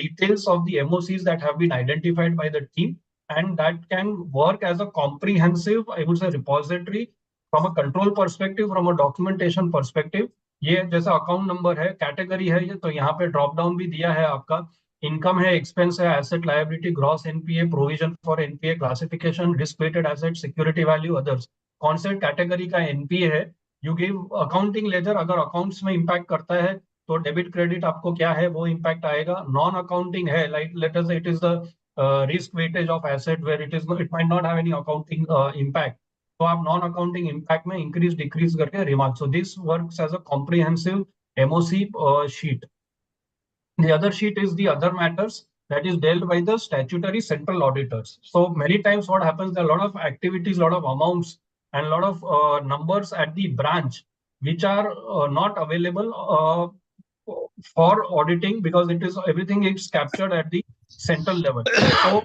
details of the MOCs that have been identified by the team, and that can work as a comprehensive, I would say, repository from a control perspective, from a documentation perspective. ये जैसा account number है, category है, ये तो यहाँ पे drop down भी दिया है आपका. इनकम है, एक्सपेंस है, asset liability, gross NPA, provision for NPA classification, risk weighted asset, security value, others. कौन से कैटेगरी का एनपीए है, यू गिव अकाउंटिंग लेजर. अगर अकाउंट्स में इंपैक्ट करता है तो डेबिट क्रेडिट आपको क्या है वो इंपैक्ट आएगा. नॉन अकाउंटिंग है, like let us it is the risk weightage of asset where it might not have any accounting impact. तो आप नॉन अकाउंटिंग इंपैक्ट में इंक्रीज डिक्रीज करके remark. So this works as a comprehensive MOC sheet. The other sheet is the other matters that is dealt by the statutory central auditors. So many times what happens, there are a lot of activities, a lot of amounts and a lot of numbers at the branch which are not available for auditing because it is everything is captured at the central level. So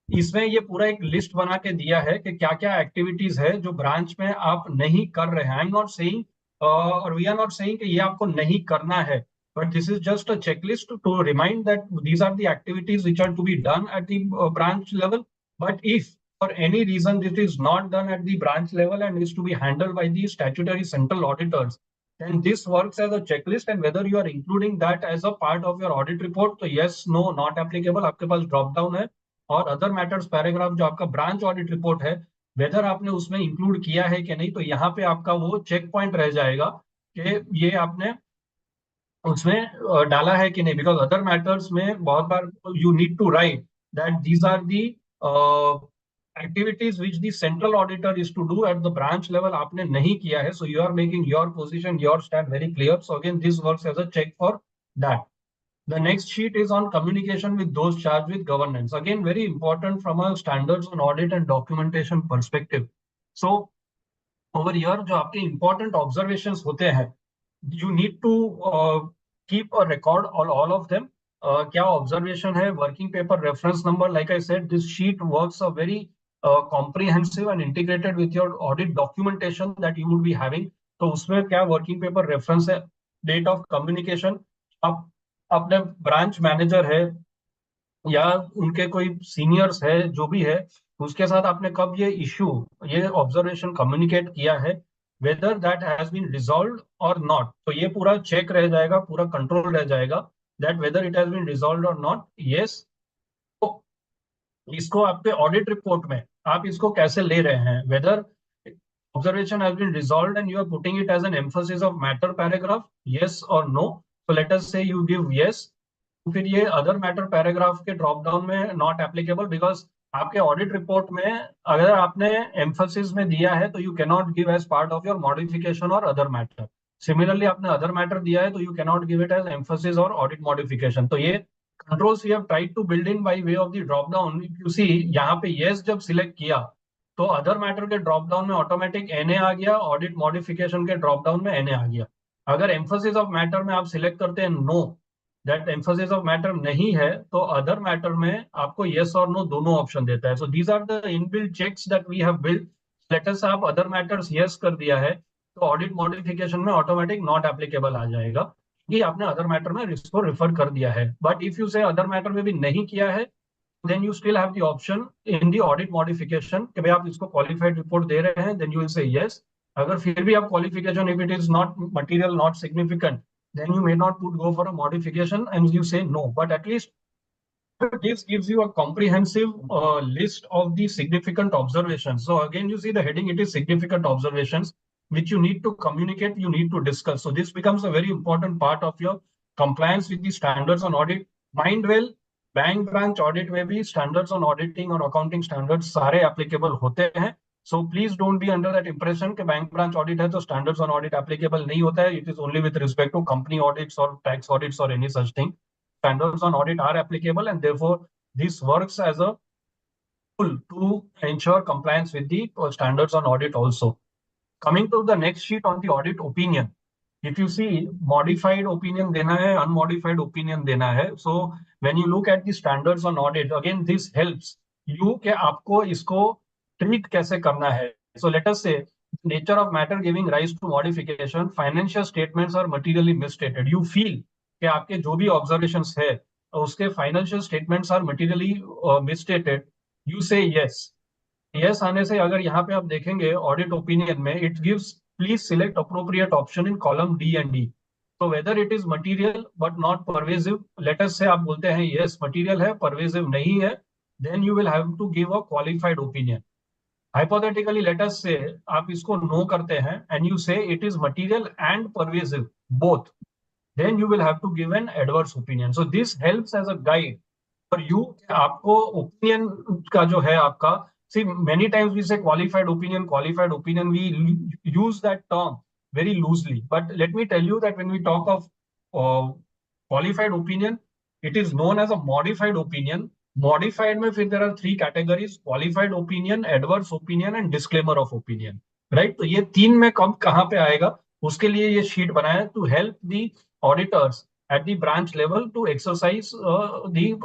इसमें ये पूरा एक list बना के दिया है कि क्या क्या एक्टिविटीज है जो ब्रांच में आप नहीं कर रहे हैं. आई एम नॉट सेइंग और वी आर नॉट सेइंग कि ये आपको नहीं करना है, but this is just a checklist to remind that these are the activities which are to be done at the branch level. But if for any reason this is not done at the branch level and is to be handled by the statutory central auditors, then this works as a checklist, and whether you are including that as a part of your audit report, so yes, no, not applicable, आपके पास drop down है. और other matters paragraph जो आपका branch audit report है, weather आपने उसमें include किया है कि नहीं, तो यहाँ पे आपका वो चेक पॉइंट रह जाएगा कि ये आपने उसमें डाला है कि नहीं. बिकॉज अदर मैटर्स में बहुत बार you need to write that these are the activities which the central auditor is to do at the branch level, आपने नहीं किया है. So you are making your position, your stand very clear. So again, this works as a check for that. The next sheet is on communication with those charged with governance. Again, very important from a standards on audit and documentation perspective. So over here, जो आपके important observations होते हैं, you need to keep a record on all of them. क्या observation है, working paper reference number. Like I said, this sheet works a very comprehensive and integrated with your audit documentation that you would be having. तो उसमें क्या working paper reference है, date of communication. आप अपने branch manager है या उनके कोई सीनियर्स है, जो भी है, उसके साथ आपने कब ये इश्यू, ये ऑब्जर्वेशन कम्युनिकेट किया है, whether that has been resolved or not. तो ये पूरा चेक रह जाएगा, पूरा कंट्रोल रह जाएगा that whether it has been resolved or not. Yes, तो इसको आपके ऑडिट रिपोर्ट में आप इसको कैसे ले रहे हैं, weather observation has been resolved and you are putting it as an emphasis of matter paragraph, yes or no. So let us say you give yes, फिर ये अदर मैटर पैराग्राफ के ड्रॉप डाउन में not applicable, because आपके audit report में अगर आपने emphasis में दिया है तो you can not give as part of your modification or other matter. Similarly आपने अदर मैटर दिया है तो you can not give it as emphasis or audit modification. तो ये controls we have tried to build in by way of the drop down. You see यहाँ पे yes जब select किया तो अदर मैटर के ड्रॉप डाउन में automatic NA आ गया, ऑडिट मॉडिफिकेशन के ड्रॉप डाउन में एनए आ गया. अगर एम्फोसिस ऑफ मैटर में आप सिलेक्ट करते हैं no, that emphasis of matter नहीं है, तो अदर मैटर में आपको येस और नो दोनों ऑप्शन देता है. So these are the inbuilt checks that we have built. Let us आप अदर मैटर्स येस कर दिया है तो ऑडिट मॉडिफिकेशन में ऑटोमेटिक नॉट एप्लीकेबल आ जाएगा कि आपने अदर मैटर में इसको रेफर कर दिया है. बट इफ यू से अदर मैटर में भी नहीं किया है, then you still have the option in the audit modification कि भाई आप इसको qualified report दे रहे हैं, then you will say yes. अगर फिर भी आप qualification, if it is not material, not significant, then you may not go for a modification and you say no. But at least this gives you a comprehensive list of the significant observations. So again, you see the heading, it is significant observations which you need to communicate, you need to discuss. So this becomes a very important part of your compliance with the standards on audit. Mind well, bank branch audit में भी standards on auditing और accounting standards सारे applicable होते हैं. So please don't be under that impression that bank branch audit है तो standards on audit applicable नहीं होता है. It is only with respect to company audits or tax audits or any such thing. Standards on audit are applicable, and therefore this works as a tool to ensure compliance with the standards on audit also. Coming to the next sheet on the audit opinion. If you see, modified opinion देना है, unmodified opinion देना है. So when you look at the standards on audit, again this helps you कि आपको इसको treat कैसे करना है. So let us say nature of matter giving rise to modification, financial statements are materially misstated. You feel कि आपके जो भी observations है उसके financial statements are materially misstated. You say yes. Yes आने से अगर यहाँ पे आप देखेंगे ऑडिट ओपिनियन में it gives please select appropriate option in column D and D. So whether it is material but not pervasive, let us say आप बोलते हैं yes material है pervasive नहीं है, then you will have to give a qualified opinion. Hypothetically let us say आप इसको no करते हैं and you say it is material and pervasive both, then you will have to give an adverse opinion. So this helps as a guide for you. आपको opinion का जो है आपका, see many times we say qualified opinion, we use that term very loosely, but let me tell you that when we talk of qualified opinion, it is known as a modified opinion. Modified में फिर there are three categories: qualified opinion, adverse opinion and disclaimer of opinion, right? तो ये तीन में कब कहाँ पे आएगा उसके लिए ये शीट बनाया to help the auditors at the branch level to exercise the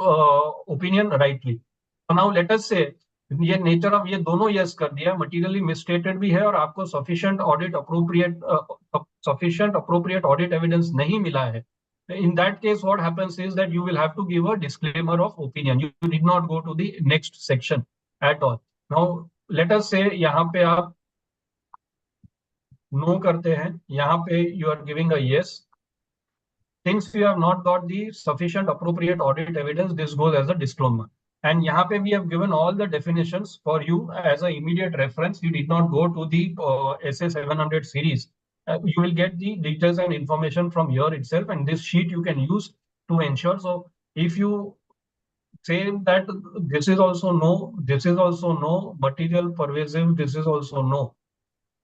opinion rightly. So now let us say ये nature of ये दोनों yes कर दिया, materially misstated भी है और आपको sufficient appropriate audit evidence नहीं मिला है. In that case, what happens is that you will have to give a disclaimer of opinion. You did not go to the next section at all. Now let us say यहाँ पे आप no करते हैं, यहाँ पे you are giving a yes. Since you have not got the sufficient appropriate audit evidence, this goes as a disclaimer. And यहाँ पे we have given all the definitions for you as an immediate reference. You did not go to the SA 700 series. You will get the details and information from here itself, and this sheet you can use to ensure. So if you say that this is also no, this is also no, material pervasive, this is also no,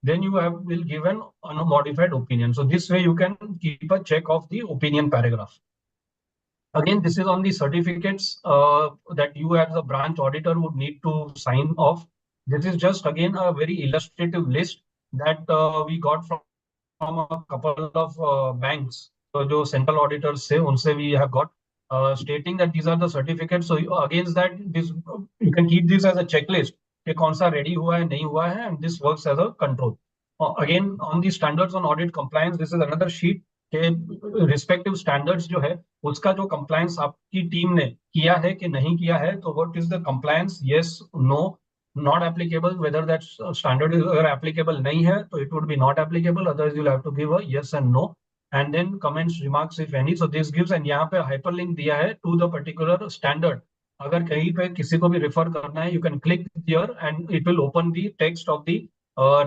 then you will give an unmodified opinion. So this way you can keep a check of the opinion paragraph. Again, this is on the certificates that you as a branch auditor would need to sign off. This is just again a very illustrative list that we got from a couple of banks. So जो central auditors से उनसे we have got stating that these are the certificates. So against that, this you can keep this as a checklist. कि कौन सा ready हुआ है नहीं हुआ है, and this works as a control. Again, on the standards on audit compliance, this is another sheet के respective standards जो है उसका जो compliance आपकी टीम ने किया है कि नहीं किया है, तो what is the compliance, yes, no, not applicable, whether that standard is अगर applicable नहीं है तो it would be not applicable, otherwise you'll have to give a yes and no, and then comments, remarks if any. So this gives, and यहाँ पे hyperlink दिया है to the particular standard. अगर कहीं पे किसी को भी refer करना है, you can click here and it will open the text of the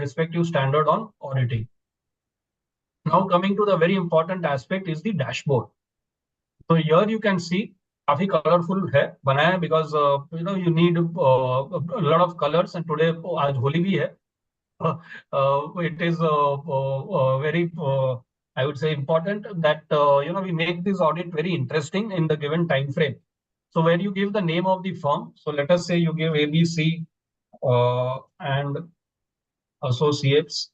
respective standard on auditing. Now coming to the very important aspect is the dashboard. So here you can see काफी colorful है बनाया because you need a lot of colors, and today आज होली भी है. It is very I would say important that we make this audit very interesting in the given time frame. So where you give the name of the firm, so let us say you give ABC and associates,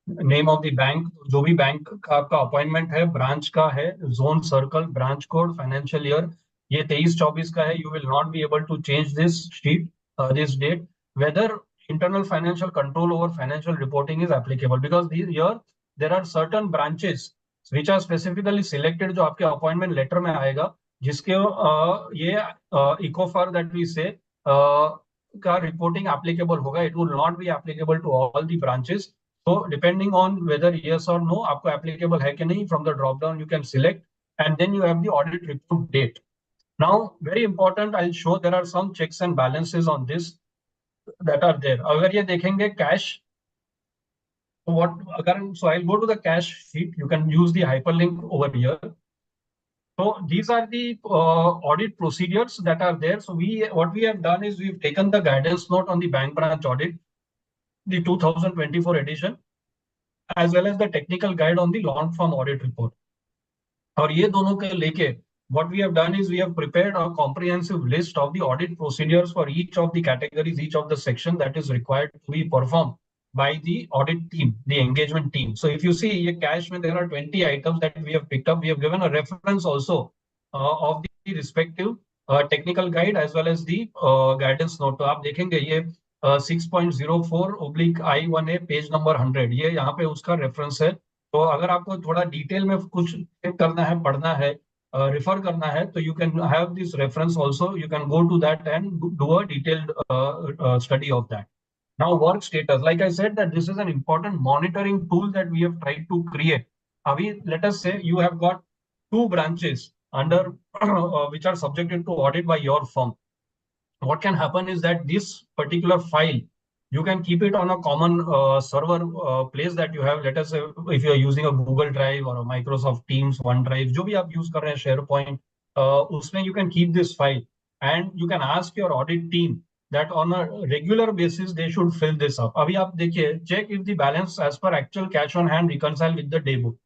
name of the bank, जो भी bank का आपका appointment है, branch का है, zone, circle, branch code, financial year ये 23-24 का है. You will not be able to change this sheet, this date, whether internal financial control over financial reporting is applicable, because here there are certain branches which are specifically selected जो आपके appointment letter में आएगा, जिसके ये इकोफर that we say का reporting applicable होगा. It will not be applicable to all the branches. So depending on whether yes or no आपको applicable है कि नहीं, from the drop down you can select, and then you have the audit report date. Now very important, I'll show there are some checks and balances on this that are there. अगर ये देखेंगे cash, so I'll go to the cash sheet. You can use the hyperlink over here. So these are the audit procedures that are there. So what we have done is we've taken the guidance note on the bank branch audit. the 2024 edition, as well as the technical guide on the long form audit report. और ये दोनों के लेके what we have done is we have prepared a comprehensive list of the audit procedures for each of the categories, each of the section that is required to be performed by the audit team, the engagement team. So if you see ये cash में there are 20 items that we have picked up. We have given a reference also of the respective technical guide as well as the guidance note. तो आप देखेंगे ये 6.04/I1A page number 100 ये यहाँ पे उसका रेफरेंस है. तो अगर आपको थोड़ा डिटेल में कुछ चेक करना है, पढ़ना है, refer करना है, तो you can have this reference also. You can go to that and do a detailed study of that. Now work status, like I said that this is an important monitoring tool that we have tried to create. Abhi, let us say you have got 2 branches under which are subjected to audit by your firm. What can happen is that this particular file, you can keep it on a common server place that you have. Let us say if you are using a Google Drive or a Microsoft Teams, OneDrive, जो भी आप use कर रहे हैं, SharePoint, उसमें you can keep this file and you can ask your audit team that on a regular basis they should fill this up. अभी आप देखिए, check if the balance as per actual cash on hand reconcile with the day book.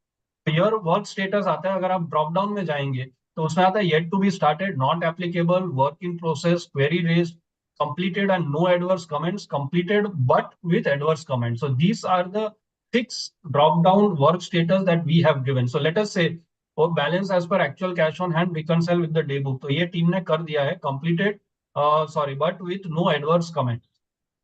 Your work status आता है, अगर आप drop down में जाएंगे तो उसमें आता है yet to be started, not applicable, work in process, query raised, completed and no adverse comments, completed but with adverse comments. So these are the 6 drop down work status that we have given. So let us say or balance as per actual cash on hand reconcile with the day book. तो ये team ने कर दिया है, completed, but with no adverse comments.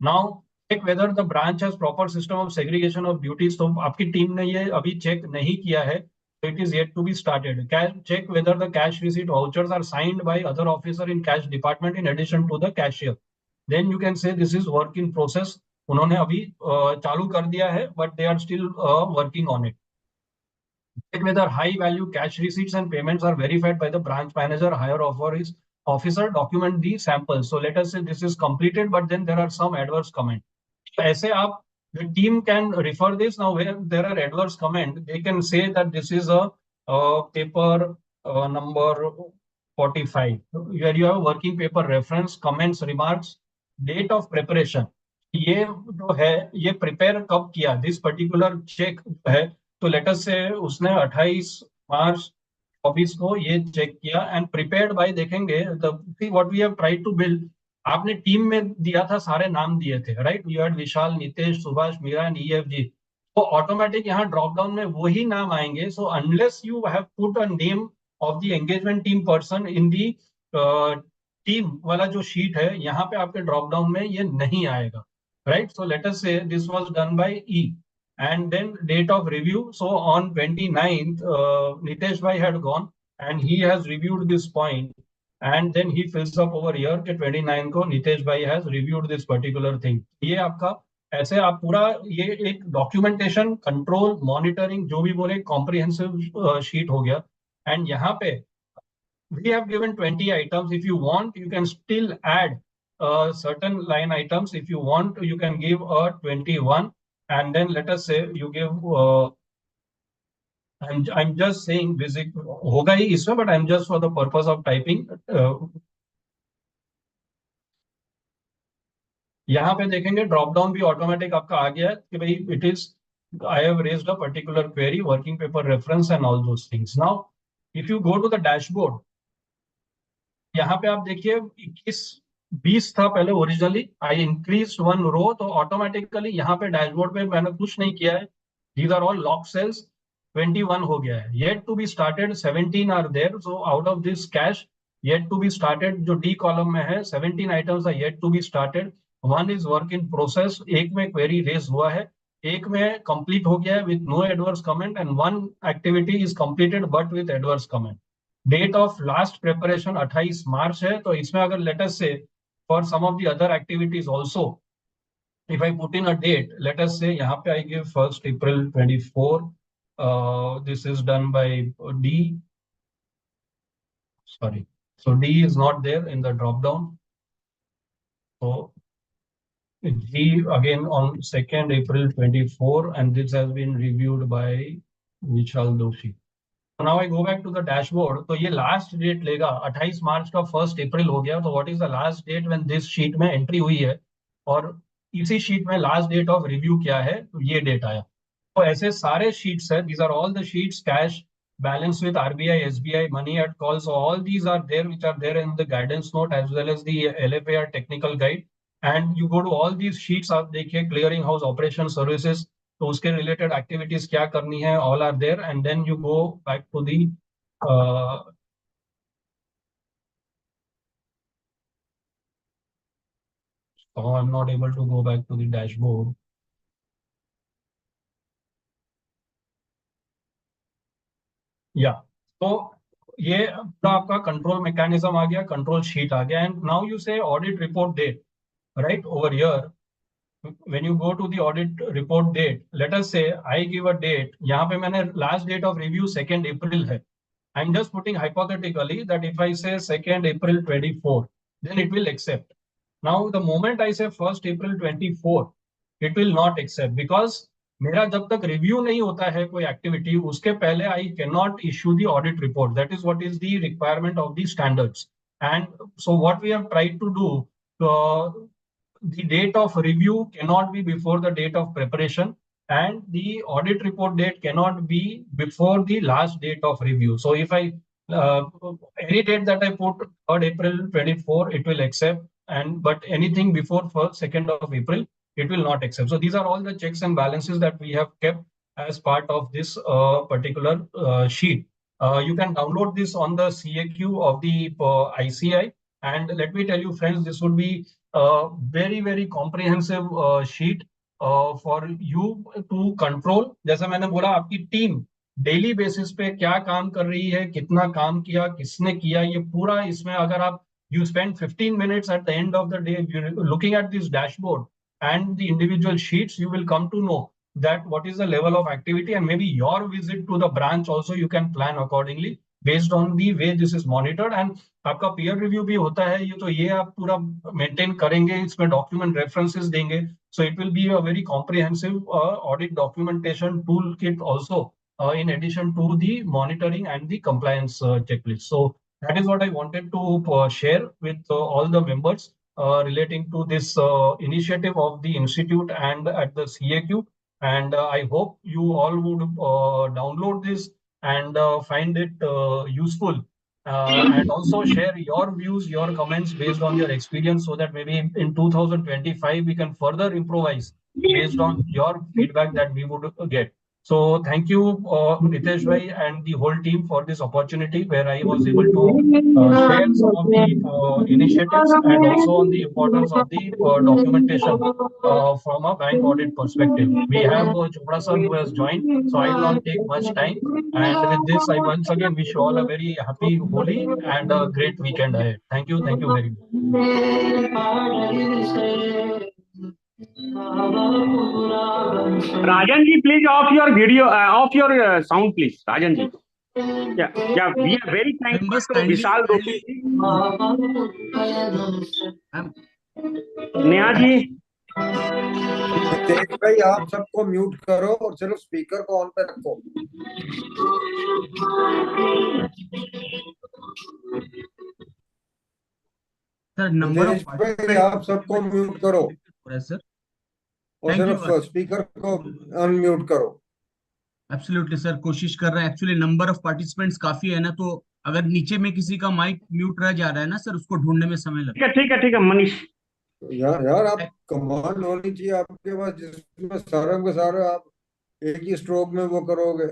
Now check whether the branch has proper system of segregation of duties. तो आपकी team ने ये अभी चेक नहीं किया है, so it is yet to be started. Check whether the cash receipt vouchers are signed by other officer in cash department in addition to the cashier. Then you can say this is work in process. उन्होंने अभी चालू कर दिया है, but they are still working on it. Check whether high value cash receipts and payments are verified by the branch manager, higher officer, document the samples. So let us say this is completed, but then there are some adverse comments. ऐसे आप, the team can refer this. Now where there are adverse comment, they can say that this is a paper number 45, where you have working paper reference, comments, remarks, date of preparation. ये जो है ये prepare कब किया, this particular check है, तो let us say उसने 28 मार्च 24 को ये चेक किया and prepared by, देखेंगे the what we have tried to build. आपने टीम में दिया था, सारे नाम दिए थे, right? You had Vishal, Nitesh, Subhash, Meera and EFG. तो ऑटोमेटिक यहाँ ड्रॉप डाउन में वही नाम आएंगे. So unless you have put a name of the engagement team person in the team वाला जो शीट है, यहाँ पे आपके ड्रॉप डाउन में ये नहीं आएगा, राइट? सो लेट अस से this was done by E. And then date of review. So on 29th, Nitesh bhai had gone and he has reviewed this point. And then he fills up over here कि 29 को Nitesh bhai has reviewed this particular thing. ये आपका ऐसे आप पूरा ये एक documentation, control, monitoring जो भी बोले comprehensive sheet हो गया. And यहाँ पे we have given 20 items. If you want, you can still add certain line items. If you want, you can give a 21. And then let us say you give I'm just saying basic होगा ही इसमें, but I'm just for the purpose of typing. यहाँ पे देखेंगे drop down भी automatic आपका आ गया है कि भाई it is I have raised a particular query, working paper reference and all those things. Now if you go to the dashboard, यहाँ पे आप देखिए 21-20 था पहले ओरिजिनली, आई इंक्रीज 1 रो, तो ऑटोमेटिकली यहाँ पे डैशबोर्ड पे मैंने कुछ नहीं किया है. These are all lock cells. 21 हो गया है. Yet to be started 17 are there. So out of this cash yet to be started जो डी कॉलम में है 17 items are yet to be started. 1 is work in process. एक में query raise हुआ है, एक में कंप्लीट हो गया है with no adverse comment, and 1 activity is completed but with adverse comment. Date of last preparation 28 March है. तो इसमें अगर let us say for some of the other activities also if I put in a date, let us say यहाँ पे I give 1st April 24. This is done by D. Sorry, so D is not there in the drop down. So G again on 2nd April 24, and this has been reviewed by Vishal Doshi. So now I go back to the dashboard. तो ये last date लेगा 28 मार्च का 1st अप्रैल हो गया. तो what is the last date when this sheet में entry हुई है, और इसी शीट में लास्ट डेट ऑफ रिव्यू क्या है, तो ये डेट आया। तो ऐसे सारे शीट्स है, these are all the sheets, cash balance with RBI, SBI, money at call, so all these are there, which are there in the guidance note as well as the LFAR technical guide. And you go to all these sheets, आप देखिए clearing house operation services, तो उसके related activities क्या करनी है, all are there. And then you go back to the oh, I'm not able to go back to the dashboard. या तो ये पूरा आपका कंट्रोल मैकेनिज्म आ गया, कंट्रोल शीट आ गया। And now you say audit report date, right over here when you go to the audit report date, let us say I give a date, यहाँ पे मैंने last date of review 2nd April है। I'm just putting hypothetically that if I say 2nd April 24, then it will accept. Now the moment I say 1st April 24, it will not accept because मेरा जब तक review नहीं होता है कोई activity, उसके पहले I can not issue the audit report. That is what is the requirement of the standards. And so what we have tried to do, the date of review cannot be before the date of preparation, and the audit report date cannot be before the last date of review. So if I any date that I put 3rd April 24, it will accept, and but anything before 2nd of April, it will not accept. So these are all the checks and balances that we have kept as part of this particular sheet. You can download this on the CAQ of the ICI, and let me tell you friends, this would be very very comprehensive sheet for you to control। जैसा मैंने बोला, आपकी team daily basis पे क्या काम कर रही है, कितना काम किया, किसने किया, ये पूरा इसमें अगर आप you spend 15 minutes at the end of the day looking at this dashboard and the individual sheets, you will come to know that what is the level of activity, and maybe your visit to the branch also you can plan accordingly based on the way this is monitored। And आपका peer review भी होता है, ये तो ये आप पूरा maintain करेंगे, इसमें डॉक्यूमेंट रेफरेंसेस देंगे, so it will be a very comprehensive audit documentation tool kit also in addition to the monitoring and the compliance checklist. So that is what I wanted to share with all the members relating to this initiative of the institute and at the CAQ. And I hope you all would download this and find it useful. And also share your views, your comments based on your experience, so that maybe in 2025 we can further improvise based on your feedback that we would get. So thank you, Ritesh bhai and the whole team for this opportunity where I was able to share some of the initiatives and also on the importance of the documentation from a bank audit perspective. We have Chopra sir who has joined, so I will not take much time. And with this, I once again wish you all a very happy Holi and a great weekend ahead. Thank you very much. Rajan ji, please off your video, off your sound, please. Rajan ji. Yeah, we are very thankful to Vishal Doshi ji. Neha ji, Tej भाई आप सबको mute करो और सिर्फ speaker को on पे रखो। Sir number भाई आप सबको म्यूट करो सर, और सिर्फ स्पीकर को अनम्यूट करो। एब्सोल्युटली सर, कोशिश कर रहे हैं। एक्चुअली नंबर ऑफ पार्टिसिपेंट्स काफी है ना, तो अगर नीचे में किसी का माइक म्यूट रह जा रहा है ना सर, उसको ढूंढने में समय लगेगा। ठीक है मनीष। यार आप कमांड होनी चाहिए आपके पास जिसमें सारे के सारे आप एक ही स्ट्रोक में वो करोगे।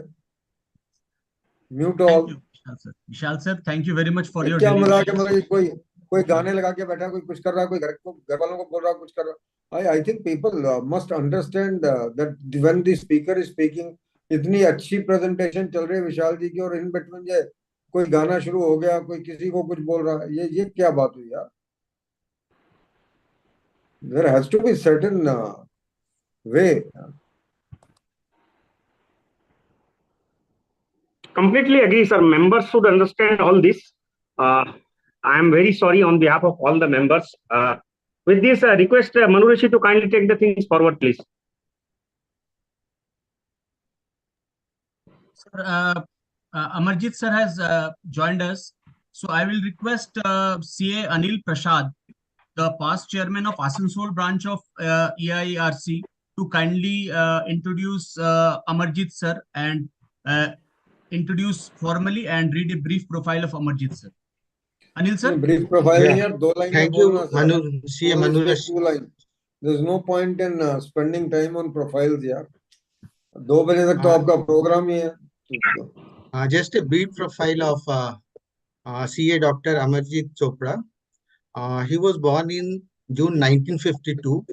Mute all. Vishal sir, thank you very much for your. क्या मजाक है, मतलब कोई गाने लगा के बैठा, कोई कुछ कर रहा है, कोई घर वालों को बोल रहा है, कुछ कर रहा है। I think people must understand that when the speaker is speaking, इतनी अच्छी प्रेजेंटेशन चल रही है विशाल जी की, और इन बिटवीन ये कोई गाना शुरू हो गया, कोई किसी को कुछ बोल रहा है, ये क्या बात हुई यार। There has to be certain way. Completely agree, sir. Members should understand all this. I am very sorry on behalf of all the members. With this request, Manurishi to kindly take the things forward, please. Sir, Amarjit sir has joined us, so I will request CA Anil Prasad the past chairman of Asansol branch of EIRC to kindly introduce Amarjit sir and introduce formally and read a brief profile of Amarjit sir. Anil sir? Brief profile Yeah. here, 2 lines Thank you, Manu. CA Manu. 2 lines. There's no point in spending time on profiles यार. 2 बजे तक तो आपका programme ही है. Just a brief profile of CA Dr. Amarjit Chopra. He was born in June 1952.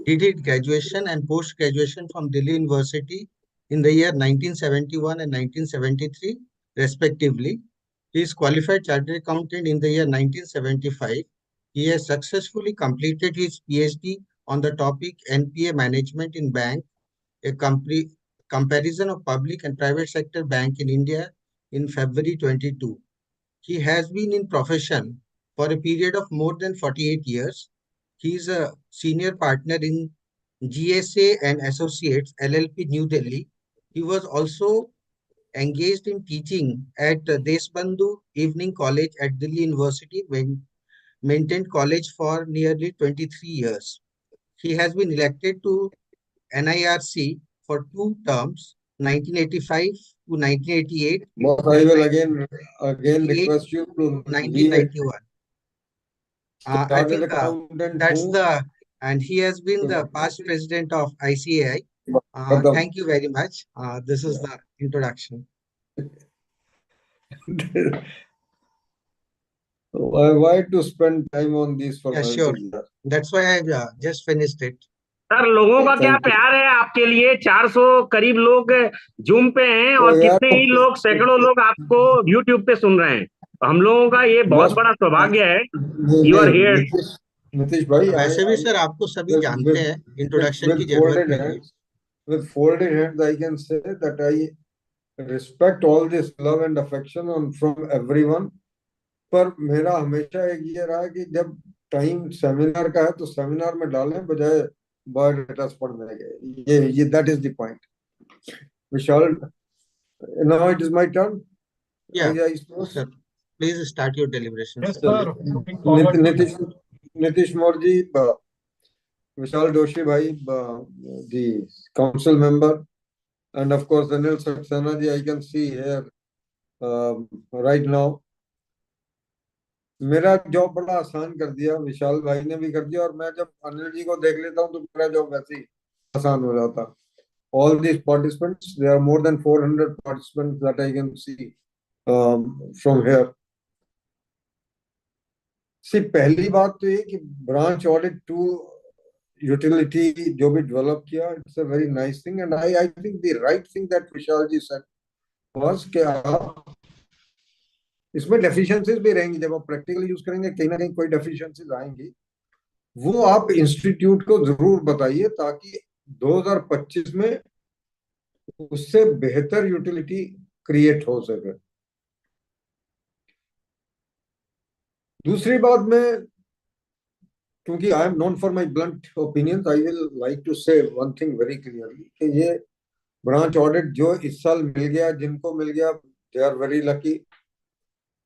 He did graduation and post-graduation from Delhi University in the year 1971 and 1973, respectively. He is qualified chartered accountant in the year 1975. He has successfully completed his PhD on the topic NPA management in bank, a comparison of public and private sector bank in India in February 22. He has been in profession for a period of more than 48 years. He is a senior partner in GSA and Associates LLP New Delhi. He was also engaged in teaching at Deshbandhu Evening College at Delhi University, maintained college for nearly 23 years. He has been elected to NIRC for 2 terms, 1985 to 1988. I will again request you to 1991. I think and he has been the past president of ICAI. Thank you very much. This is the introduction. Why to spend time on these formalities? Yeah, sure. That's why I just finished it. Sir लोगों का क्या प्यार है आपके लिए. 400 करीब लोग zoom पे हैं और कितने ही लोग, सैकड़ों लोग आपको यूट्यूब पे सुन रहे हैं. हम लोगों का ये बहुत बड़ा सौभाग्य है. You are here. नीतीश भाई, वैसे भी सर आपको सभी जानते हैं, इंट्रोडक्शन की जरूरत नहीं. With folded hands, I can say that I respect all this love and affection from everyone. पर मेरा हमेशा एक ये रहा कि जब टाइम सेमिनार का है तो सेमिनार में डालें बजाय बायोडाटास पढ़ने के. ये that is the point. Vishal, now it is my turn. Yeah, sir. Please start your deliberations. Yes, sir. Nitish Morji, Vishal Doshi bhai, the council member, and of course Anil Saxena ji, I can see here right now. मेरा job बड़ा आसान कर दिया, विशाल भाई ने भी कर दिया, और मैं जब अनिल जी को देख लेता हूँ तो मेरा जॉब वैसे ही आसान हो जाता. All these participants, there are more than 400 participants that I can see from here. See, पहली बात तो ये कि ब्रांच ऑडिट टूल यूटिलिटी जो भी डेवलप किया, it's a very nice thing, and I think the right thing that Vishal ji said was कि आप इसमें डेफिशिएंसीज भी रहेंगी. जब आप प्रैक्टिकली यूज करेंगे कहीं ना कहीं कोई डेफिशिएंसीज आएंगी, वो आप इंस्टीट्यूट को जरूर बताइए ताकि 2025 में उससे बेहतर यूटिलिटी क्रिएट हो सके. दूसरी बात, में क्योंकि I am known for my blunt opinions, I will like to say one thing very clearly कि ये ब्रांच ऑडिट जो इस साल मिल गया, जिनको मिल गया दे आर वेरी लकी.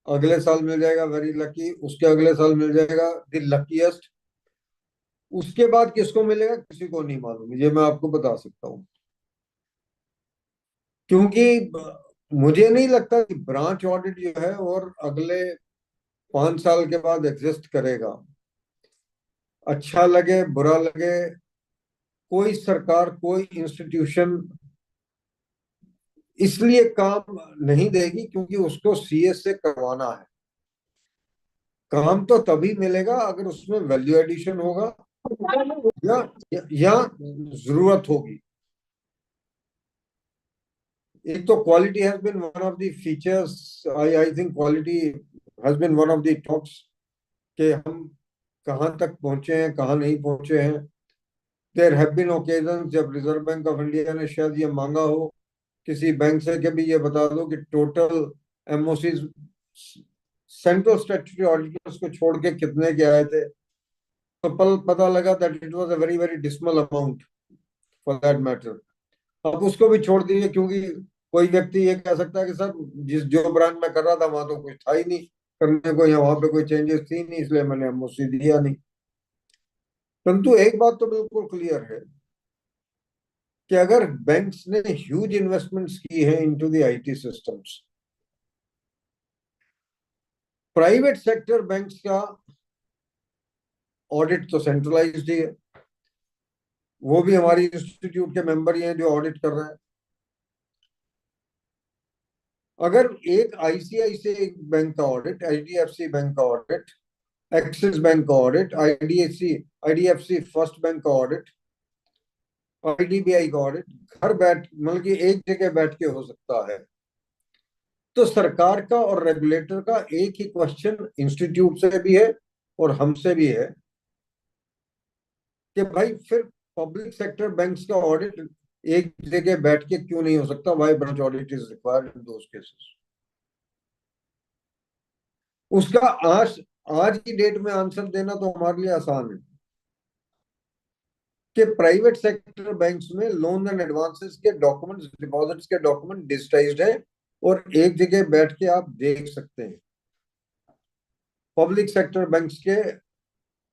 अगले साल मिल जाएगा वेरी लकी, उसके अगले साल मिल जाएगा द लकीएस्ट. उसके बाद किसको मिलेगा किसी को नहीं मालूम, ये मैं आपको बता सकता हूं. क्योंकि मुझे नहीं लगता कि ब्रांच ऑडिट जो है और अगले 5 साल के बाद एग्जिस्ट करेगा. अच्छा लगे बुरा लगे, कोई सरकार कोई इंस्टीट्यूशन इसलिए काम नहीं देगी क्योंकि उसको सीएस से करवाना है. काम तो तभी मिलेगा अगर उसमें वैल्यू एडिशन होगा या जरूरत होगी. एक तो quality has been one of the features. I think quality has been one of the tops कि हम कहां तक पहुंचे हैं, कहां नहीं पहुंचे हैं. देयर हैव बीन ओकेजन जब रिजर्व बैंक ऑफ इंडिया ने शायद ये मांगा हो किसी बैंक से कि भी ये बता दो कि total MOC central statutory auditors को छोड़ के कितने के आए थे, तो पता लगा that it was a very very dismal amount for that matter. अब उसको भी छोड़ दीजिए, क्योंकि कोई व्यक्ति ये कह सकता है कि सर जो ब्रांच में कर रहा था वहां तो कुछ था ही नहीं करने को, या वहां पे कोई चेंजेस थी नहीं, इसलिए मैंने एमओसी दिया नहीं. परंतु एक बात तो बिल्कुल क्लियर है कि अगर बैंक्स ने ह्यूज इन्वेस्टमेंट्स की है into the IT systems, private sector banks का ऑडिट तो सेंट्रलाइज्ड ही है, वो भी हमारी इंस्टीट्यूट के मेंबर ही हैं जो ऑडिट कर रहे हैं। अगर एक आईसीआईसीआई बैंक का ऑडिट, एचडीएफसी बैंक का ऑडिट, एक्सिस बैंक का ऑडिट, आईडीएफसी फर्स्ट बैंक का ऑडिट, आईडीबीआई का ऑडिट घर बैठ मतलब कि एक जगह बैठ के हो सकता है, तो सरकार का और रेगुलेटर का एक ही क्वेश्चन इंस्टीट्यूट से भी है और हमसे भी है कि भाई फिर पब्लिक सेक्टर बैंक्स का ऑडिट एक जगह बैठ के क्यों नहीं हो सकता? Why branch audit is required in those cases. उसका आज की डेट में आंसर देना तो हमारे लिए आसान है कि प्राइवेट सेक्टर बैंक्स में लोन एंड एडवांसेस के डॉक्यूमेंट्स, डिपॉजिट्स के डॉक्यूमेंट डिजिटाइज्ड है और एक जगह बैठ के आप देख सकते हैं। पब्लिक सेक्टर बैंक्स के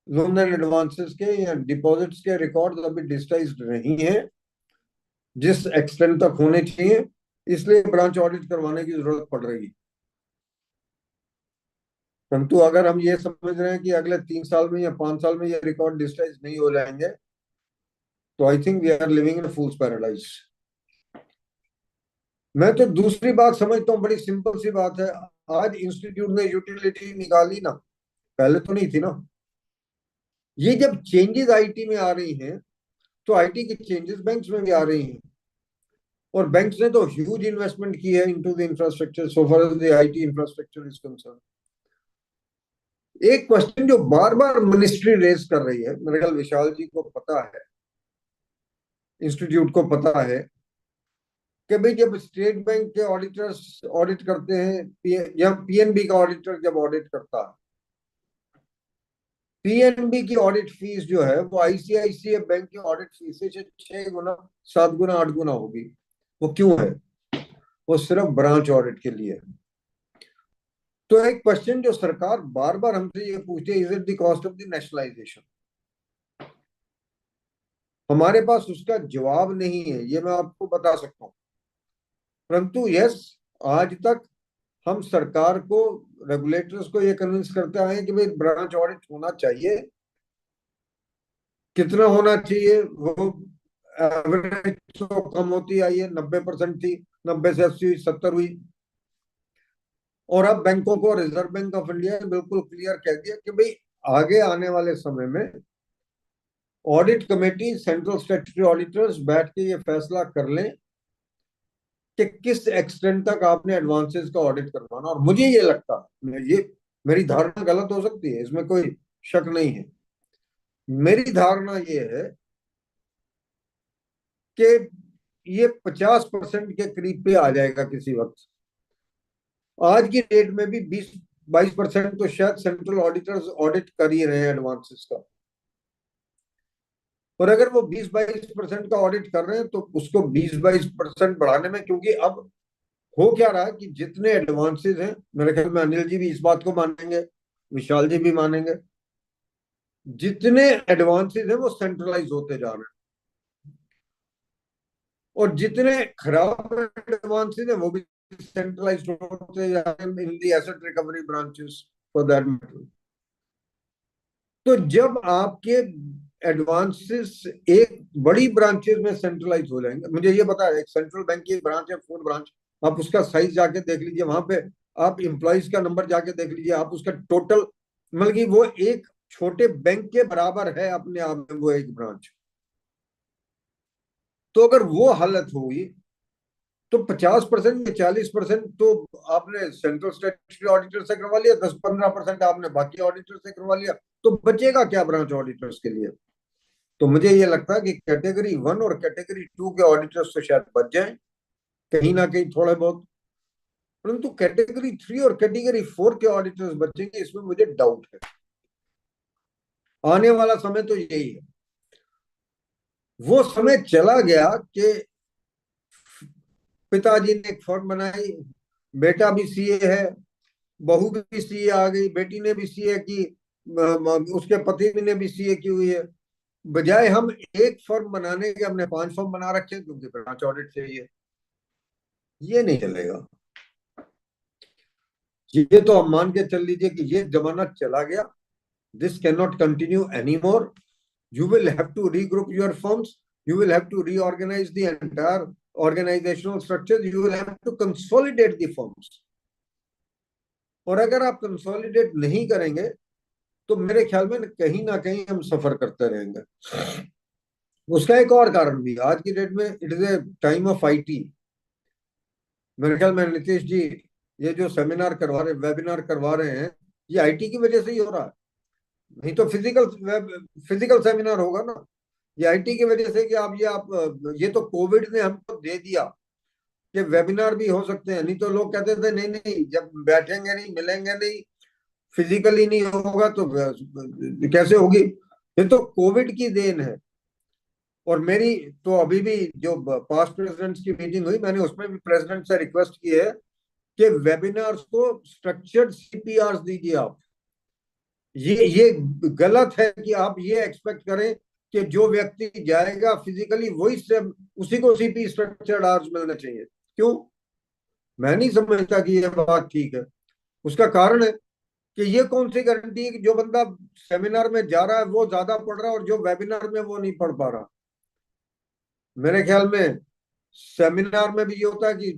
लोन एंड एडवांसेस के या डिपॉजिट्स के रिकॉर्ड अभी डिजिटाइज्ड नहीं है जिस एक्सटेंट तक होने चाहिए, इसलिए ब्रांच ऑडिट करवाने की जरूरत पड़ रही है। परंतु अगर हम ये समझ रहे हैं कि अगले 3 साल में या 5 साल में ये रिकॉर्ड डिजिटाइज नहीं हो जाएंगे, तो I think we are living in fools paradise. मैं तो दूसरी बात समझता हूँ, बड़ी सिंपल सी बात है। आज इंस्टीट्यूट ने यूटिलिटी निकाली ना, पहले तो नहीं थी ना। ये जब चेंजेस आईटी में आ रही हैं तो आईटी की चेंजेस बैंक्स में भी आ रही हैं, और बैंक्स ने तो ह्यूज इन्वेस्टमेंट की है into the infrastructure so far as the IT infrastructure is concern. एक क्वेश्चन जो बार बार मिनिस्ट्री रेज कर रही है, मेरे ख्याल विशाल जी को पता है, इंस्टीट्यूट को पता है कि भाई जब स्टेट बैंक के ऑडिटर्स ऑडिट करते हैं या पीएनबी का ऑडिटर जब ऑडिट करता है, पीएनबी की ऑडिट फीस जो है वो आईसीआईसीआई बैंक की ऑडिट फीस से 6 गुना 7 गुना 8 गुना होगी। वो क्यों है? वो सिर्फ ब्रांच ऑडिट के लिए है। तो एक क्वेश्चन जो सरकार बार बार हमसे ये पूछती है, is it the cost of the nationalisation? हमारे पास उसका जवाब नहीं है, ये मैं आपको बता सकता हूं। परंतु यस, आज तक हम सरकार को, रेगुलेटर्स को ये कन्विंस करते आए हैं कि भाई ब्रांच ऑडिट होना चाहिए। कितना होना चाहिए? वो एवरेज तो कम होती आई है, 90% थी, 90 से 80 70 हुई। और अब बैंकों को रिजर्व बैंक ऑफ इंडिया ने बिल्कुल क्लियर कह दिया कि भाई आगे आने वाले समय में audit committee, central statutory auditors बैठ के ये फैसला कर लें कि किस एक्सटेंट तक आपने एडवांसेस का ऑडिट करवाना। और मुझे ये लगता है, ये मेरी धारणा गलत हो सकती है, इसमें कोई शक नहीं है, मेरी धारणा ये है कि ये 50% के करीब पे आ जाएगा किसी वक्त। आज की डेट में भी 20-22% तो शायद सेंट्रल ऑडिटर्स ऑडिट कर ही रहे हैं एडवांसेस का। और अगर वो 20-22% का ऑडिट कर रहे हैं तो उसको 20-22% बढ़ाने में, क्योंकि अब हो क्या रहा है कि जितने एडवांसेस हैं, मेरे ख्याल में अनिल जी भी इस बात को मानेंगे, विशाल जी भी मानेंगे, जितने एडवांसेस हैं वो सेंट्रलाइज होते जा रहे हैं, और जितने खराब एडवांसेस हैं वो भी सेंट्रलाइज होते जा रहे हैं in the asset recovery branches for that matter. तो जब आपके एडवांसेस एक बड़ी ब्रांचेस में सेंट्रलाइज हो जाएंगे, मुझे ये पता है एक सेंट्रल बैंक की ब्रांच है, 4 ब्रांच, आप उसका साइज जाके देख लीजिए, वहां पे आप एम्प्लॉइज का नंबर जाके देख लीजिए, आप उसका टोटल, मतलब कि वो एक छोटे बैंक के बराबर है अपने आप में वो एक ब्रांच। तो अगर वो हालत हुई तो 50% या 40% तो आपने सेंट्रल स्टैट्यूटरी ऑडिटर से करवा लिया, 10-15% आपने बाकी ऑडिटर से करवा लिया, तो बचेगा क्या ब्रांच ऑडिटर्स के लिए? तो मुझे ये लगता है कि कैटेगरी 1 और कैटेगरी 2 के ऑडिटर्स तो शायद बच जाएं कहीं ना कहीं थोड़े बहुत, परंतु कैटेगरी 3 और कैटेगरी 4 के ऑडिटर्स बचेंगे, इसमें मुझे डाउट है। आने वाला समय तो यही है। वो समय चला गया कि पिताजी ने एक फर्म बनाई, बेटा भी सीए है, बहू भी सीए आ गई, बेटी ने भी सीए की, उसके पति ने भी सीए की हुई है, बजाय हम एक फर्म बनाने के हमने 5 फर्म बना रखे क्योंकि ब्रांच ऑडिट चाहिए। ये नहीं चलेगा। ये तो आप मान के चल लीजिए कि ये जमाना चला गया। This can not continue any more. You will have to regroup your firms. You will have to reorganize the entire organizational structure. You will have to consolidate the firms. और अगर आप कंसोलिडेट नहीं करेंगे तो मेरे ख्याल में कहीं ना कहीं हम सफर करते रहेंगे। उसका एक और कारण भी, आज की डेट में it is a time of IT. मेरे ख्याल में नीतीश जी ये जो सेमिनार करवा रहे, वेबिनार करवा रहे हैं, ये आईटी की वजह से ही हो रहा है। नहीं तो फिजिकल सेमिनार होगा ना। ये आईटी की वजह से कि ये तो कोविड ने हमको दे दिया कि वेबिनार भी हो सकते हैं। नहीं तो लोग कहते थे नहीं नहीं, जब बैठेंगे नहीं, मिलेंगे नहीं, फिजिकली नहीं होगा तो कैसे होगी। ये तो कोविड की देन है। और मेरी तो अभी भी जो पास्ट प्रेसिडेंट्स की मीटिंग हुई, मैंने उसमें भी प्रेसिडेंट से रिक्वेस्ट की है कि वेबिनार्स को स्ट्रक्चर्ड सीपीआर दीजिए आप। ये गलत है कि आप ये एक्सपेक्ट करें कि जो व्यक्ति जाएगा फिजिकली वही से उसी को सीपी स्ट्रक्चर्ड आवर्स मिलने चाहिए। क्यों? मैं नहीं समझता कि ये बात ठीक है। उसका कारण है कि ये कौन सी गारंटी है कि जो बंदा सेमिनार में जा रहा है वो ज्यादा पढ़ रहा है और जो वेबिनार में वो नहीं पढ़ पा रहा। मेरे ख्याल में सेमिनार में भी ये होता है कि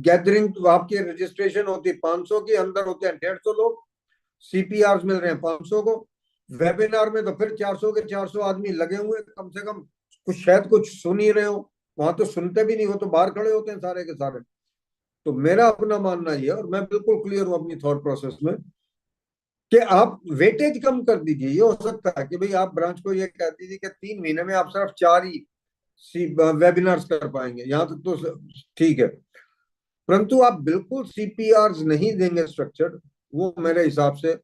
गैदरिंग तो आपकी रजिस्ट्रेशन होती है 500 के अंदर होते हैं 150 लोग, सीपीआर मिल रहे हैं 500 को। वेबिनार में तो फिर 400 के 400 आदमी लगे हुए, कम से कम कुछ शायद कुछ सुन ही रहे हो। वहां तो सुनते भी नहीं हो, तो बाहर खड़े होते हैं सारे के सारे। तो मेरा अपना मानना ये, और मैं बिल्कुल क्लियर हूं अपनी थॉट प्रोसेस में, कि आप वेटेज कम कर दीजिए। ये हो सकता है कि भाई आप ब्रांच को ये कह दीजिए कि 3 महीने में आप सिर्फ 4 ही वेबिनार्स कर पाएंगे, यहां तक तो ठीक है। परंतु आप बिल्कुल सीपीआर नहीं देंगे स्ट्रक्चर, वो मेरे हिसाब से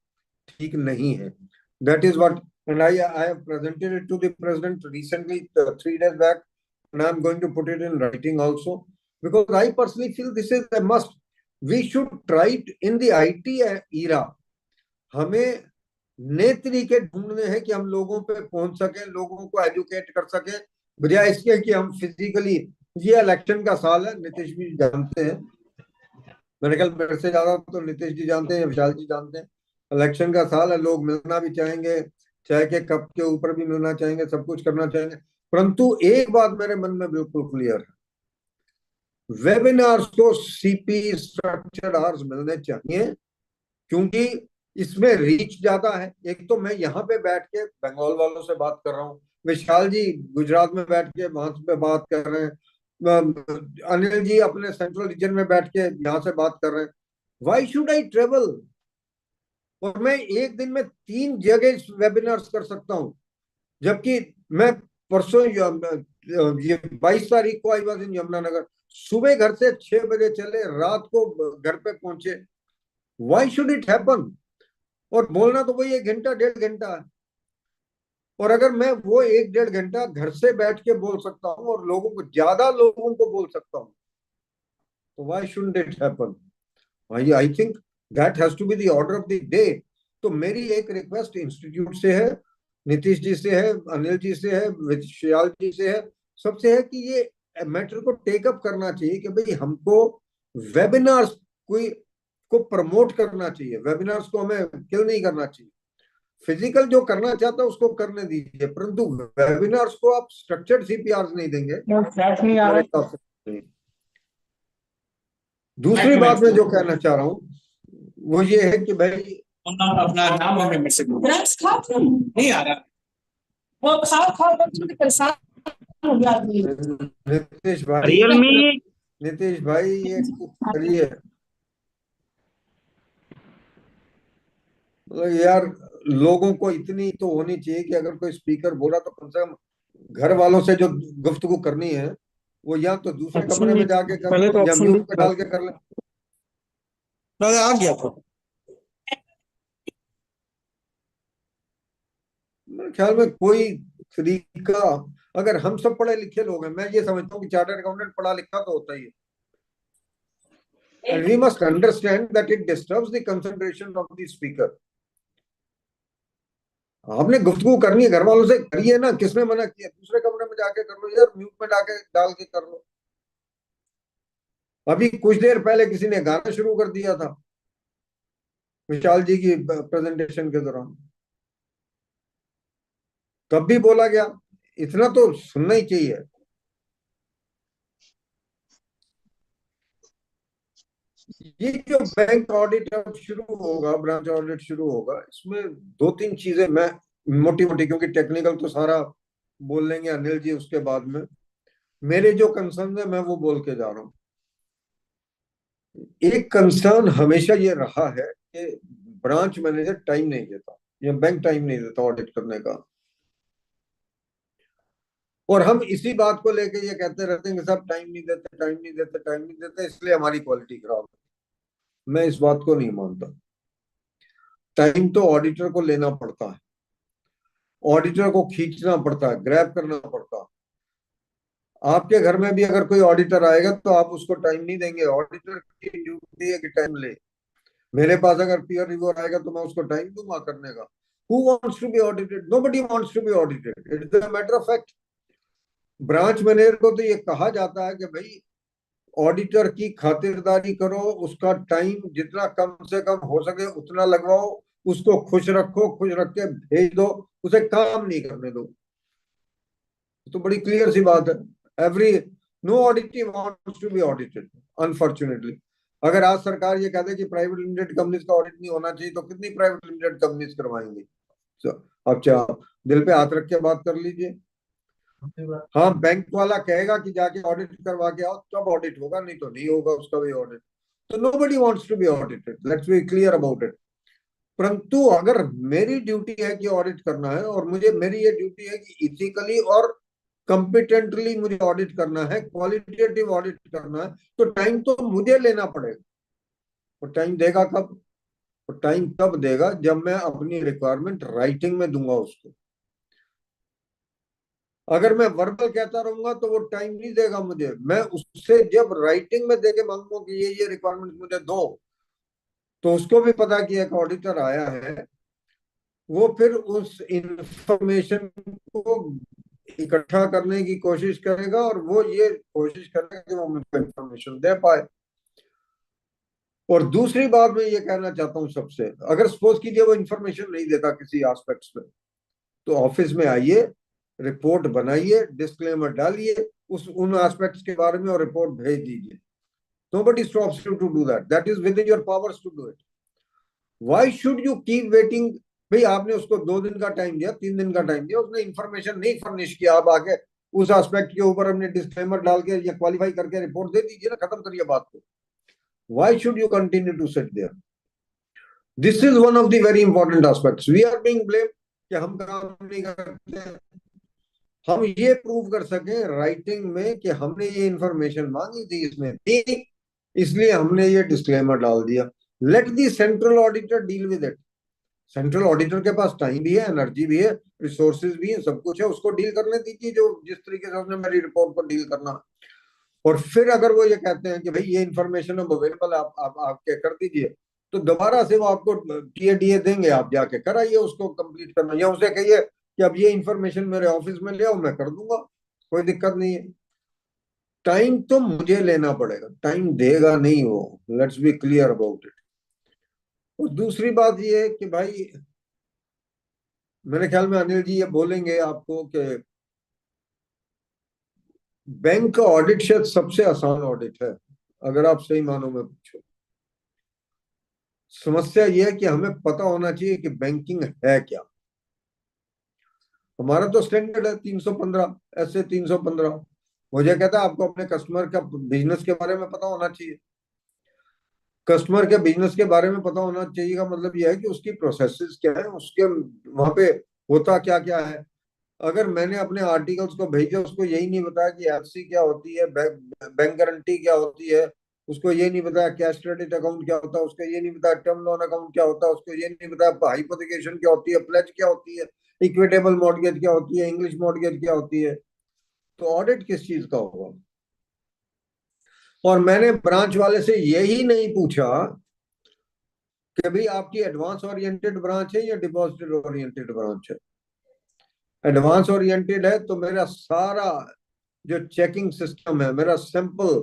ठीक नहीं है। That is what, and I have presented it to the president recently, 3 days back, and I'm going to put it in writing also, because I personally feel this is a must. We should try it in the IT era. हमें नए तरीके ढूंढने हैं कि हम लोगों पे पहुंच सके, लोगों को एजुकेट कर सके, बजाय इसके कि हम फिजिकली। ये इलेक्शन का साल है, नीतीश जी जानते हैं, मेरे ख्याल मेरे से ज्यादा तो नीतीश जी जानते हैं, विशाल जी जानते हैं। इलेक्शन का साल है, लोग मिलना भी चाहेंगे, चाय के कप के ऊपर भी मिलना चाहेंगे, सब कुछ करना चाहेंगे। परंतु एक बात मेरे मन में बिल्कुल क्लियर है, वेबिनार्स को सीपी स्ट्रक्चर्ड आवर्स मिलने चाहिए, क्योंकि इसमें रीच ज्यादा है। एक तो मैं यहाँ पे बैठ के बंगाल वालों से बात कर रहा हूँ, विशाल जी गुजरात में बैठ के वहां पे बात कर रहे हैं, अनिल जी अपने सेंट्रल रीजन में बैठ के यहाँ से बात कर रहे हैं। Why should I travel? और मैं एक दिन में 3 जगह वेबिनार्स कर सकता हूँ, जबकि मैं परसों ये 22 तारीख को आई वॉज इन यमुनानगर, सुबह घर से 6 बजे चले, रात को घर पे पहुंचे। Y should it happen? और बोलना तो वही 1 घंटा 1.5 घंटा है। और अगर मैं वो 1-1.5 घंटा घर से बैठ के बोल सकता हूँ और ज्यादा लोगों को बोल सकता हूँ, तो why should it happen? I think that has to be the order of the day. तो मेरी एक रिक्वेस्ट इंस्टीट्यूट से है, नीतीश जी से है, अनिल जी से है, विशाल जी से है, सबसे है कि ये मैटर को टेकअप करना चाहिए कि भाई हमको वेबिनार्स को प्रमोट करना चाहिए। वेबिनार्स को हमें किल नहीं करना चाहिए। फिजिकल जो करना चाहता है उसको करने दीजिए, परंतु वेबिनार्स को आप स्ट्रक्चर्ड सीपीआर नहीं देंगे। दूसरी बात मैं जो कहना चाह रहा हूँ वो ये है कि भाई अपना नाम और मेंबरशिप नहीं आ रहा, वो खा परेशान हो गया आदमी। नीतीश भाई ये करिए, मतलब यार लोगों को इतनी तो होनी चाहिए कि अगर कोई स्पीकर बोला तो कम से कम घर वालों से जो गुफ्तगू करनी है वो या तो दूसरे कमरे में जाके कर लो या म्यूट पे डाल के कर ले। आ गया था मेरे ख्याल में कोई तरीका, अगर हम सब पढ़े लिखे लोग हैं, मैं ये समझता हूँ कि चार्टर्ड अकाउंटेंट पढ़ा लिखा तो होता ही है, and we must understand that it disturbs the concentration of the speaker. आपने गुफ्तगू करनी है घर वालों से, करिए ना, किसने मना किया? दूसरे कमरे में जाके कर लो यार, म्यूट में डाल के कर लो। अभी कुछ देर पहले किसी ने गाना शुरू कर दिया था विशाल जी की प्रेजेंटेशन के दौरान, तब भी बोला गया। इतना तो सुनना ही चाहिए। ये जो बैंक ऑडिट अब शुरू होगा, ब्रांच ऑडिट शुरू होगा, इसमें दो तीन चीजें मैं मोटी मोटी, क्योंकि टेक्निकल तो सारा बोल लेंगे अनिल जी उसके बाद में, मेरे जो कंसर्न है मैं वो बोल के जा रहा हूँ। एक कंसर्न हमेशा ये रहा है कि ब्रांच मैनेजर टाइम नहीं देता या बैंक टाइम नहीं देता ऑडिट करने का, और हम इसी बात को लेके ये कहते रहते हैं कि सब टाइम नहीं देते, टाइम नहीं देते, टाइम नहीं देते, इसलिए हमारी क्वालिटी खराब है। मैं इस बात को नहीं मानता। टाइम तो ऑडिटर को लेना पड़ता है, ऑडिटर को खींचना पड़ता है, ग्रैब करना पड़ता है। आपके घर में भी अगर कोई ऑडिटर आएगा तो आप उसको टाइम नहीं देंगे, ऑडिटर की ड्यूटी है कि टाइम ले। मेरे पास अगर पीयर रिव्यूअर आएगा तो मैं उसको टाइम दूंगा करने का। Who wants to be audited? Nobody wants to be audited, it is a matter of fact. Branch manager को तो ये कहा जाता है कि भाई ऑडिटर की खातिरदारी करो, उसका टाइम जितना कम से कम हो सके उतना लगवाओ, उसको खुश रखो, खुश रख के भेज दो, उसे काम नहीं करने दो। तो बड़ी क्लियर सी बात है। Every no auditee wants to be audited unfortunately. अगर आज सरकार ये कहते कि प्राइवेट लिमिटेड कंपनीज का ऑडिट नहीं होना चाहिए, तो कितनी प्राइवेट लिमिटेड कंपनीज करवाएंगी? अब क्या दिल पे हाथ रख के बात कर लीजिए। हाँ, बैंक वाला कहेगा कि जाके ऑडिट करवा के आओ, तब ऑडिट होगा, नहीं तो नहीं होगा उसका भी ऑडिट। तो nobody wants to be audited, let's be clear about it. परंतु अगर मेरी ड्यूटी है कि ऑडिट करना है, और मुझे मेरी ये ड्यूटी है कि इथिकली और कॉम्पिटेंटली मुझे ऑडिट करना है, क्वालिटेटिव ऑडिट करना है, तो टाइम तो मुझे लेना पड़ेगा। और टाइम देगा कब? और टाइम तब देगा जब मैं अपनी रिक्वायरमेंट राइटिंग में दूंगा उसको। अगर मैं वर्बल कहता रहूंगा तो वो टाइम नहीं देगा मुझे। मैं उससे जब राइटिंग में देके मांगूंगा कि ये रिक्वायरमेंट मुझे दो, तो उसको भी पता कि एक ऑडिटर आया है, वो फिर उस इंफॉर्मेशन को इकट्ठा करने की कोशिश करेगा, और वो ये कोशिश करेगा कि वो मुझको इंफॉर्मेशन दे पाए। और दूसरी बात मैं ये कहना चाहता हूं सबसे, अगर सपोज कीजिए वो इंफॉर्मेशन नहीं देता किसी एस्पेक्ट्स पे, तो ऑफिस में आइए, रिपोर्ट बनाइए, डिस्क्लेमर डालिए उस उन एस्पेक्ट्स के बारे में और रिपोर्ट भेज दीजिए। Nobody stops you to do that. That is within your powers to do it. Why should you keep waiting? भाई आपने उसको 2 दिन का टाइम दिया, 3 दिन का टाइम दिया, उसने इंफॉर्मेशन नहीं फर्निश किया, आप आके उस एस्पेक्ट के ऊपर हमने डिस्क्लेमर डाल के या क्वालिफाई करके रिपोर्ट दे दीजिए ना, खत्म करिए बात को। Why should you continue to sit there? This is one of the very important aspects. We are being blamed कि हम काम नहीं करते। हम ये प्रूव कर सके राइटिंग में कि हमने ये इंफॉर्मेशन मांगी थी, इसमें थी, इसलिए हमने ये डिस्क्लेमर डाल दिया। Let the central auditor deal with it. Central auditor के पास टाइम भी है, एनर्जी भी है, रिसोर्सेज भी है, सब कुछ है, उसको डील करने दीजिए जो जिस तरीके से उसने मेरी रिपोर्ट पर डील करना। और फिर अगर वो ये कहते हैं कि भाई ये इंफॉर्मेशन अब अवेलेबल आप आपके कर दीजिए, तो दोबारा से वो आपको टीए देंगे, आप जाके कराइए उसको कंप्लीट करना, या उसे कहिए कि अब ये इंफॉर्मेशन मेरे ऑफिस में ले आओ, मैं कर दूंगा, कोई दिक्कत नहीं है। टाइम तो मुझे लेना पड़ेगा, टाइम देगा नहीं वो। Let's be clear about it. और दूसरी बात ये है कि भाई मेरे ख्याल में अनिल जी ये बोलेंगे आपको कि बैंक का ऑडिट शायद सबसे आसान ऑडिट है, अगर आप सही मानो में पूछो। समस्या यह है कि हमें पता होना चाहिए कि बैंकिंग है क्या। हमारा तो स्टैंडर्ड है 315, ऐसे 315। मुझे कहता है आपको अपने कस्टमर का बिजनेस के बारे में पता होना चाहिए। कस्टमर के बिजनेस के बारे में पता होना चाहिए का मतलब यह है कि उसकी प्रोसेसेस क्या है, उसके वहां पे होता क्या क्या है। अगर मैंने अपने आर्टिकल्स को भेजा, उसको यही नहीं बताया कि एफसी क्या होती है, बैंक गारंटी क्या होती है, उसको ये नहीं बताया कैश क्रेडिट अकाउंट क्या होता है, उसको ये नहीं बताया टर्म लोन अकाउंट क्या होता है, उसको ये नहीं बताया हाइपोथिकेशन क्या होती है, प्लेज क्या होती है, इक्विटेबल मॉर्गेज क्या होती है, इंग्लिश मॉर्गेज क्या होती है, तो ऑडिट किस चीज का होगा। और मैंने ब्रांच वाले से यही नहीं पूछा कि भाई आपकी एडवांस ओरिएंटेड ब्रांच है या डिपॉजिट ओरिएंटेड ब्रांच है। एडवांस ओरिएंटेड है तो मेरा सारा जो चेकिंग सिस्टम है, मेरा सैंपल,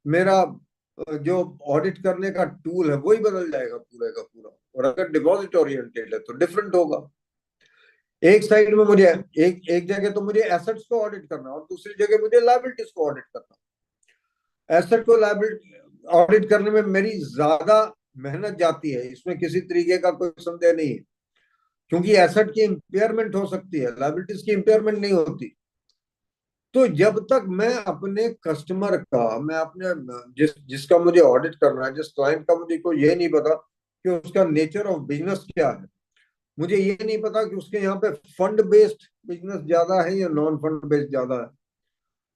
मेरा जो ऑडिट करने का टूल है वही बदल जाएगा पूरे का पूरा। और अगर डिपॉजिट ओरिएंटेड है तो डिफरेंट होगा। एक साइड में मुझे एक जगह तो मुझे एसेट्स को ऑडिट करना और दूसरी जगह मुझे लायबिलिटीज को ऑडिट करना। एसेट को लायबिलिटी ऑडिट करने में मेरी ज्यादा मेहनत जाती है, इसमें किसी तरीके का कोई संदेह नहीं है, क्योंकि एसेट की इंपेयरमेंट हो सकती है, लायबिलिटीज की इंपेयरमेंट नहीं होती। तो जब तक मैं अपने कस्टमर का, मैं अपने जिसका मुझे ऑडिट करना है, जिस क्लाइंट का मुझे को ये नहीं पता कि उसका नेचर ऑफ बिजनेस क्या है, मुझे ये नहीं पता कि उसके यहाँ पे फंड बेस्ड बिजनेस ज्यादा है या नॉन फंड बेस्ड ज्यादा है।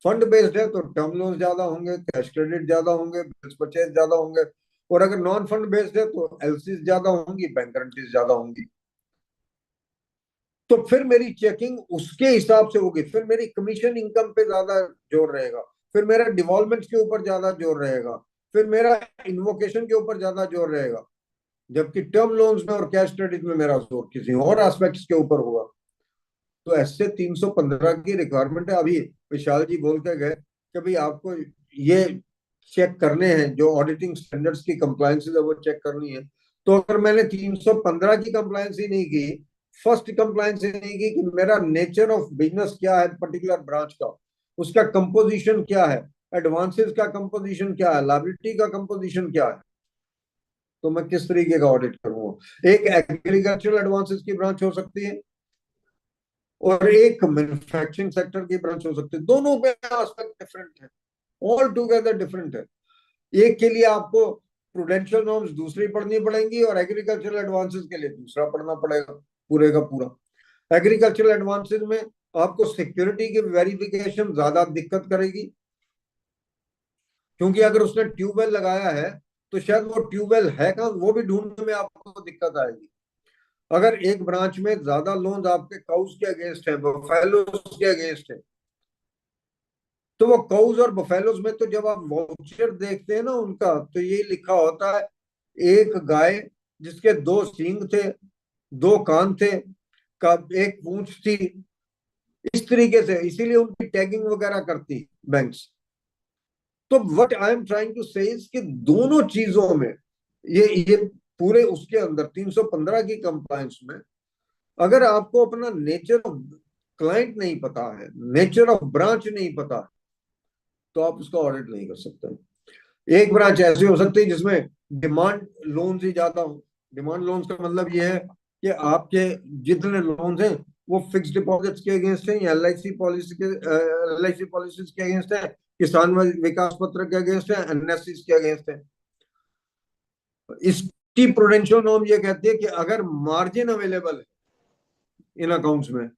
फंड बेस्ड है तो टर्म लोन ज्यादा होंगे, कैश क्रेडिट ज्यादा होंगे, बिल्स परचेज ज्यादा होंगे, और अगर नॉन फंड बेस्ड है तो एलसी ज्यादा होंगी, बैंक गारंटीज ज्यादा होंगी। तो फिर मेरी चेकिंग उसके हिसाब से होगी, फिर मेरी कमीशन इनकम पे ज्यादा जोर रहेगा, फिर मेरा डिवॉल्वमेंट के ऊपर ज्यादा जोर रहेगा, फिर मेरा इन्वोकेशन के ऊपर ज्यादा जोर रहेगा। जबकि टर्म लोन्स में और कैश क्रेडिट में मेरा जोर किसी और एस्पेक्ट्स के ऊपर होगा। तो ऐसे 315 की रिक्वायरमेंट है। अभी विशाल जी बोल के गए कि भाई आपको ये चेक करने हैं, जो ऑडिटिंग स्टैंडर्ड्स की कंप्लायंस है वो चेक करनी है। तो अगर मैंने 315 की कंप्लायंस ही नहीं की, फर्स्ट कंप्लायंस ही नहीं की कि मेरा नेचर ऑफ बिजनेस क्या है पर्टिकुलर ब्रांच का, उसका कंपोजिशन क्या है, एडवांसेस का कंपोजिशन क्या है, लायबिलिटी का कंपोजिशन क्या है, तो मैं किस तरीके का ऑडिट करूंगा। एक एग्रीकल्चरल एडवांसेस की ब्रांच हो सकती है और एक मैन्युफैक्चरिंग सेक्टर की ब्रांच हो सकती है, दोनों में एस्पेक्ट डिफरेंट है, ऑल टुगेदर डिफरेंट है। एक के लिए आपको प्रूडेंशियल नॉर्म्स दूसरी पढ़नी पड़ेंगी और एग्रीकल्चरल एडवांसेस के लिए दूसरा पढ़ना पड़ेगा पूरे का पूरा। एग्रीकल्चरल एडवांसेस में आपको सिक्योरिटी की वेरिफिकेशन ज्यादा दिक्कत करेगी, क्योंकि अगर उसने ट्यूबवेल लगाया है तो शायद वो ट्यूबवेल है कहाँ वो भी ढूंढने में आपको दिक्कत आएगी। अगर एक ब्रांच में ज्यादा लोन्स आपके काउस के अगेंस्ट है, बफेलोस के अगेंस्ट है, तो वो काउस और बफेलोस में तो जब आप वाउचर देखते हैं ना उनका, तो ये लिखा होता है एक गाय जिसके 2 सींग थे, 2 कान थे, का एक पूंछ थी, इस तरीके से, इसीलिए उनकी टैगिंग वगैरह करती बैंक्स। तो what I am trying to say is कि दोनों चीजों में ये पूरे उसके अंदर 315 की कंप्लायंस में अगर आपको अपना नेचर ऑफ क्लाइंट नहीं पता है, नेचर ऑफ ब्रांच नहीं पता है, तो आप उसका ऑडिट नहीं कर सकते। एक ब्रांच ऐसी हो सकती है जिसमें डिमांड लोन्स ही ज्यादा हो। डिमांड लोन्स का मतलब ये है कि आपके जितने लोन्स हैं वो फिक्स डिपॉजिट्स के अगेंस्ट है या एलआईसी पॉलिसीज के अगेंस्ट है, किसान विकास पत्र के अगेंस्ट है, एनएससी के अगेंस्ट है। इसकी प्रूडेंशियल नॉर्म ये कहती है कि अगर मार्जिन अवेलेबल है इन अकाउंट्स में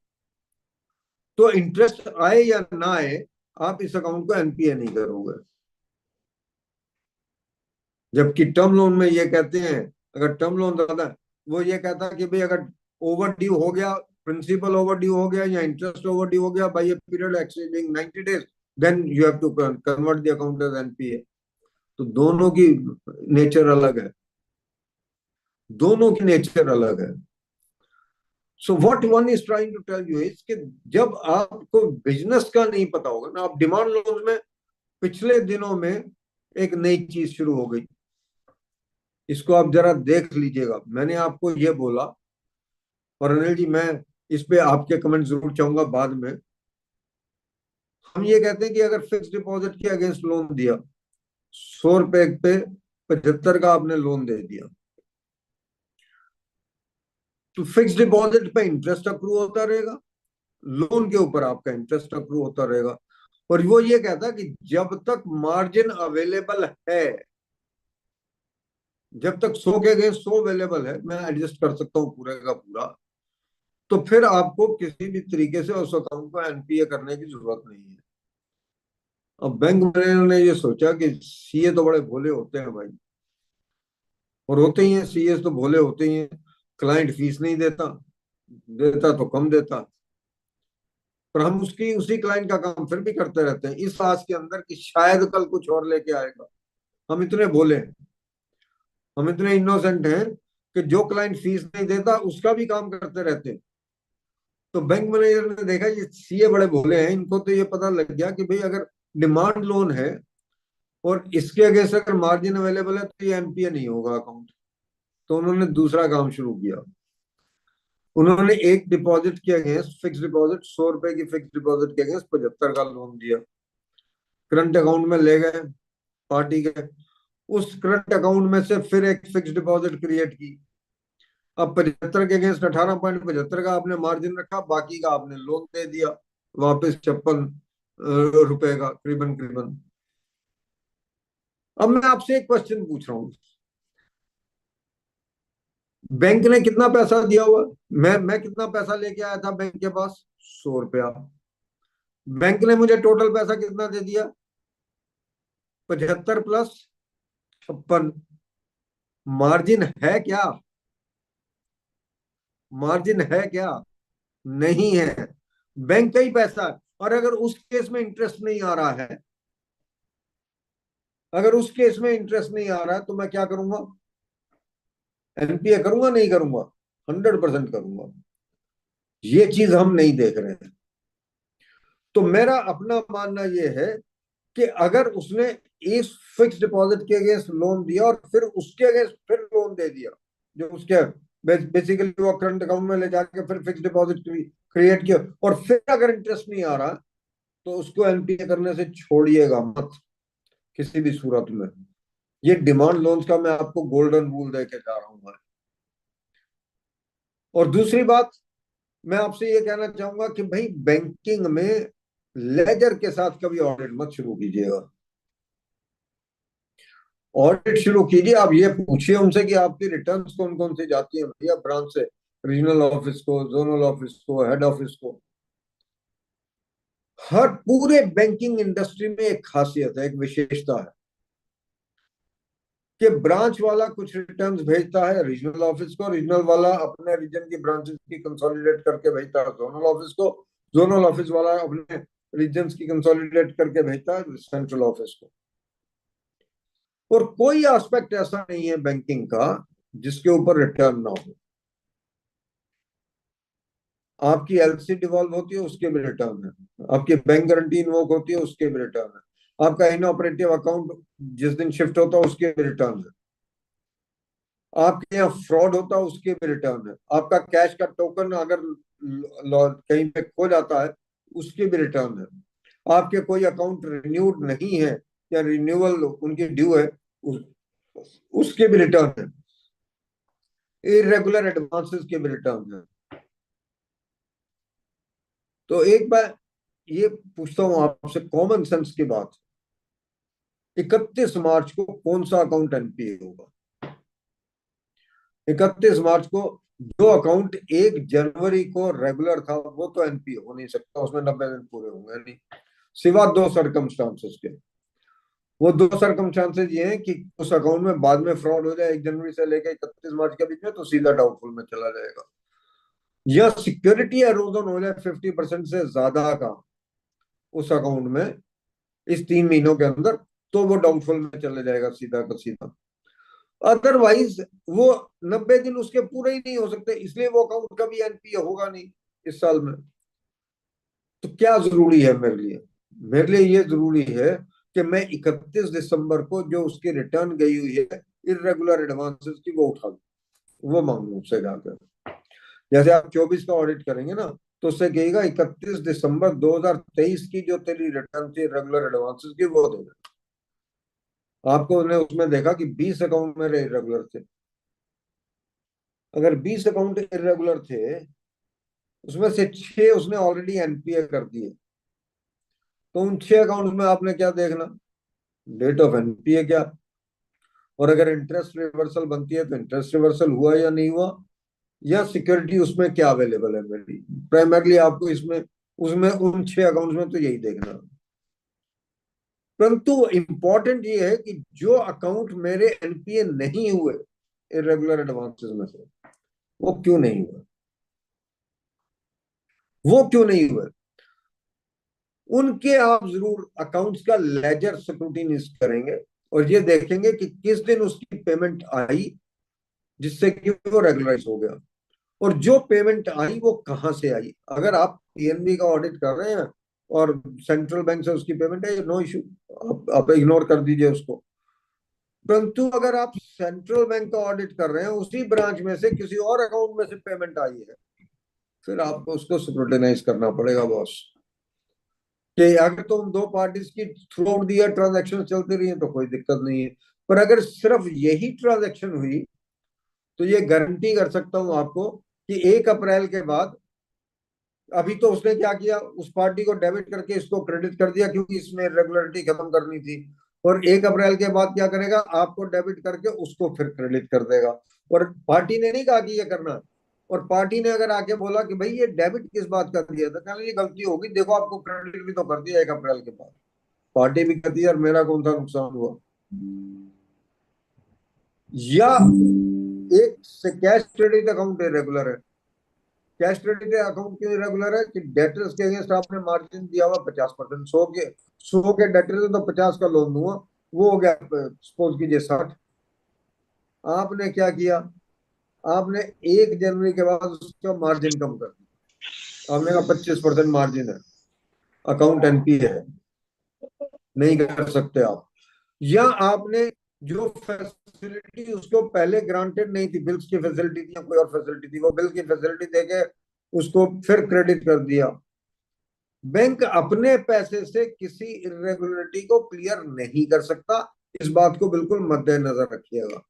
तो इंटरेस्ट आए या ना आए आप इस अकाउंट को एनपीए नहीं करोगे। जबकि टर्म लोन में ये कहते हैं, अगर टर्म लोन ज्यादा है वो ये कहता है कि भाई अगर ओवर ड्यू हो गया, प्रिंसिपल ओवर ड्यू हो गया या इंटरेस्ट ओवर ड्यू हो गया by a period exceeding 90 days, then you have to convert the account as NPA. तो दोनों की नेचर अलग है, दोनों की नेचर अलग है। So what one is trying to tell you is कि जब आपको बिजनेस का नहीं पता होगा ना, आप डिमांड लोन में पिछले दिनों में एक नई चीज शुरू हो गई, इसको आप जरा देख लीजिएगा। मैंने आपको ये बोला, और अनिल जी मैं इस पे आपके कमेंट जरूर चाहूंगा बाद में। हम ये कहते हैं कि अगर फिक्स डिपॉजिट के अगेंस्ट लोन दिया, 100 रुपए पे 75 का आपने लोन दे दिया, तो फिक्स डिपॉजिट पे इंटरेस्ट अक्रू होता रहेगा, लोन के ऊपर आपका इंटरेस्ट अक्रू होता रहेगा। और वो ये कहता है कि जब तक मार्जिन अवेलेबल है, जब तक 100 के अगेंस्ट 100 अवेलेबल है, मैं एडजस्ट कर सकता हूँ पूरे का पूरा, तो फिर आपको किसी भी तरीके से उस अकाउंट को एनपीए करने की जरूरत नहीं है। अब बैंक मैनेजर ने ये सोचा कि सीए तो बड़े भोले होते हैं भाई, और होते ही हैं, सीए तो भोले होते ही हैं, क्लाइंट फीस नहीं देता, देता तो कम देता, पर हम उसी क्लाइंट का काम फिर भी करते रहते हैं इस आस के अंदर कि शायद कल कुछ और लेके आएगा। हम इतने भोले हैं, हम इतने इनोसेंट हैं कि जो क्लाइंट फीस नहीं देता उसका भी काम करते रहते हैं। तो बैंक मैनेजर ने देखा ये सीए बड़े भोले हैं, इनको तो ये पता लग गया कि भाई अगर डिमांड लोन है और इसके अगेंस्ट अगर मार्जिन अवेलेबल है तो ये एनपीए नहीं होगा अकाउंट। तो उन्होंने दूसरा काम शुरू किया। उन्होंने एक डिपॉजिट के अगेंस्ट, फिक्स डिपॉजिट, 100 रुपए की फिक्स डिपॉजिट के अगेंस्ट 75 का लोन दिया। करंट अकाउंट में ले गए पार्टी के, उस करंट अकाउंट में से फिर एक फिक्स डिपॉजिट क्रिएट की। अब 75 के अगेंस्ट 18.75 का आपने मार्जिन रखा, बाकी का आपने लोन दे दिया वापस 56 रुपए का करीबन करीबन। अब मैं आपसे एक क्वेश्चन पूछ रहा हूं, बैंक ने कितना पैसा दिया हुआ? मैं कितना पैसा लेके आया था बैंक के पास? 100 रुपया। बैंक ने मुझे टोटल पैसा कितना दे दिया? 75 प्लस 56। मार्जिन है क्या? मार्जिन है क्या? नहीं है। बैंक का ही पैसा है। और अगर उस केस में इंटरेस्ट नहीं आ रहा है, अगर उस केस में इंटरेस्ट नहीं आ रहा है तो मैं क्या करूंगा? एनपीए करूंगा नहीं करूंगा? 100% करूंगा। ये चीज हम नहीं देख रहे हैं। तो मेरा अपना मानना यह है कि अगर उसने इस फिक्स डिपॉजिट के अगेंस्ट लोन दिया और फिर उसके अगेंस्ट फिर लोन दे दिया, जो उसके बेसिकली वो करंट अकाउंट में ले जाके फिर फिक्स डिपॉजिट क्रिएट किया, और फिर अगर इंटरेस्ट नहीं आ रहा तो उसको एनपीए करने से छोड़िएगा मत किसी भी सूरत में। ये डिमांड लोन्स का मैं आपको गोल्डन रूल देके जा रहा हूं। और दूसरी बात, मैं आपसे ये कहना चाहूंगा कि भाई बैंकिंग में लेजर के साथ कभी ऑडिट मत शुरू कीजिएगा। ऑडिट शुरू कीजिए, आप ये पूछिए उनसे कि आपकी रिटर्न्स कौन कौन सी जाती है भैया, ब्रांच से रीजनल ऑफिस को, जोनल ऑफिस को, हेड ऑफिस को। हर पूरे बैंकिंग इंडस्ट्री में एक खासियत है, एक विशेषता है कि ब्रांच वाला कुछ रिटर्न्स भेजता है रीजनल ऑफिस को, रीजनल वाला अपने रीजन की ब्रांचेस की कंसोलिडेट करके भेजता है जोनल ऑफिस को, जोनल ऑफिस वाला अपने रीजन्स की कंसोलिडेट करके भेजता है सेंट्रल ऑफिस को। और कोई एस्पेक्ट ऐसा नहीं है बैंकिंग का जिसके ऊपर रिटर्न ना हो। आपकी एलसी डिवॉल्व होती है उसके भी रिटर्न है, आपकी बैंक गारंटी इन्वोक होती है उसके भी रिटर्न है, आपका इनऑपरेटिव अकाउंट जिस दिन शिफ्ट होता है उसके भी रिटर्न है, आपके यहाँ फ्रॉड होता है उसके भी रिटर्न है, आपका कैश का टोकन अगर कहीं पे खो जाता है उसके भी रिटर्न है, आपके कोई अकाउंट रिन्यूड नहीं है या रिन्यूअल उनकी ड्यू है उसके भी रिटर्न है, इरेगुलर एडवांसेस के भी रिटर्न है। तो एक बार ये पूछता हूं आपसे कॉमन सेंस की बात, 31 मार्च को कौन सा अकाउंट एनपीए होगा? 31 मार्च को जो अकाउंट 1 जनवरी को रेगुलर था वो तो एनपीए हो नहीं सकता, उसमें 90 दिन पूरे होंगे नहीं, सिवा दो सर्कमस्टांसेस के। वो दो सर्कमस्टांसेस ये हैं कि उस अकाउंट में बाद में फ्रॉड हो जाए 1 जनवरी से लेकर 31 मार्च के बीच में, तो सीधा डाउटफुल में चला जाएगा, या सिक्योरिटी एरोजन हो जाए 50% से ज्यादा का उस अकाउंट में इस 3 महीनों के अंदर, तो वो डाउटफुल में चले जाएगा सीधा का सीधा। अदरवाइज वो 90 दिन उसके पूरे ही नहीं हो सकते, इसलिए वो अकाउंट कभी एनपीए होगा नहीं इस साल में। तो क्या जरूरी है मेरे लिए? मेरे लिए ये जरूरी है कि मैं 31 दिसंबर को जो उसकी रिटर्न गई हुई है इरेगुलर एडवांसेस की वो उठा लूं, वो मांगू उससे जाकर। जैसे आप 24 का ऑडिट करेंगे ना, तो उससे कहेगा 31 दिसंबर 2023 की जो तेरी रिटर्न थी रेगुलर एडवांसेस की वो दे दे। आपको उसने उसमें देखा कि 20 अकाउंट मेरे इरेगुलर थे, अगर 20 अकाउंट इरेगुलर थे उसमें से 6 उसने ऑलरेडी एनपीए कर दिए, तो उन 6 अकाउंट में आपने क्या देखना? डेट ऑफ एनपीए क्या, और अगर इंटरेस्ट रिवर्सल बनती है तो इंटरेस्ट रिवर्सल हुआ या नहीं हुआ, या सिक्योरिटी उसमें क्या अवेलेबल है मेरी। प्राइमरली आपको इसमें उसमें उन 6 अकाउंट्स में तो यही देखना। परंतु इंपॉर्टेंट ये है कि जो अकाउंट मेरे एनपीए नहीं हुए इरेगुलर एडवांसेस में से, वो क्यों नहीं हुए? वो क्यों नहीं हुए? उनके आप जरूर अकाउंट्स का लेजर स्क्रूटिनी करेंगे और ये देखेंगे कि किस दिन उसकी पेमेंट आई जिससे कि वो रेगुलराइज हो गया। और जो पेमेंट आई वो कहाँ से आई? अगर आप पीएनबी का ऑडिट कर रहे हैं और सेंट्रल बैंक से उसकी पेमेंट है, नो इशू, आप इग्नोर कर दीजिए उसको। परंतु अगर आप सेंट्रल बैंक का ऑडिट कर रहे हैं, उसी ब्रांच में से किसी और अकाउंट में से पेमेंट आई है, फिर आपको उसको स्क्रूटिनाइज करना पड़ेगा बॉस। कि अगर तुम दो पार्टीज की through out the year transaction चलती रही है तो कोई दिक्कत नहीं है, पर अगर सिर्फ यही ट्रांजेक्शन हुई तो ये गारंटी कर सकता हूं आपको कि 1 अप्रैल के बाद, अभी तो उसने क्या किया, उस पार्टी को डेबिट करके इसको क्रेडिट कर दिया क्योंकि इसमें रेगुलरिटी खत्म करनी थी, और 1 अप्रैल के बाद क्या करेगा, आपको डेबिट करके उसको फिर क्रेडिट कर देगा। और पार्टी ने नहीं कहा कि ये करना है, और पार्टी ने अगर आके बोला कि भाई ये डेबिट किस बात का दिया था, कहना ये गलती होगी, देखो आपको क्रेडिट भी तो कर दिया 1 अप्रैल के बाद। पार्टी भी कहती है यार मेरा कौन सा नुकसान हुआ। या एक से कैश क्रेडिट अकाउंट इरेगुलर है। कैश क्रेडिट अकाउंट क्यों इरेगुलर है? कि डेटर्स के अगेंस्ट आपने मार्जिन दिया हुआ 50%, 100 के डेटर्स है तो 50 का लोन दूंगा, वो हो गया सपोज कीजिए 60। आपने क्या किया, आपने 1 जनवरी के बाद उसका मार्जिन कम कर दिया, आपने कहा 25% मार्जिन है, अकाउंट एनपीए है, नहीं कर सकते आप। या आपने जो फैसिलिटी उसको पहले ग्रांटेड नहीं थी, बिल्स की फैसिलिटी थी या कोई और फैसिलिटी थी, वो बिल की फैसिलिटी देके उसको फिर क्रेडिट कर दिया। बैंक अपने पैसे से किसी इरेगुलरिटी को क्लियर नहीं कर सकता, इस बात को बिल्कुल मद्देनजर रखिएगा।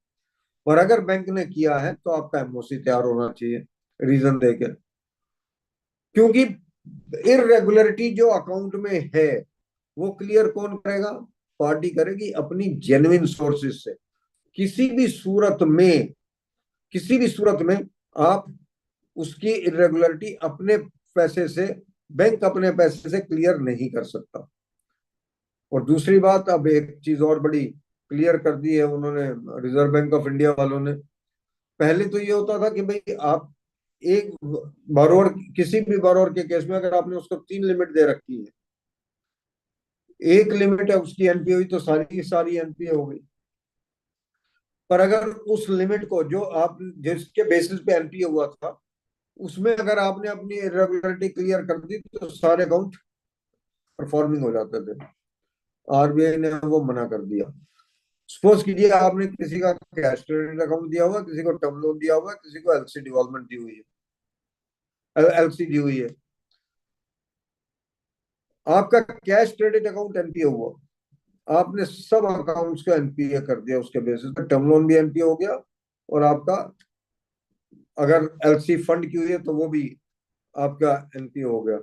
और अगर बैंक ने किया है तो आपका एमओसी तैयार होना चाहिए रीजन देके, क्योंकि इरेगुलरिटी जो अकाउंट में है वो क्लियर कौन करेगा? पार्टी करेगी अपनी जेन्युइन सोर्सेज से। किसी भी सूरत में, किसी भी सूरत में आप उसकी इरेगुलरिटी अपने पैसे से, बैंक अपने पैसे से क्लियर नहीं कर सकता। और दूसरी बात, अब एक चीज और बड़ी क्लियर कर दी है उन्होंने, रिजर्व बैंक ऑफ इंडिया वालों ने। पहले तो ये होता था कि भाई आप एक बारोर, किसी भी बारोर के केस में अगर आपने उसको 3 लिमिट दे रखी है, एक लिमिट है उसकी एनपीए हुई तो सारी की सारी एनपीए हो गई। पर अगर उस लिमिट को जो आप जिसके बेसिस पे एनपीए हुआ था, उसमें अगर आपने अपनी इरेगुलरिटी क्लियर कर दी तो सारे अकाउंट परफॉर्मिंग हो जाते थे। आरबीआई ने वो मना कर दिया। सपोज कीजिए आपने किसी का कैश क्रेडिट अकाउंट दिया हुआ, किसी को टर्म लोन दिया हुआ, किसी को एलसी डिवॉल्वमेंट दी हुई है, एलसी दी हुई है। आपका कैश क्रेडिट अकाउंट एनपीए हुआ, आपने सब अकाउंट्स का एनपीए कर दिया उसके बेसिस पे, टर्म लोन भी एनपीए हो गया, और आपका अगर एलसी फंड की हुई है तो वो भी आपका एनपीए हो गया।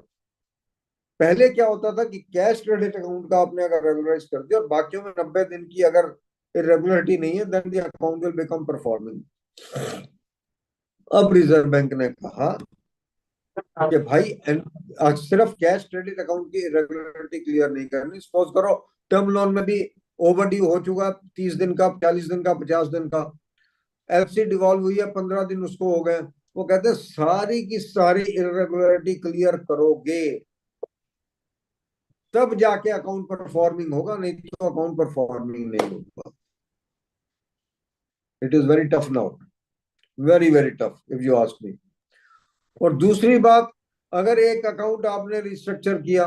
पहले क्या होता था कि कैश क्रेडिट अकाउंट का आपने अगर रेगुलराइज कर दिया और बाकियों में 90 दिन की अगर इरेगुलरिटी नहीं है, then the account will become performing. अब रिजर्व बैंक ने कहा कि भाई सिर्फ कैश क्रेडिट अकाउंट की इरेगुलरिटी क्लियर नहीं करनी। सपोज करो टर्म लोन में भी ओवरड्यू हो चुका 30 दिन का, 40 दिन का, 50 दिन का, एफसी डिवॉल्व हुई है 15 दिन उसको हो गए, वो कहते हैं सारी की सारी इरेगुलरिटी क्लियर करोगे तब जाके अकाउंट परफॉर्मिंग होगा, नहीं तो अकाउंट परफॉर्मिंग नहीं होगा। It is very tough now, very very tough if you ask me. और दूसरी बात, अगर एक अकाउंट आपने रिस्ट्रक्चर किया,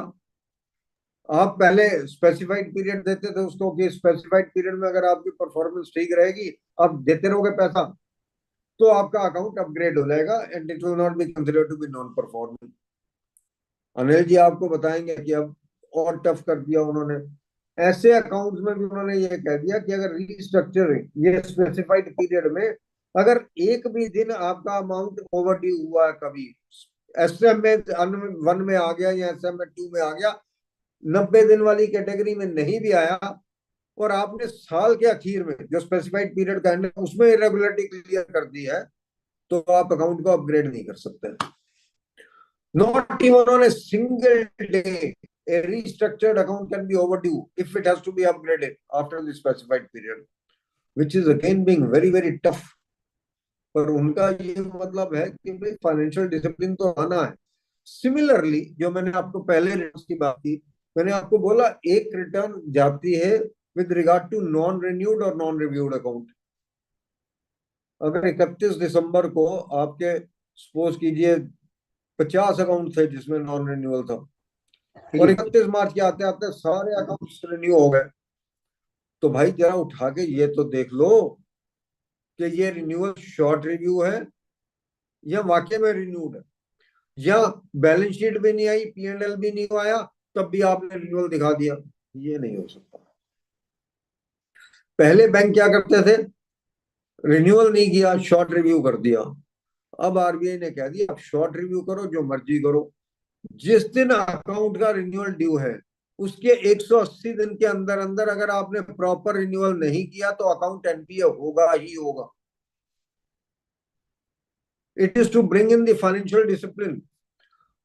आप पहले स्पेसिफाइड पीरियड देते थे उसको कि स्पेसिफाइड पीरियड में अगर आपकी परफॉर्मेंस ठीक रहेगी, आप देते रहोगे पैसा, तो आपका अकाउंट अपग्रेड हो जाएगा and it will not be considered to be non performing. Anil ji आपको बताएंगे कि अब और टफ कर दिया उन्होंने। ऐसे अकाउंट्स में भी उन्होंने ये कह दिया कि अगर रीस्ट्रक्चरिंग ये स्पेसिफाइड पीरियड में अगर एक भी दिन आपका अमाउंट ओवरड्यू हुआ है, कभी एसएम में 1 में आ गया या एसएम में 2 में आ गया, 90 दिन वाली कैटेगरी में नहीं भी आया, और आपने साल के आखिर में जो स्पेसिफाइड पीरियड का एंड उसमें इरेगुलरिटी क्लियर कर दी है, तो आप अकाउंट को अपग्रेड नहीं कर सकते। Not even on a single day a restructured account can be overdue if it has to be upgraded after the specified period, which is again being very very tough। पर उनका ये मतलब है कि भाई फाइनेंशियल डिसिप्लिन तो आना है। सिमिलरली जो मैंने आपको पहले रिटर्न की बात की, मैंने आपको बोला एक रिटर्न जाती है with regard to non renewed or non reviewed account. अगर 31 दिसंबर को आपके सपोज कीजिए 50 अकाउंट थे जिसमें नॉन रिन्यूअल था, और 31 मार्च के आते आते सारे अकाउंट्स रिन्यू हो गए, तो भाई जरा उठा के ये तो देख लो कि ये रिन्यूअल शॉर्ट रिव्यू है या वाकई में रिन्यूड है, या बैलेंस शीट भी नहीं आई, P&L भी नहीं आया, तब भी आपने रिन्यूअल दिखा दिया। ये नहीं हो सकता। पहले बैंक क्या करते थे, रिन्यूअल नहीं किया, शॉर्ट रिव्यू कर दिया। अब आरबीआई ने कह दिया आप शॉर्ट रिव्यू करो, जो मर्जी करो, जिस दिन अकाउंट का रिन्यूअल ड्यू है उसके 180 दिन के अंदर अंदर अगर आपने प्रॉपर रिन्यूअल नहीं किया तो अकाउंट एनपीए होगा ही होगा। It is to bring in the financial discipline.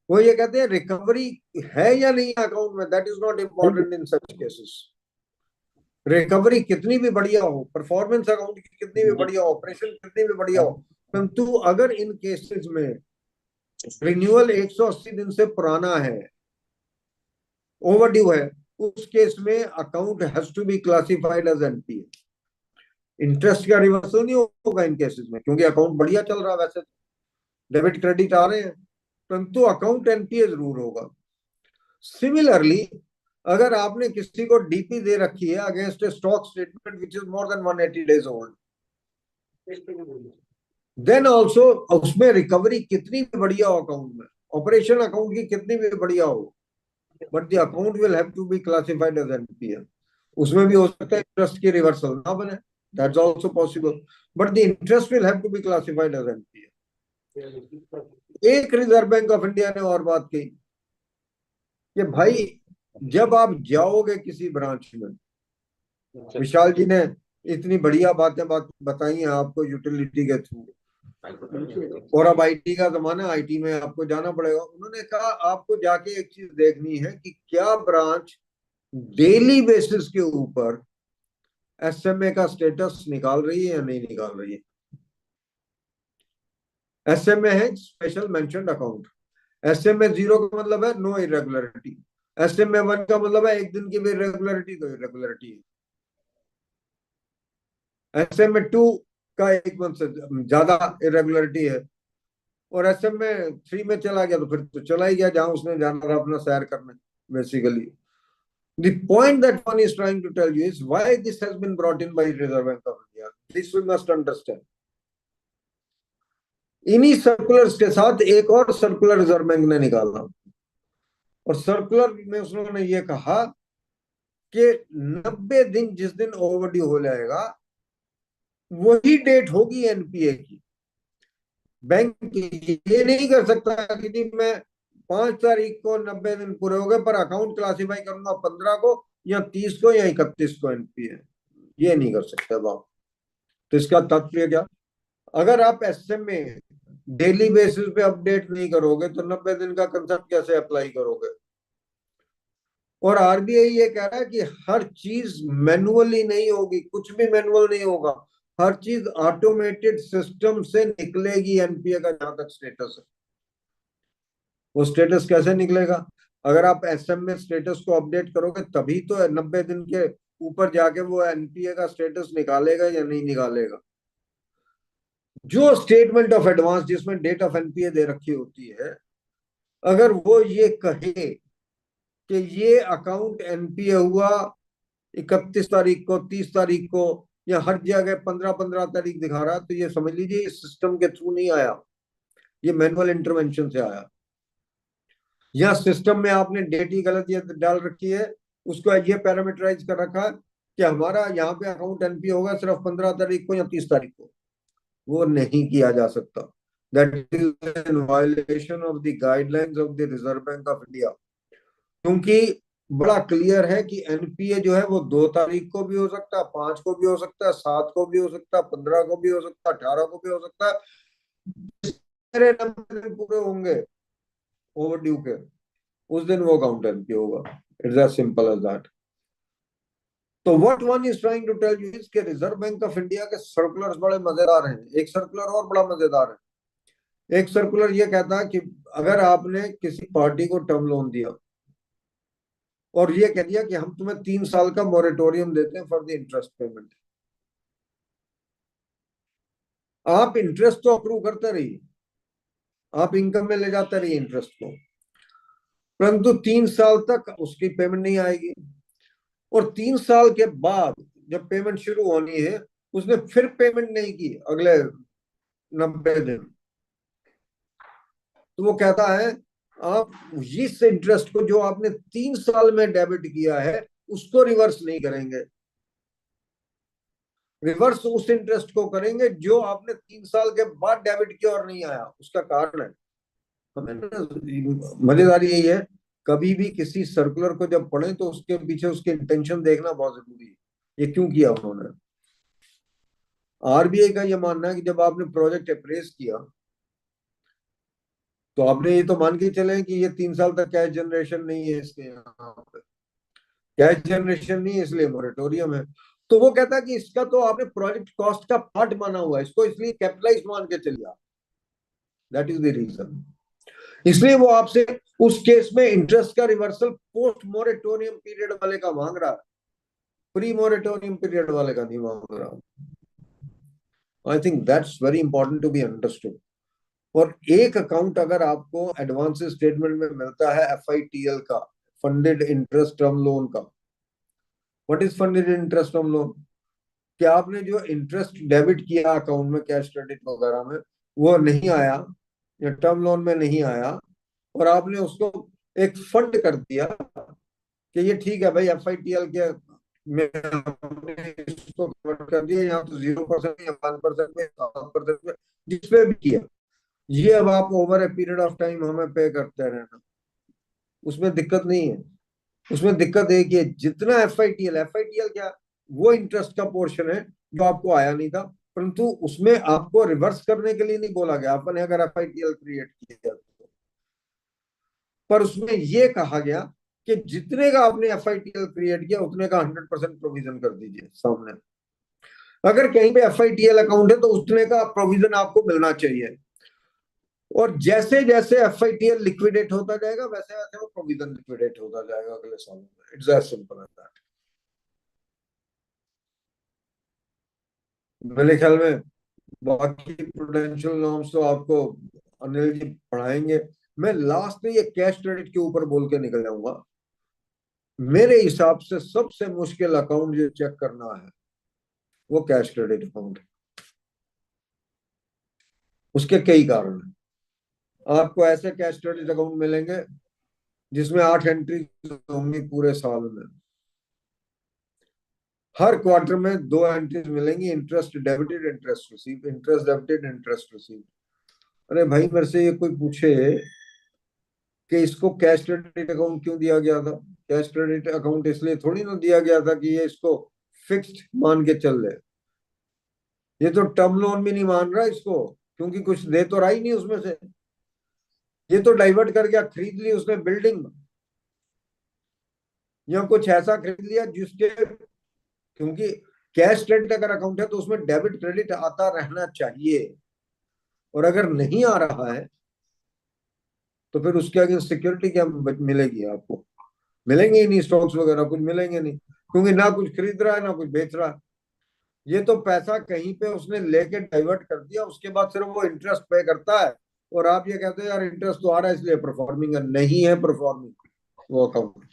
वो ये कहते हैं रिकवरी है या नहीं अकाउंट में, that is not important in such cases. Recovery कितनी भी बढ़िया हो, परफॉर्मेंस अकाउंट की कितनी भी बढ़िया हो, ऑपरेशन कितनी भी बढ़िया हो, परंतु अगर इन केसेस में रिन्यूअल 180 दिन से पुराना है, ओवरड्यू है, उस केस में account has to be classified as NPA. Interest का रिवर्सल नहीं होगा इन केसेस में, क्योंकि अकाउंट बढ़िया चल रहा है, वैसे डेबिट क्रेडिट आ रहे हैं, परंतु अकाउंट एनपीए जरूर होगा। सिमिलरली अगर आपने किसी को डीपी दे रखी है against a stock statement which is more than 180 days old, then also उसमें रिकवरी कितनी भी बढ़िया हो अकाउंट में, ऑपरेशन अकाउंट की कितनी भी बढ़िया हो, but the account will have to be classified as NPA. उसमें भी हो सकता है इंटरेस्ट की रिवर्सल ना बने, that's also possible, but the interest will have to be classified as NPA. एक रिजर्व बैंक ऑफ इंडिया ने और बात कही कि भाई जब आप जाओगे किसी ब्रांच में, विशाल जी ने इतनी बढ़िया बातें बताई हैं आपको यूटिलिटी के थ्रू, और अब आईटी का जमाना, आईटी में आपको जाना पड़ेगा। उन्होंने कहा आपको जाके एक चीज देखनी है कि क्या ब्रांच डेली बेसिस के ऊपर एसएमए का स्टेटस निकाल रही है या नहीं निकाल रही है। एसएमए है स्पेशल मेंशन्ड अकाउंट। एसएमए 0 का मतलब है नो इरेगुलरिटी, एसएमए 1 का मतलब है एक दिन की भी इरेगुलरिटी तो इरेगुलरिटी है, एसएमए 2 का एक मंथ से ज्यादा इरेगुलरिटी है, और एसएमए 3 में चला गया तो फिर तो चला ही गया जहां उसने जाना था अपना सैर करने। Basically the point that one is trying to tell you is why this has been brought in by Reserve Bank of India. This we must understand. इन्हीं सर्कुलर्स के साथ एक और सर्कुलर रिजर्व बैंक ने निकाला, और सर्कुलर में उसने ये कहा कि 90 दिन जिस दिन ओवरड्यू हो जाएगा वही डेट होगी एनपीए की। बैंक ये नहीं कर सकता कि जी मैं 5 तारीख को 90 दिन पूरे हो गए पर अकाउंट क्लासिफाई करूंगा 15 को या 30 को या 31 को एनपीए, ये नहीं कर सकते आप। तो इसका तात्पर्य क्या, अगर आप एसएमए डेली बेसिस पे अपडेट नहीं करोगे तो 90 दिन का कंसेप्ट कैसे अप्लाई करोगे। और आरबीआई ये कह रहा है कि हर चीज मैनुअली नहीं होगी, कुछ भी मैनुअल नहीं होगा, हर चीज ऑटोमेटेड सिस्टम से निकलेगी एनपीए का जहां तक स्टेटस है। वो स्टेटस कैसे निकलेगा, अगर आप एसएमए स्टेटस को अपडेट करोगे तभी तो 90 दिन के ऊपर जाके वो एनपीए का स्टेटस निकालेगा या नहीं निकालेगा। जो स्टेटमेंट ऑफ एडवांस जिसमें डेट ऑफ एनपीए दे रखी होती है, अगर वो ये कहे कि ये अकाउंट एनपीए हुआ 31 तारीख को, 30 तारीख को, या हर जगह 15 तारीख दिखा रहा, तो ये समझ लीजिए ये सिस्टम के थ्रू नहीं आया, ये मैनुअल इंटरवेंशन से आया, या सिस्टम में आपने डेट ही गलत ये डाल रखी है, उसको ये पैरामीटराइज कर रखा है कि हमारा यहाँ पे अकाउंट एनपीए होगा सिर्फ 15 तारीख को या 30 तारीख को। वो नहीं किया जा सकता, that is in violation of the guidelines of the reserve Bank of India. क्योंकि बड़ा क्लियर है कि एनपीए जो है वो 2 तारीख को भी हो सकता है, 5 को भी हो सकता है, 7 को भी हो सकता है, 15 को भी हो सकता है, 18 को भी हो सकता है। मेरे नंबर पूरे होंगे ओवरड्यू के उस दिन वो अकाउंट एनपीए होगा। It's as simple as that. तो what one is trying to tell you is कि रिजर्व बैंक ऑफ इंडिया के सर्कुलर्स बड़े मजेदार हैं। एक सर्कुलर और बड़ा मजेदार है। एक सर्कुलर ये कहता है कि अगर आपने किसी पार्टी को टर्म लोन दिया और ये कह दिया कि हम तुम्हें 3 साल का मोरेटोरियम देते हैं फॉर द इंटरेस्ट पेमेंट, आप इंटरेस्ट तो अप्रूव करते रहिए, आप इनकम में ले जाते रहिए इंटरेस्ट को, परंतु 3 साल तक उसकी पेमेंट नहीं आएगी। और 3 साल के बाद जब पेमेंट शुरू होनी है, उसने फिर पेमेंट नहीं की अगले 90 दिन, तो वो कहता है आप इस इंटरेस्ट को जो आपने 3 साल में डेबिट किया है उसको रिवर्स नहीं करेंगे, रिवर्स उस इंटरेस्ट को करेंगे जो आपने 3 साल के बाद डेबिट किया और नहीं आया। उसका कारण है, मजेदार यही है, कभी भी किसी सर्कुलर को जब पढ़े तो उसके पीछे उसके इंटेंशन देखना बहुत जरूरी है, ये क्यों किया उन्होंने। आरबीआई का ये मानना है कि जब आपने प्रोजेक्ट अप्रेज किया तो आपने ये तो मान के चले कि ये 3 साल तक कैश जनरेशन नहीं है, इसके यहाँ पे कैश जनरेशन नहीं है इसलिए मोरेटोरियम है। तो वो कहता है कि इसका तो आपने प्रोजेक्ट कॉस्ट का पार्ट माना हुआ है, इसको इसलिए कैपिटलाइज मान के चलिए आप, दैट इज द रीजन। इसलिए वो आपसे उस केस में इंटरेस्ट का रिवर्सल पोस्ट मोरेटोरियम पीरियड वाले का मांग रहा है, प्री मोरेटोरियम पीरियड वाले का नहीं मांग रहा। I think that's very important to be understood. और एक अकाउंट अगर आपको एडवांस स्टेटमेंट में मिलता है FITL का, फंडेड इंटरेस्ट टर्म लोन का। What is funded interest term loan? कि आपने जो इंटरेस्ट डेबिट किया अकाउंट में कैश क्रेडिट वगैरह में वो नहीं आया या टर्म लोन में नहीं आया, और आपने उसको एक फंड कर दिया कि ये ठीक है भाई FITL के में हमने इसको कन्वर्ट कर दिया, यहाँ तो 0% या 1% में 7% में जिसपे भी किया, ये अब आप over a period of time हमें पे करते रहना, उसमें दिक्कत नहीं है। उसमें दिक्कत है कि जितना FITL क्या, वो इंटरेस्ट का पोर्शन है जो आपको आया नहीं था, परंतु उसमें आपको रिवर्स करने के लिए नहीं बोला गया आपने अगर FITL क्रिएट किया तो, पर उसमें ये कहा गया कि जितने का आपने FITL क्रिएट किया उतने का 100% प्रोविजन कर दीजिए सामने। अगर कहीं पे FITL अकाउंट है तो उतने का प्रोविजन आपको मिलना चाहिए, और जैसे जैसे FITL लिक्विडेट होता जाएगा वैसे वैसे वो प्रोविजन लिक्विडेट होता जाएगा अगले सालों में। It's as simple as that. मेरे ख्याल में बाकी प्रूडेंशियल नॉर्म्स तो आपको अनिल जी पढ़ाएंगे। मैं लास्ट में ये कैश क्रेडिट के ऊपर बोल के निकल जाऊंगा। मेरे हिसाब से सबसे मुश्किल अकाउंट जो चेक करना है वो कैश क्रेडिट अकाउंट है। उसके कई कारण हैं। आपको ऐसे कैश क्रेडिट अकाउंट मिलेंगे जिसमें 8 एंट्री होंगी पूरे साल में, हर क्वार्टर में 2 एंट्रीज मिलेंगी, interest debited interest receive, interest debited interest receive. अरे भाई मेरे से ये कोई पूछे कि इसको कैश क्रेडिट अकाउंट क्यों दिया गया था? कैश क्रेडिट अकाउंट इसलिए थोड़ी ना दिया गया था कि ये इसको फिक्स्ड मान के चल ले। ये तो टर्म लोन भी नहीं मान रहा इसको, क्योंकि कुछ दे तो रहा ही नहीं उसमें से। ये तो डाइवर्ट कर गया, खरीद ली उसने बिल्डिंग या कुछ ऐसा खरीद लिया जिसके, क्योंकि कैश क्रेडिट अगर अकाउंट है तो उसमें डेबिट क्रेडिट आता रहना चाहिए, और अगर नहीं आ रहा है तो फिर उसके आगे सिक्योरिटी क्या मिलेगी आपको? मिलेंगे ही नहीं, स्टॉक्स वगैरह कुछ मिलेंगे नहीं, क्योंकि ना कुछ खरीद रहा है ना कुछ बेच रहा है। ये तो पैसा कहीं पे उसने लेके डाइवर्ट कर दिया, उसके बाद सिर्फ वो इंटरेस्ट पे करता है, और आप ये कहते हो यार इंटरेस्ट तो आ रहा है इसलिए परफॉर्मिंग है। नहीं है परफॉर्मिंग वो अकाउंट,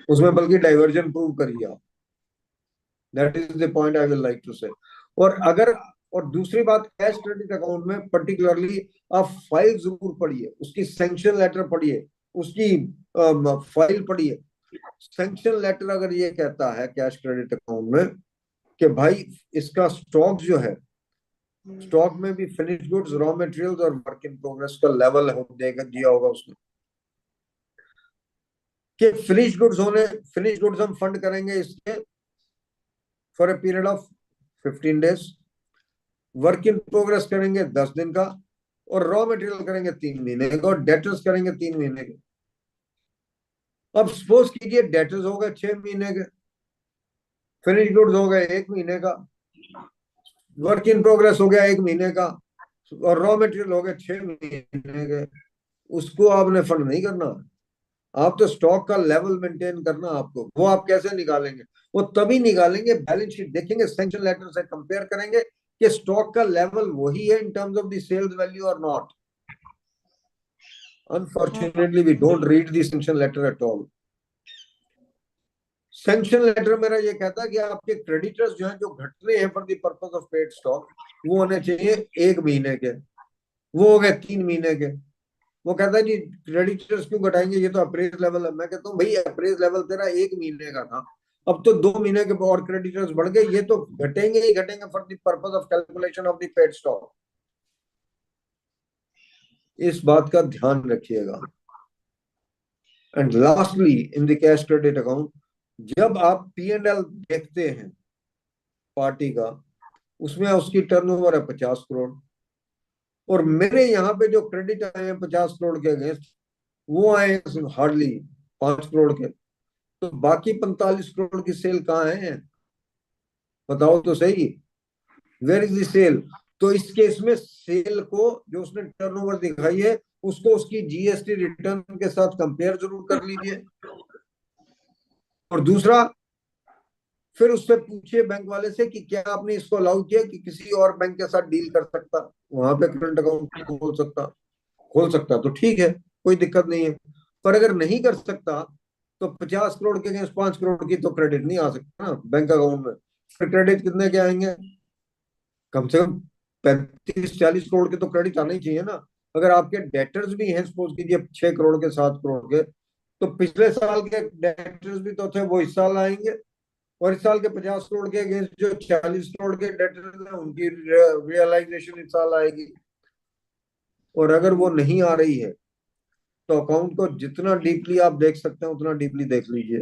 उसमें बल्कि डाइवर्जन प्रूव करिए आप। That is the point I will like to say. और दूसरी बात, कैश क्रेडिट अकाउंट में पर्टिकुलरली आप फाइल जरूर पढ़िए, उसकी सैंक्शन लेटर पढ़िए, उसकी फाइल पढ़िए। सैंक्शन लेटर अगर ये कहता है कैश क्रेडिट अकाउंट में कि भाई इसका स्टॉक जो है, स्टॉक में भी फिनिश गुड्स, रॉ मटेरियल्स और वर्क इन प्रोग्रेस का लेवल देगा दिया होगा उसने, कि फिनिश गुड्स हम फंड करेंगे इसके for a period of 15 days, work in progress करेंगे 10 दिन का, और रॉ मटेरियल करेंगे 3 महीने का, और डेटर्स करेंगे 3 महीने के। अब सपोज कीजिए डेटर्स हो गए 6 महीने के, फिनिश गुड्स हो गए 1 महीने का, वर्क इन प्रोग्रेस हो गया 1 महीने का, और रॉ मटेरियल हो गए 6 महीने के। उसको आपने फंड नहीं करना, आप तो स्टॉक का लेवल मेंटेन करना आपको। वो आप कैसे निकालेंगे? वो तभी निकालेंगे, बैलेंस शीट देखेंगे, सैंक्शन लेटर से कंपेयर करेंगे कि स्टॉक का लेवल वही है in terms of the sales value और not? Unfortunately we don't read the sanction letter at all. Sanction letter मेरा ये कहता है कि आपके क्रेडिटर्स जो हैं, जो घट रहे हैं for the purpose of paid stock, वो होने चाहिए 1 महीने के, वो हो गए 3 महीने के। वो कहता है जी क्रेडिटर्स क्यों घटाएंगे, ये तो अप्रेज लेवल है। मैं कहता हूँ भाई अप्रेज लेवल तेरा 1 महीने का था, अब तो 2 महीने के और क्रेडिटर्स बढ़ गए, ये तो घटेंगे ही घटेंगे for the purpose of calculation of the paid stock. इस बात का ध्यान रखिएगा। And lastly in the cash credit account, जब आप P&L देखते हैं पार्टी का, उसमें उसकी टर्नओवर है 50 करोड़, और मेरे यहाँ पे जो क्रेडिट आए हैं 50 करोड़ के अगेंस्ट, वो आए हार्डली 5 करोड़ के। तो बाकी 45 करोड़ की सेल कहाँ है, बताओ तो सही, वेयर इज द सेल? तो इस केस में सेल को, जो उसने टर्नओवर दिखाई है, उसको उसकी जीएसटी रिटर्न के साथ कंपेयर जरूर कर लीजिए। और दूसरा, फिर उससे पूछिए बैंक वाले से कि क्या आपने इसको अलाउ किया कि किसी और बैंक के साथ डील कर सकता, वहां पे करंट अकाउंट खोल सकता तो ठीक है, कोई दिक्कत नहीं है। पर अगर नहीं कर सकता तो 50 करोड़ के अगेंस्ट 5 करोड़ की तो क्रेडिट नहीं आ सकता ना बैंक अकाउंट में। फिर क्रेडिट कितने के आएंगे, कम से कम 35-40 करोड़ के तो क्रेडिट आना ही चाहिए ना। अगर आपके डेटर्स भी हैं, सपोज कीजिए 6 करोड़ के 7 करोड़ के, तो पिछले साल के डेटर्स भी तो थे, वो इस साल आएंगे। और इस साल के 50 करोड़ के अगेंस्ट जो 40 करोड़ के डेटर्स हैं, उनकी रियलाइजेशन इस साल आएगी। और अगर वो नहीं आ रही है तो अकाउंट को जितना डीपली आप देख सकते हैं उतना डीपली देख लीजिए।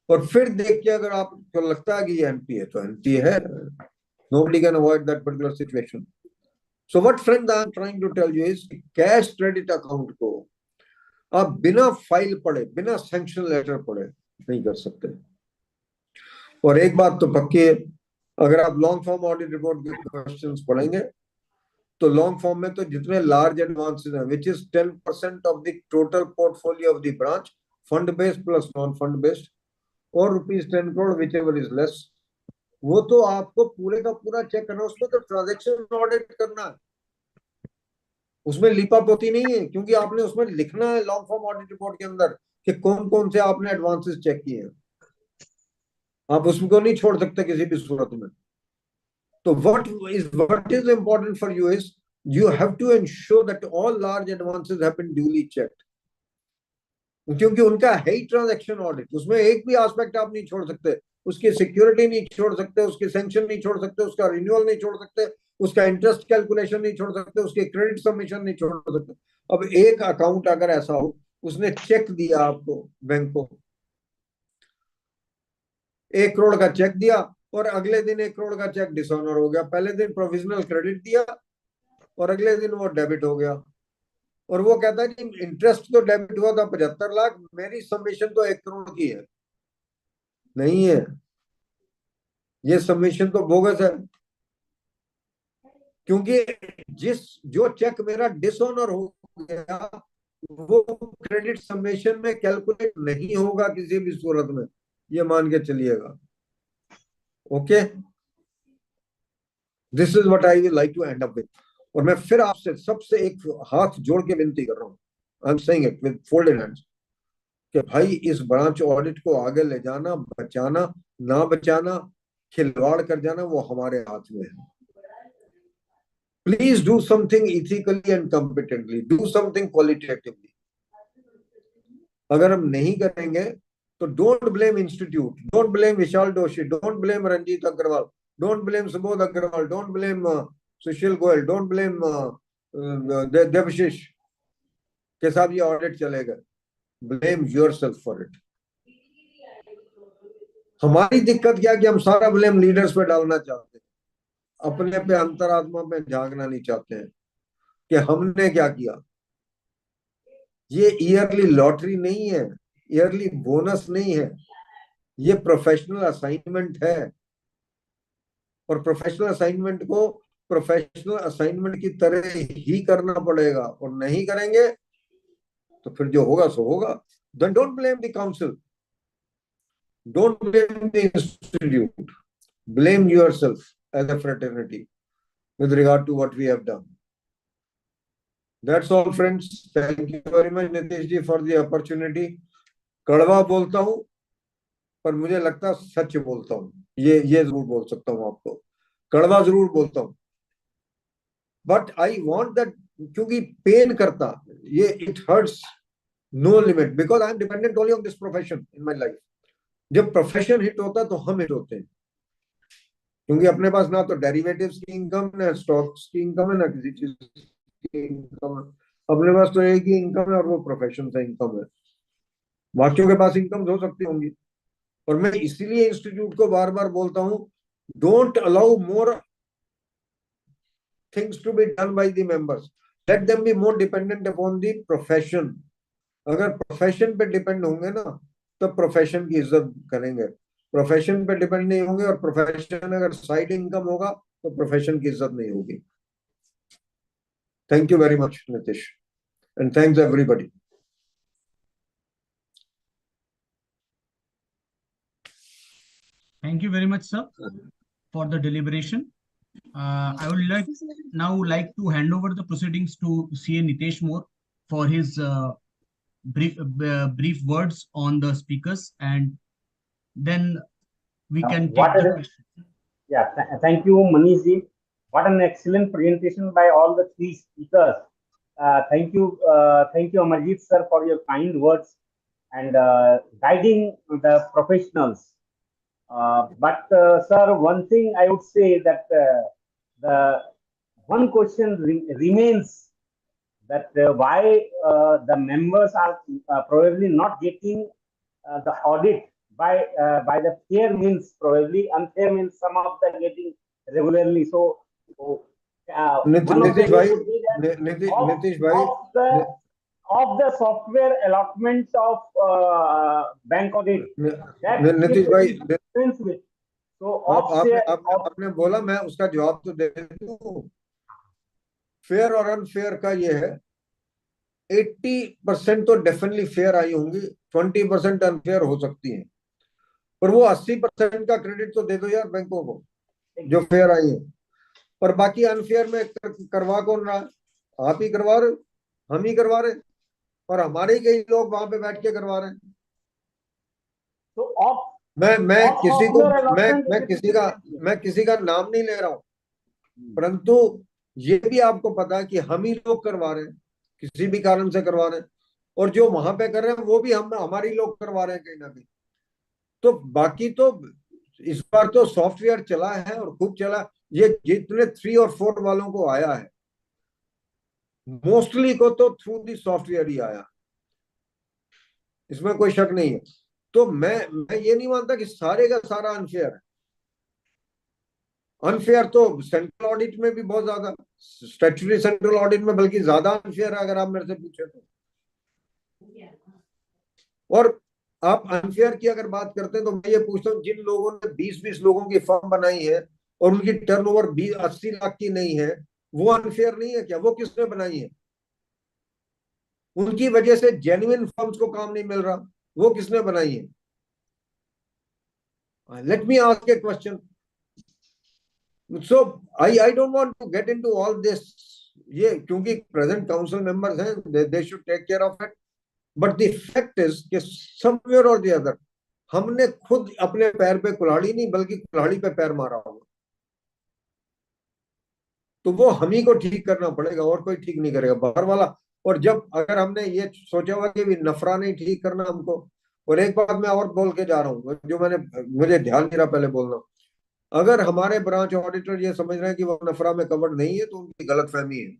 और फिर देख के अगर आपको लगता है कि ये एनपीए, तो एनपीए है, nobody can avoid that particular situation. So what friend I am trying to tell you is, cash credit account को आप बिना फाइल पढ़े, बिना सैंक्शन लेटर पढ़े नहीं कर सकते। और एक बात तो पक्की है, अगर आप लॉन्ग फॉर्म ऑडिट रिपोर्ट के क्वेश्चंस पढ़ेंगे तो लॉन्ग फॉर्म में तो जितने लार्ज एडवांसेस हैं, which is 10% of the total portfolio of the branch, fund based plus non fund based, और ₹10 crore which ever is less, वो तो आपको पूरे का पूरा चेक करना, उसमें तो ट्रांजेक्शन ऑडिट करना है, उसमें लीपापोती नहीं है। क्योंकि आपने उसमें लिखना है लॉन्ग फॉर्म ऑडिट रिपोर्ट के अंदर कि कौन कौन से आपने एडवांसेस चेक किए हैं, आप उसको नहीं छोड़ सकते किसी भी सूरत में। तो what is important for you is, you have to ensure that all large advances have been duly checked, क्योंकि उनका है ही ट्रांजैक्शन ऑडिट, उसमें एक भी एस्पेक्ट आप नहीं छोड़ सकते, उसकी सिक्योरिटी नहीं छोड़ सकते, उसकी सैंक्शन नहीं छोड़ सकते, उसका रिन्यूअल नहीं छोड़ सकते, उसका इंटरेस्ट कैलकुलेशन नहीं छोड़ सकते, उसके क्रेडिट सबमिशन नहीं छोड़ सकते। अब एक अकाउंट अगर ऐसा हो, उसने चेक दिया आपको, बैंक को 1 करोड़ का चेक दिया, और अगले दिन 1 करोड़ का चेक डिसऑनर हो गया, पहले दिन प्रोविजनल क्रेडिट दिया और अगले दिन वो डेबिट हो गया, और वो कहता है कि इंटरेस्ट तो डेबिट हुआ था 75 लाख, मेरी सबमिशन तो 1 करोड़ की है। नहीं है, ये सबमिशन तो बोगस है, क्योंकि जो चेक मेरा डिसऑनर हो गया वो क्रेडिट सबमिशन में कैलकुलेट नहीं होगा किसी भी सूरत में, ये मान के चलिएगा। Okay, this is what I will like to end up with. और मैं फिर आपसे सबसे एक हाथ जोड़ के विनती कर रहा हूँ, I am saying it with folded hands, कि भाई इस ब्रांच ऑडिट को आगे ले जाना, बचाना ना बचाना, खिलवाड़ कर जाना, वो हमारे हाथ में है। Please do something ethically and competently, do something qualitatively. अगर हम नहीं करेंगे तो don't blame institute, don't blame Vishal Doshi, don't blame Ranjit Agarwal, don't blame Subodh Agarwal, don't blame Sushil Goyal, don't blame Devashish के साथ ये ऑडिट चलेगा। Blame yourself for it. हमारी दिक्कत क्या है कि हम सारा ब्लेम लीडर्स पे डालना चाहते हैं, अपने पे अंतरात्मा पे झांकना नहीं चाहते हैं कि हमने क्या किया। ये ईयरली लॉटरी नहीं है, ईयरली बोनस नहीं है, ये प्रोफेशनल असाइनमेंट है, और प्रोफेशनल असाइनमेंट को प्रोफेशनल असाइनमेंट की तरह ही करना पड़ेगा, और नहीं करेंगे तो फिर जो होगा सो होगा। Then don't blame the council, don't blame the institute, blame yourself as a fraternity with regard to what we have done. That's all, friends. Thank you very much, Nitish ji, for the opportunity. कड़वा बोलता हूँ, पर मुझे लगता है सच बोलता हूँ. ये जरूर बोल सकता हूँ आपको. कड़वा जरूर बोलता हूँ. But I want that, क्योंकि पेन करता, ये it hurts no limit because I am dependent only on this profession in my life. जब प्रोफेशन हिट होता है तो हम हिट होते हैं, क्योंकि अपने पास ना तो डेरिवेटिव्स की इनकम, ना स्टॉक्स की इनकम है, ना किसी चीज की इनकम है. अपने पास तो एक ही इनकम है और वो प्रोफेशन से इनकम है. बाकियों के पास इनकम हो सकती होंगी. और मैं इसीलिए इंस्टीट्यूट को बार बार बोलता हूँ, don't allow more things to be done by the members, let them be more dependent upon the profession. अगर प्रोफेशन पे डिपेंड होंगे ना, तो प्रोफेशन की इज्जत करेंगे. प्रोफेशन पे डिपेंड नहीं होंगे और प्रोफेशन अगर साइड इनकम होगा तो प्रोफेशन की इज्जत नहीं होगी. Thank you very much Nitish, and thanks everybody. Thank you very much, sir, for the deliberation. I would like to hand over the proceedings to CA Nitesh Moore for his brief words on the speakers, and then we can take the question. Yeah, thank you, Manish ji. What an excellent presentation by all the three speakers. Thank you, Amarjit sir, for your kind words and guiding the professionals. But sir, one thing I would say that the one question remains, that why the members are probably not getting the audit by the fair means. Probably unfair means some of them getting regularly. So Nitish bhai, of the software allotment of bank audit, Nitish bhai, so आपने बोला, मैं उसका जवाब तो दे दूं. Fair और unfair का ये है, 80% तो डेफिनेटली फेयर आई होंगी, 20% अनफेयर हो सकती हैं, पर वो 80% का क्रेडिट तो दे दो यार बैंकों को जो फेयर आई है. पर बाकी अनफेयर में करवा कौन रहा? आप ही करवा रहे, हम ही करवा रहे, और हमारे ही कई लोग वहां पे बैठ के करवा रहे हैं. तो मैं किसी का नाम नहीं ले रहा हूं, परंतु ये भी आपको पता है कि हम ही लोग करवा रहे हैं, किसी भी कारण से करवा रहे हैं, और जो वहां पे कर रहे हैं वो भी हमारी लोग करवा रहे हैं कहीं ना कहीं. तो बाकी तो इस बार तो सॉफ्टवेयर चला है और खूब चला. ये जितने 3 और 4 वालों को आया है, मोस्टली को तो थ्रू दी सॉफ्टवेयर ही आया, इसमें कोई शक नहीं है. तो मैं ये नहीं मानता कि सारे का सारा अनफेयर है. अनफेयर तो सेंट्रल ऑडिट में भी बहुत ज्यादा, स्टैट्यूटरी सेंट्रल ऑडिट में बल्कि ज्यादा अनफेयर है अगर आप मेरे से पूछे तो. और आप अनफेयर की अगर बात करते हैं तो मैं ये पूछता हूँ, जिन लोगों ने 20-20 लोगों की फर्म बनाई है और उनकी टर्नओवर 80 लाख की नहीं है, वो अनफेयर नहीं है क्या? वो किसने बनाई है? उनकी वजह से जेन्युइन फर्म्स को काम नहीं मिल रहा, वो किसने बनाई है? Let me ask A question. So I don't want to get into all this. ये क्योंकि प्रेजेंट काउंसिल मेंबर्स हैं, they should take care of it. But the fact is कि somewhere or the other हमने खुद अपने पैर पे कुल्हाड़ी नहीं बल्कि कुल्हाड़ी पे पैर मारा होगा. तो वो हम ही को ठीक करना पड़ेगा, और कोई ठीक नहीं करेगा, बाहर वाला. और जब अगर हमने ये सोचा हुआ कि नफरा नहीं ठीक करना हमको. और एक बात मैं और बोल के जा रहा हूँ जो मुझे ध्यान नहीं रहा पहले बोलना. अगर हमारे ब्रांच ऑडिटर ये समझ रहे हैं कि वो नफरा में कवर्ड नहीं है तो उनकी गलतफहमी है.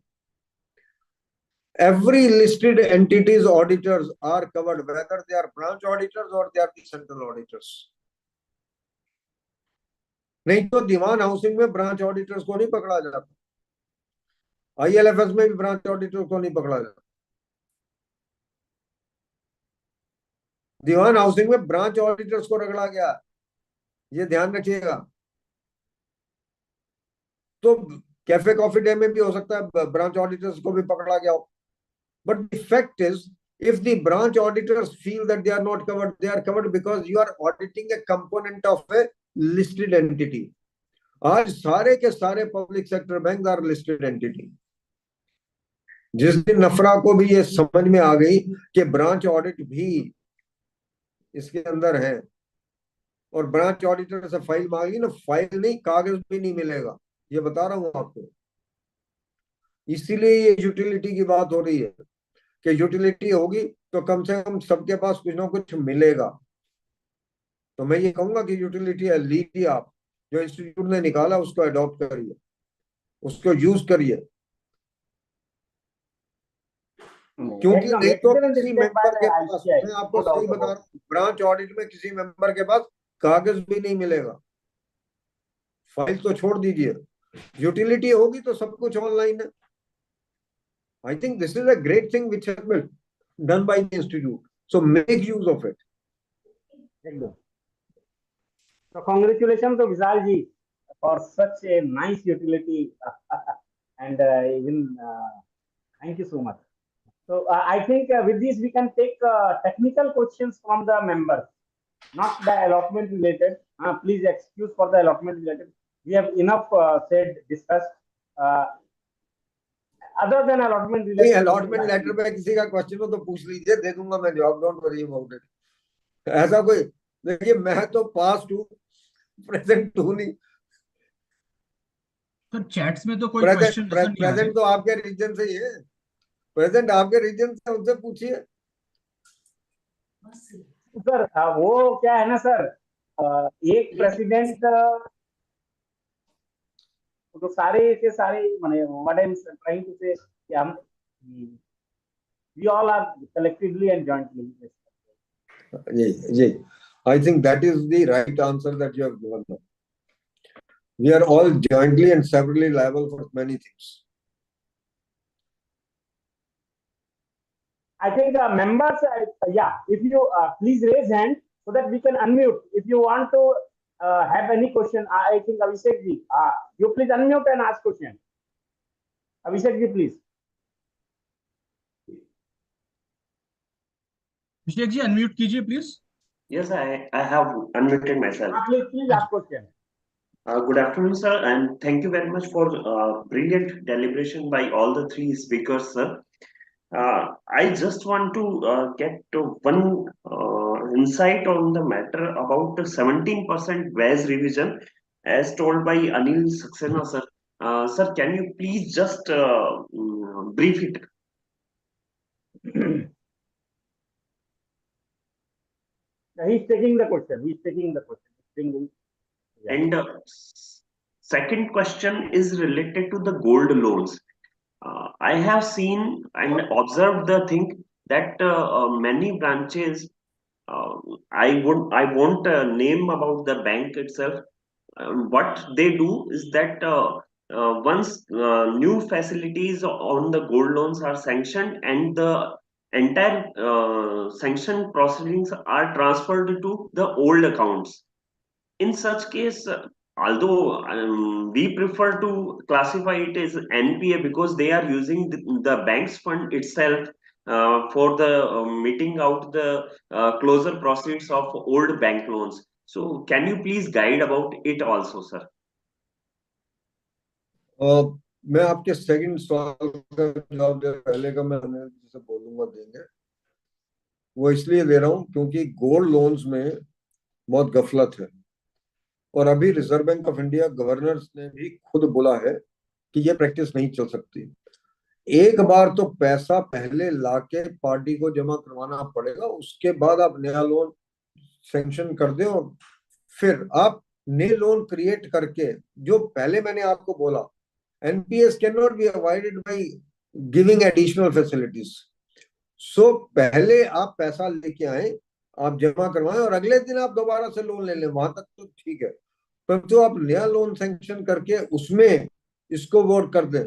Every listed entities auditors are covered, whether they are branch auditors or they are the central auditors. नहीं तो दीवान हाउसिंग में ब्रांच ऑडिटर्स को नहीं पकड़ा जाता, ILFS में भी ब्रांच ऑडिटर्स को नहीं पकड़ा जाता. दीवान हाउसिंग में ब्रांच ऑडिटर्स को रगड़ा गया, ये ध्यान रखिएगा. तो कैफे कॉफी डे में भी हो सकता है ब्रांच ऑडिटर्स को भी पकड़ा गया हो. But the fact is, if the branch auditors feel that they are not covered, they are covered because you are auditing a component of a listed entity. आज सारे के सारे public sector bank are listed entity. जिस दिन नफरा को भी ये समझ में आ गई कि ब्रांच ऑडिट भी इसके अंदर है और ब्रांच ऑडिटर से फाइल मांगी ना, फाइल नहीं, कागज भी नहीं मिलेगा, ये बता रहा हूं आपको। इसीलिए ये यूटिलिटी की बात हो रही है कि यूटिलिटी होगी तो कम से कम सबके पास कुछ ना कुछ मिलेगा। तो मैं ये कहूंगा कि यूटिलिटी है, लीजिए आप, जो इंस्टीट्यूट ने निकाला उसको अडॉप्ट करिए, उसको यूज करिए, क्योंकि नहीं तो किसी मेंबर के पास, मैं आपको सही बता रहा हूँ, ब्रांच ऑडिट में किसी मेंबर के पास कागज भी नहीं मिलेगा, फाइल तो छोड़ दीजिए। यूटिलिटी होगी तो सब कुछ ऑनलाइन है। I think this is a great thing which has been done by the institute, so make use of it. एकदम। So congratulations to Vishal ji for such a nice utility and even thank you so much. So I think with this we can take technical questions from the members, not the allotment related. Please excuse for the allotment related. We have enough said, discussed. Other than allotment नहीं, related. Allotment letter में किसी का question हो तो पूछ लीजिए, दे दूंगा मैं जवाब, डोंट वरी अबाउट इट। ऐसा कोई, देखिए मैं तो पास्ट हूँ, प्रेजेंट हूँ नहीं। तो चैट्स में तो कोई क्वेश्चन प्रेजेंट तो आपके रीजन से ही है, प्रेजेंट आपके रीजन से, उनसे पूछिए। सर वो क्या है ना सर, एक प्रेसिडेंट तो सारे के सारे माने what I am trying to say कि हम we all are collectively and jointly. जी, I think that is the right answer that you have given. We are all jointly and severally liable for many things. I think members, yeah, if you please raise hand so that we can unmute. If you want to have any question, I think Abhishek ji, you please unmute and ask question. Abhishek ji, please. Abhishek ji unmute कीजिए please. Yes, I have unmuted myself. Please ask question. Good afternoon, sir, and thank you very much for brilliant deliberation by all the three speakers, sir. I just want to get one insight on the matter about the 17% WAS revision as told by Anil Saxena, sir. Sir, can you please just brief it? He's taking the question. Yeah. And second question is related to the gold loans. I have seen and observed the thing that many branches, I won't name about the bank itself. What they do is that once new facilities on the gold loans are sanctioned and the entire sanction proceedings are transferred to the old accounts. In such case, although we prefer to classify it as NPA because they are using the bank's fund itself for the meeting out the closure proceeds of old bank loans. So can you please guide about it also, sir? मैं आपके second सवाल का जवाब दे, पहले का मैं अनिल जी से बोलूंगा, देंगे। वो इसलिए दे रहा हूं क्योंकि गोल्ड लोन्स में बहुत गफलत है और अभी reserve Bank of India governor ने भी खुद बोला है कि ये प्रैक्टिस नहीं चल सकती। एक बार तो पैसा पहले लाके पार्टी को जमा करवाना पड़ेगा, उसके बाद आप नया लोन सैंक्शन कर दे और फिर आप नए लोन क्रिएट करके, जो पहले मैंने आपको बोला, NPAs can not be avoided by giving additional facilities. So पहले आप पैसा लेके आए, आप जमा करवाएं और अगले दिन आप दोबारा से लोन ले लें, वहां तक तो ठीक है। परंतु आप नया लोन सैंक्शन करके उसमें इसको वोट कर दें,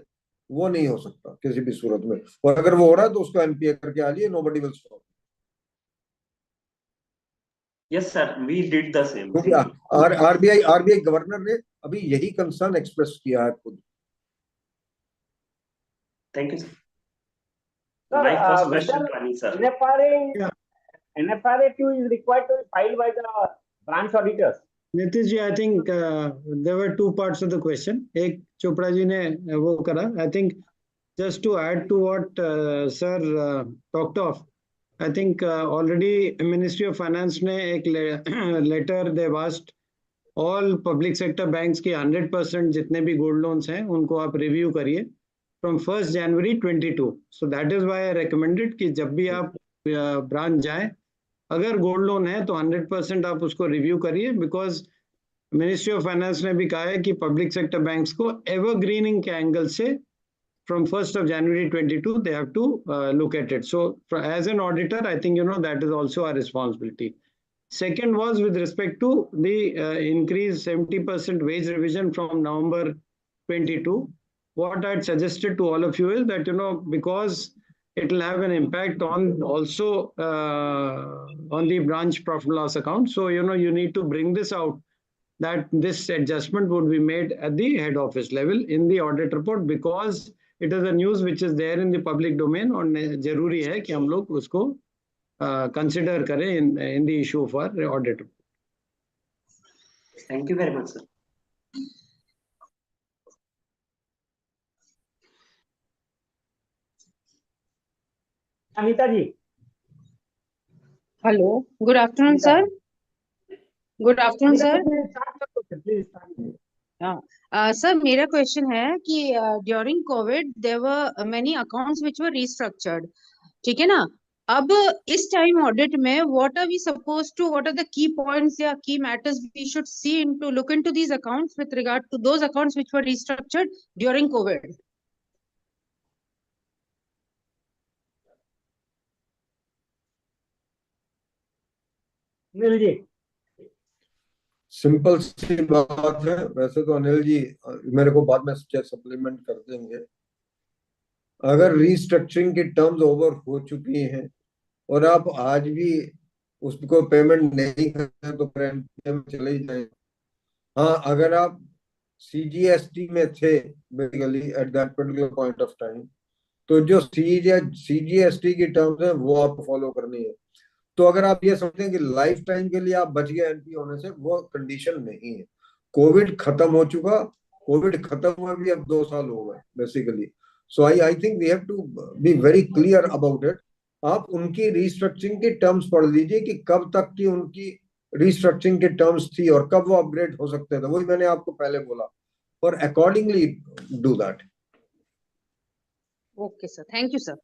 वो नहीं हो सकता किसी भी सूरत में। और अगर वो हो रहा है तो उसको एनपीए करके आ जाइए, nobody will stop. Yes, sir. We did the same. RBI governor ने अभी यही कंसर्न एक्सप्रेस किया है खुद। Thank you, sir. Sir, my first question, Rani, sir. NFRA 2 is required to be filed by the branch auditors. Nitish ji, I think there were two parts of the question. एक चोपड़ा जी ने वो करा. I think just to add to what sir talked of, I think already Ministry of Finance ने एक letter they've asked all public sector banks की 100% जितने भी gold loans हैं उनको आप review करिए from 1st January 22. So that is why I recommended कि जब भी आप branch जाएं, अगर गोल्ड लोन है तो 100% आप उसको रिव्यू करिए, बिकॉज मिनिस्ट्री ऑफ फाइनेंस ने भी कहा है कि पब्लिक सेक्टर बैंक्स को एवरग्रीनिंग के एंगल से from 1st of January 22 they have to look at it. So as an auditor, I think that is also our responsibility. Second was with respect to the increase 70% wage revision from November 22. What I had suggested to all of you is that because it will have an impact on also on the branch profit loss account, so you need to bring this out, that this adjustment would be made at the head office level in the audit report, because it is a news which is there in the public domain और जरूरी है कि हम लोग उसको consider करें in the issue of our audit. Thank you very much, sir. Amita ji. Hello. Good afternoon, sir. Good afternoon, sir. Sir, मेरा question है कि during COVID there were many accounts which were restructured. ठीक है ना? अब इस time audit में what are we supposed to, what are the key points या key matters we should see into, look into these accounts with regard to those accounts which were restructured during COVID? Anil ji. Simple सी बात है. वैसे तो अनिल जी मेरे को बाद में सप्लीमेंट कर देंगे. अगर रीस्ट्रक्चरिंग की टर्म्स ओवर हो चुकी हैं और आप आज भी उसको पेमेंट नहीं करें तो फिर एनपीए में चले ही जाए. हाँ, अगर आप सीजीएसटी में थे basically at that particular point of time, तो जो सीजीएसटी की टर्म्स है वो आपको फॉलो करनी है. तो अगर आप ये समझते हैं कि लाइफ टाइम के लिए आप बच गए एनपी होने से, वो कंडीशन नहीं है. कोविड खत्म हो चुका, कोविड खत्म हुआ भी अब 2 साल हो गए basically. So I think we have to be very clear about it. आप उनकी रीस्ट्रक्चरिंग की टर्म्स पढ़ लीजिए कि कब तक की उनकी रीस्ट्रक्चरिंग की टर्म्स थी और कब वो अपग्रेड हो सकते थे. वही मैंने आपको पहले बोला, और accordingly do that. Okay, sir. Thank you, sir.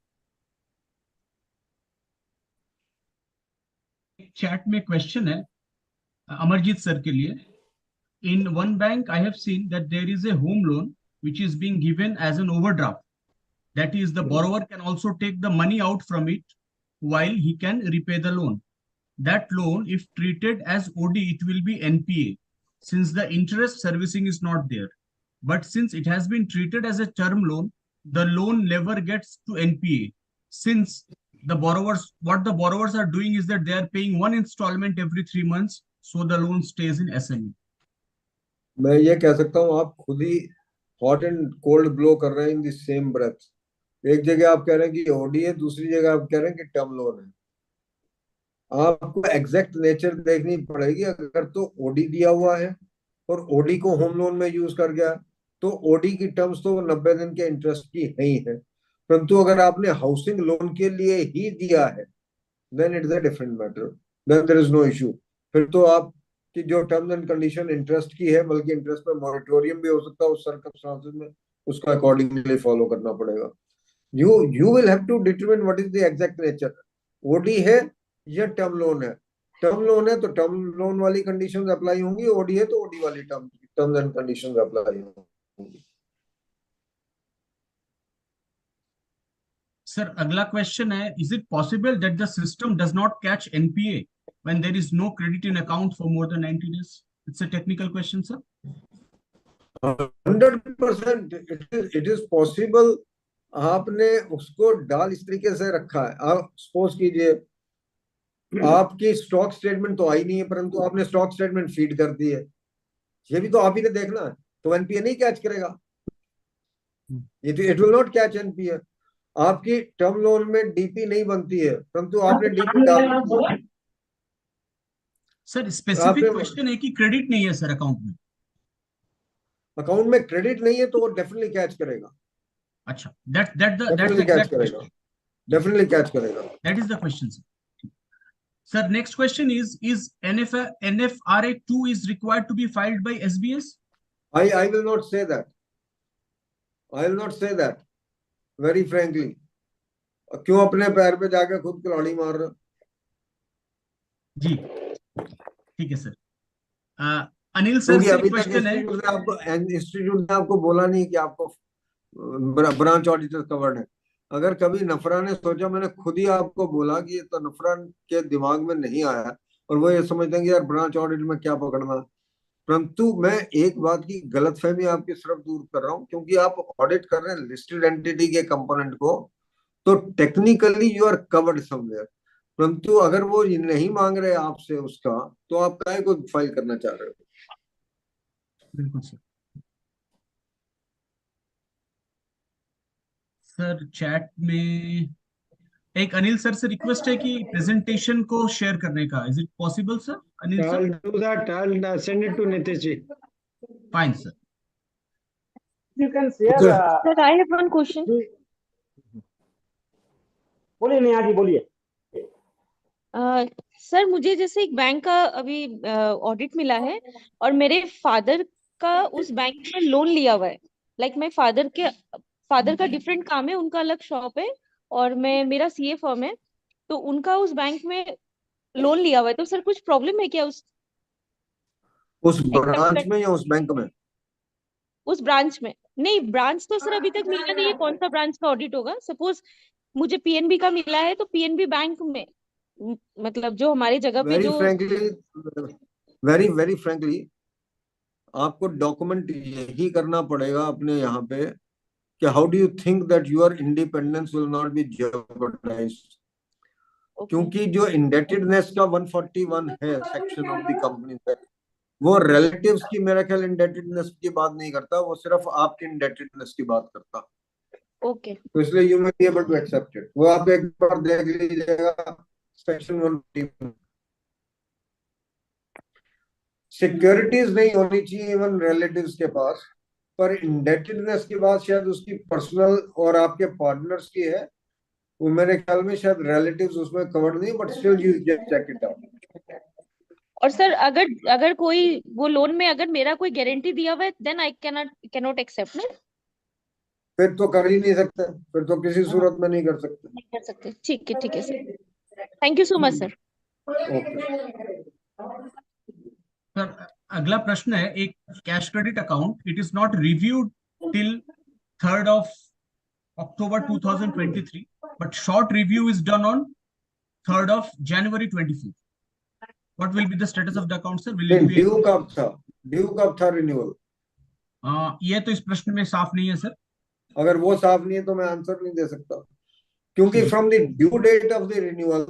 Chat में क्वेश्चन है अमरजीत सर के लिए. In one bank, I have seen that there is a home loan which is being given as an overdraft. That is, the borrower can also take the money out from it while he can repay the loan. That loan, if treated as OD, it will be NPA, since the interest servicing is not there. But since it has been treated as a term loan, the loan never gets to NPA, since what the borrowers are doing is that they are paying one installment every 3 months, so the loan stays in SME. मैं ये कह सकता हूँ, आप खुद ही hot and cold blow कर रहे हैं इन द सेम ब्रेथ. एक जगह आप कह रहे हैं कि ओडी है, दूसरी जगह आप कह रहे हैं कि टर्म लोन है. आपको एग्जैक्ट नेचर देखनी पड़ेगी. अगर तो ओडी दिया हुआ है और ओडी को होम लोन में यूज कर गया, तो ओडी की टर्म्स तो 90 दिन के इंटरेस्ट की है ही है. परंतु अगर आपने हाउसिंग लोन के लिए ही दिया है, then it is a different matter, then there is no issue. फिर तो आप कि जो टर्म्स एंड कंडीशन इंटरेस्ट की है, बल्कि इंटरेस्ट पे मॉरेटोरियम भी हो सकता है उस सर्कमस्टांसेस में, उसका अकॉर्डिंगली फॉलो करना पड़ेगा. You will have to determine what is the exact nature. OD है या टर्म लोन है. टर्म लोन है तो टर्म लोन वाली कंडीशंस अप्लाई होंगी, ओडी है तो ओडी वाली टर्म्स एंड कंडीशंस अप्लाई होंगी. सर, अगला क्वेश्चन है, is it possible that the system does not catch NPA when there is no credit in account for more than 90 days? It's a technical question, sir. 100% it is possible. आपने उसको डाल इस तरीके से रखा है. आप सपोज कीजिए आपकी स्टॉक स्टेटमेंट तो आई नहीं है, परंतु आपने स्टॉक स्टेटमेंट फीड कर दी है. ये भी तो आप ही ने देखना है, तो एनपीए नहीं कैच करेगा. It will not catch NPA. आपकी टर्म लोन में डीपी नहीं बनती है, परंतु आपने डीपी डाल दी. सर स्पेसिफिक क्वेश्चन है कि क्रेडिट नहीं है सर अकाउंट में। अकाउंट में क्रेडिट नहीं है तो वो डेफिनेटली कैच करेगा। अच्छा, that's the डेफिनेटली कैच करेगा, डेफिनेटली कैच करेगा। That is the question, sir. Sir, next question is NFRA 2 is required to be filed by SBS? I will not say that. I will not say that. Very frankly. क्यों अपने पैर पे जाके खुद कुल्हाड़ी मार रहे हो? जी ठीक है सर। अनिल सर से क्वेश्चन है, इंस्टीट्यूट ने आपको बोला नहीं कि आपको ब्रांच ऑडिटर कवर्ड है। अगर कभी नफरा ने सोचा, मैंने खुद ही आपको बोला कि ये तो नफरा के दिमाग में नहीं आया और वो ये समझते हैं कि यार ब्रांच ऑडिट में क्या पकड़ना। परंतु मैं एक बात की गलतफहमी आपकी तरफ दूर कर रहा हूं, क्योंकि आप ऑडिट कर रहे हैं लिस्टेड एंटिटी के कंपोनेंट को, तो technically you are covered somewhere. परंतु अगर वो नहीं मांग रहे आपसे उसका, तो आप काय को फाइल करना चाह रहे हो? बिल्कुल सर। सर चैट में एक अनिल सर से रिक्वेस्ट है कि प्रेजेंटेशन को शेयर करने का, is it possible sir? Anil sir, I'll do that. I'll send it to Nitish ji. Fine sir. You can share. Sir, I have one question. बोलिए नेहा जी, बोलिए। सर मुझे जैसे एक बैंक का अभी ऑडिट मिला है और मेरे फादर का उस बैंक में लोन लिया हुआ है। लाइक मैं फादर का डिफरेंट काम है, उनका अलग शॉप है और मेरा सीए फर्म है, तो उनका उस बैंक में लोन लिया हुआ है। तो सर कुछ प्रॉब्लम है क्या उस ब्रांच में या उस बैंक में? उस ब्रांच में? नहीं, ब्रांच तो सर अभी तक मिला नहीं है, कौन सा ब्रांच का ऑडिट होगा। सपोज मुझे पीएनबी का मिला है, तो पीएनबी बैंक में मतलब जो हमारी जगह पे जो वेरी फ्रेंकली आपको डॉक्यूमेंट यही करना पड़ेगा अपने यहाँ पे कि how do you think that your independence will not be jeopardised. क्योंकि जो इंडेटेडनेस का 141 है सेक्शन ऑफ द कंपनी पे, वो रिलेटिव्स की मेरा ख्याल इंडेटेडनेस की बात नहीं करता, वो सिर्फ आपकी इंडेटेडनेस की बात करता। ओके, तो इसलिए you may be able to accept it. वो आप एक बार देख लीजिएगा सेक्शन 141। सिक्योरिटीज नहीं होनी चाहिए इवन रिलेटिव्स के पास, पर इंडेटेडनेस की बात शायद उसकी पर्सनल और आपके पार्टनर्स की है। वो मेरे ख्याल में शायद रिलेटिव्स उसमें कवर्ड नहीं, but still you just check it out. और सर अगर कोई वो लोन में अगर मेरा कोई गारंटी दिया हुआ है, देन आई कैनॉट एक्सेप्ट ना? फिर तो कर ही नहीं सकते, फिर तो किसी सूरत में नहीं कर सकते। नहीं कर सकते। ठीक है sir, thank you so much sir. Sir अगला प्रश्न है, एक cash credit account, it is not reviewed till 3rd of October 2023, but short review is done on 3rd of January 24. What will be the status of the account, sir? Will it be due कब था renewal? ये तो इस प्रश्न में साफ नहीं है सर। अगर वो साफ नहीं है तो मैं आंसर नहीं दे सकता, क्योंकि from the due date of the renewal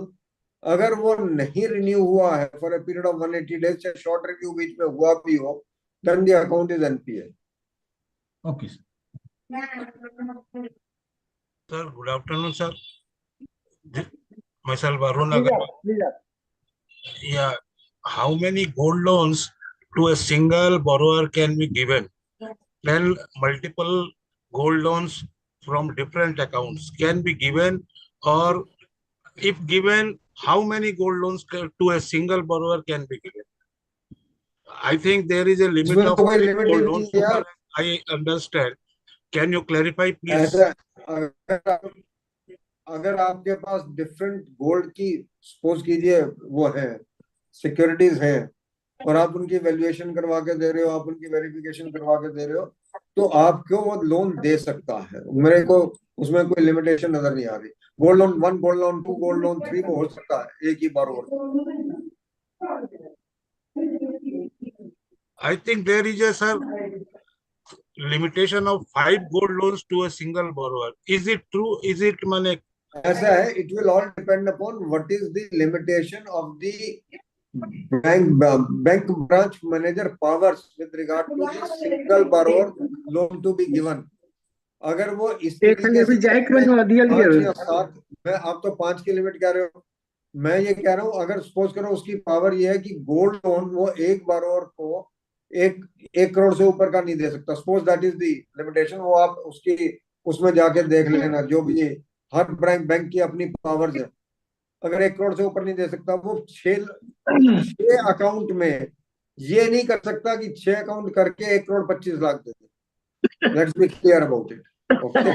अगर वो नहीं रिन्यू हुआ है for a period of 180 days, चाहे शॉर्ट रिव्यू बीच में हुआ भी हो, then the account is NPA. Okay sir. Sir, good afternoon, sir. Myself, Arun Agar. Yeah, how many gold loans to a single borrower can be given? Can multiple gold loans from different accounts can be given, or if given, how many gold loans to a single borrower can be given? I think there is a limit of gold loans. I understand. Can you clarify, please? अगर आपके पास different gold की suppose कीजिए वो है securities है और आप उनकी वैल्यूएशन करवा के दे रहे हो, आप उनकी वेरिफिकेशन करवा के दे रहे हो, तो आपको वो लोन दे सकता है। मेरे को उसमें कोई लिमिटेशन नजर नहीं आ रही। Gold loan 1, gold loan 2, gold loan 3 वो हो सकता है एक ही बार। I think there is a, sir, limitation of 5 gold loans to a single borrower. Is it true? Is it money? ऐसा है, it will all depend upon what is the limitation of the bank branch manager powers with regard to the single borrower loan to be given. अगर वो इस तरीके से 5 या 7 में, आप तो 5 की लिमिट कह रहे हो, मैं ये कह रहा हूँ, अगर सपोज करो उसकी पावर ये है कि गोल्ड लोन वो एक बारोवर को एक 1 करोड़ से ऊपर का नहीं दे सकता, suppose that is the limitation. वो आप उसकी उसमें जाके देख लेना, जो भी है, हर बैंक की अपनी पावर्स है। अगर 1 करोड़ से ऊपर नहीं दे सकता, वो छह अकाउंट में ये नहीं कर सकता कि 6 अकाउंट करके 1,25,00,000 दे दे। Let's be clear about it. Okay,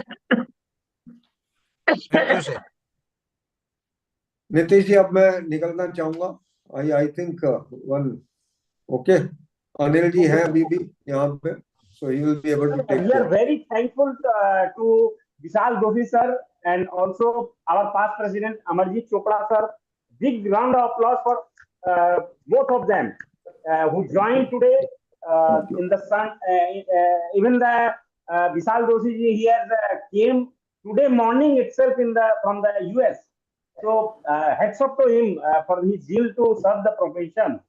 thank you sir. Nitish ji, अब मैं निकलना चाहूंगा। I think one. Okay, Anil ji हैं अभी भी यहाँ पे, so he will be able to take We are over. very thankful to Vishal Doshi sir and also our past president Amarjit Chopra sir. Big round of applause for both of them who joined today in the sun. Even the Vishal Doshi ji here came today morning itself from the US. So hats off to him for his zeal to serve the profession.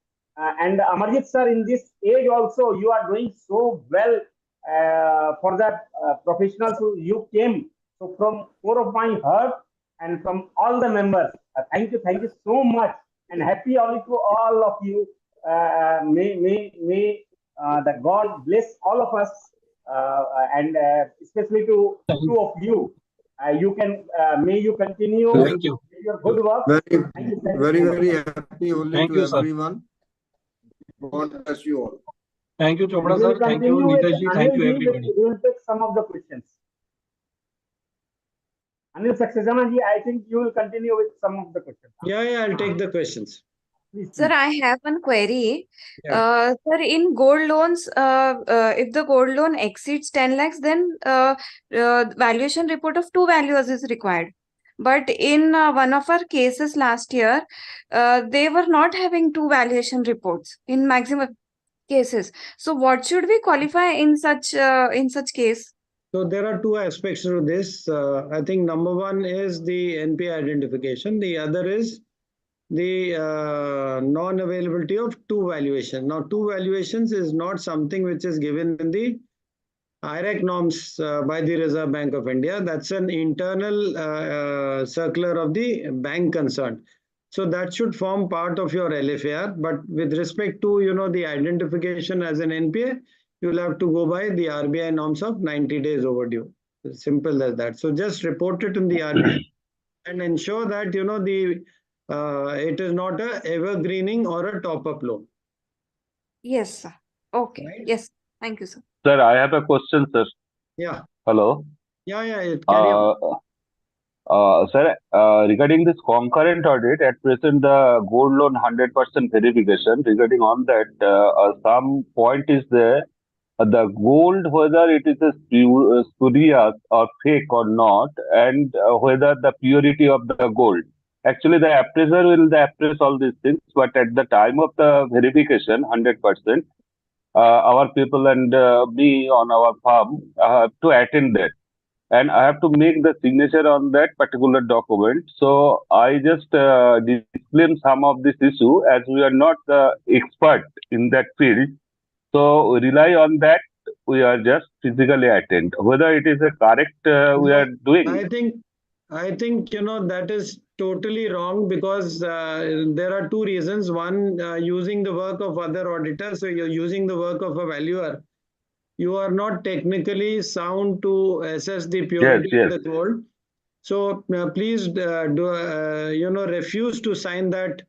And Amarjit sir, in this age also, you are doing so well for the professionals who you came. So from core of my heart and from all the members, thank you so much, and happy Holi to all of you. May the God bless all of us, and especially to two of you. May you continue Thank you. your good work. Very happy Holi Thank to you, sir. everyone. God bless you all. Thank you, Chopra We sir. will Thank you, continue with Neetash ji. Thank you, Anil ji. everybody. We will take some of the questions. Anil Saxena ji, I think you will continue with some of the questions. Yeah, I'll take the questions. Please, Sir, please. I have one query. Yeah. Sir, in gold loans, if the gold loan exceeds 10 lakhs, then valuation report of two valuers is required. But in one of our cases last year, they were not having two valuation reports in maximum cases. So, what should we qualify in such case? So there are two aspects to this. I think number one is the NPA identification. The other is the non-availability of two valuation. Now, two valuations is not something which is given in the IRAC norms by the Reserve Bank of India. That's an internal circular of the bank concerned. So that should form part of your LFAR. But with respect to the identification as an NPA, you'll have to go by the RBI norms of 90 days overdue. Simple as that. So just report it in the RBI and ensure that it is not a evergreening or a top-up loan. Yes, sir. Okay. Right? Yes. Thank you, sir. Sir, I have a question, sir. Yeah. Hello. Yeah. Carry on. Sir, regarding this concurrent audit, at present the gold loan 100% verification. Regarding on that, some point is there. The gold, whether it is a spurious or fake or not, and whether the purity of the gold. Actually, the appraiser will appraise all these things, but at the time of the verification, 100%, our people and me on our farm have to attend that. And I have to make the signature on that particular document. So I just disclaim some of this issue as we are not the expert in that field. So rely on that. We are just physically attend. Whether it is a correct we are doing. I think that is totally wrong, because there are two reasons. One, using the work of other auditors. So you're using the work of a valuer. You are not technically sound to assess the purity of the gold. So please refuse to sign that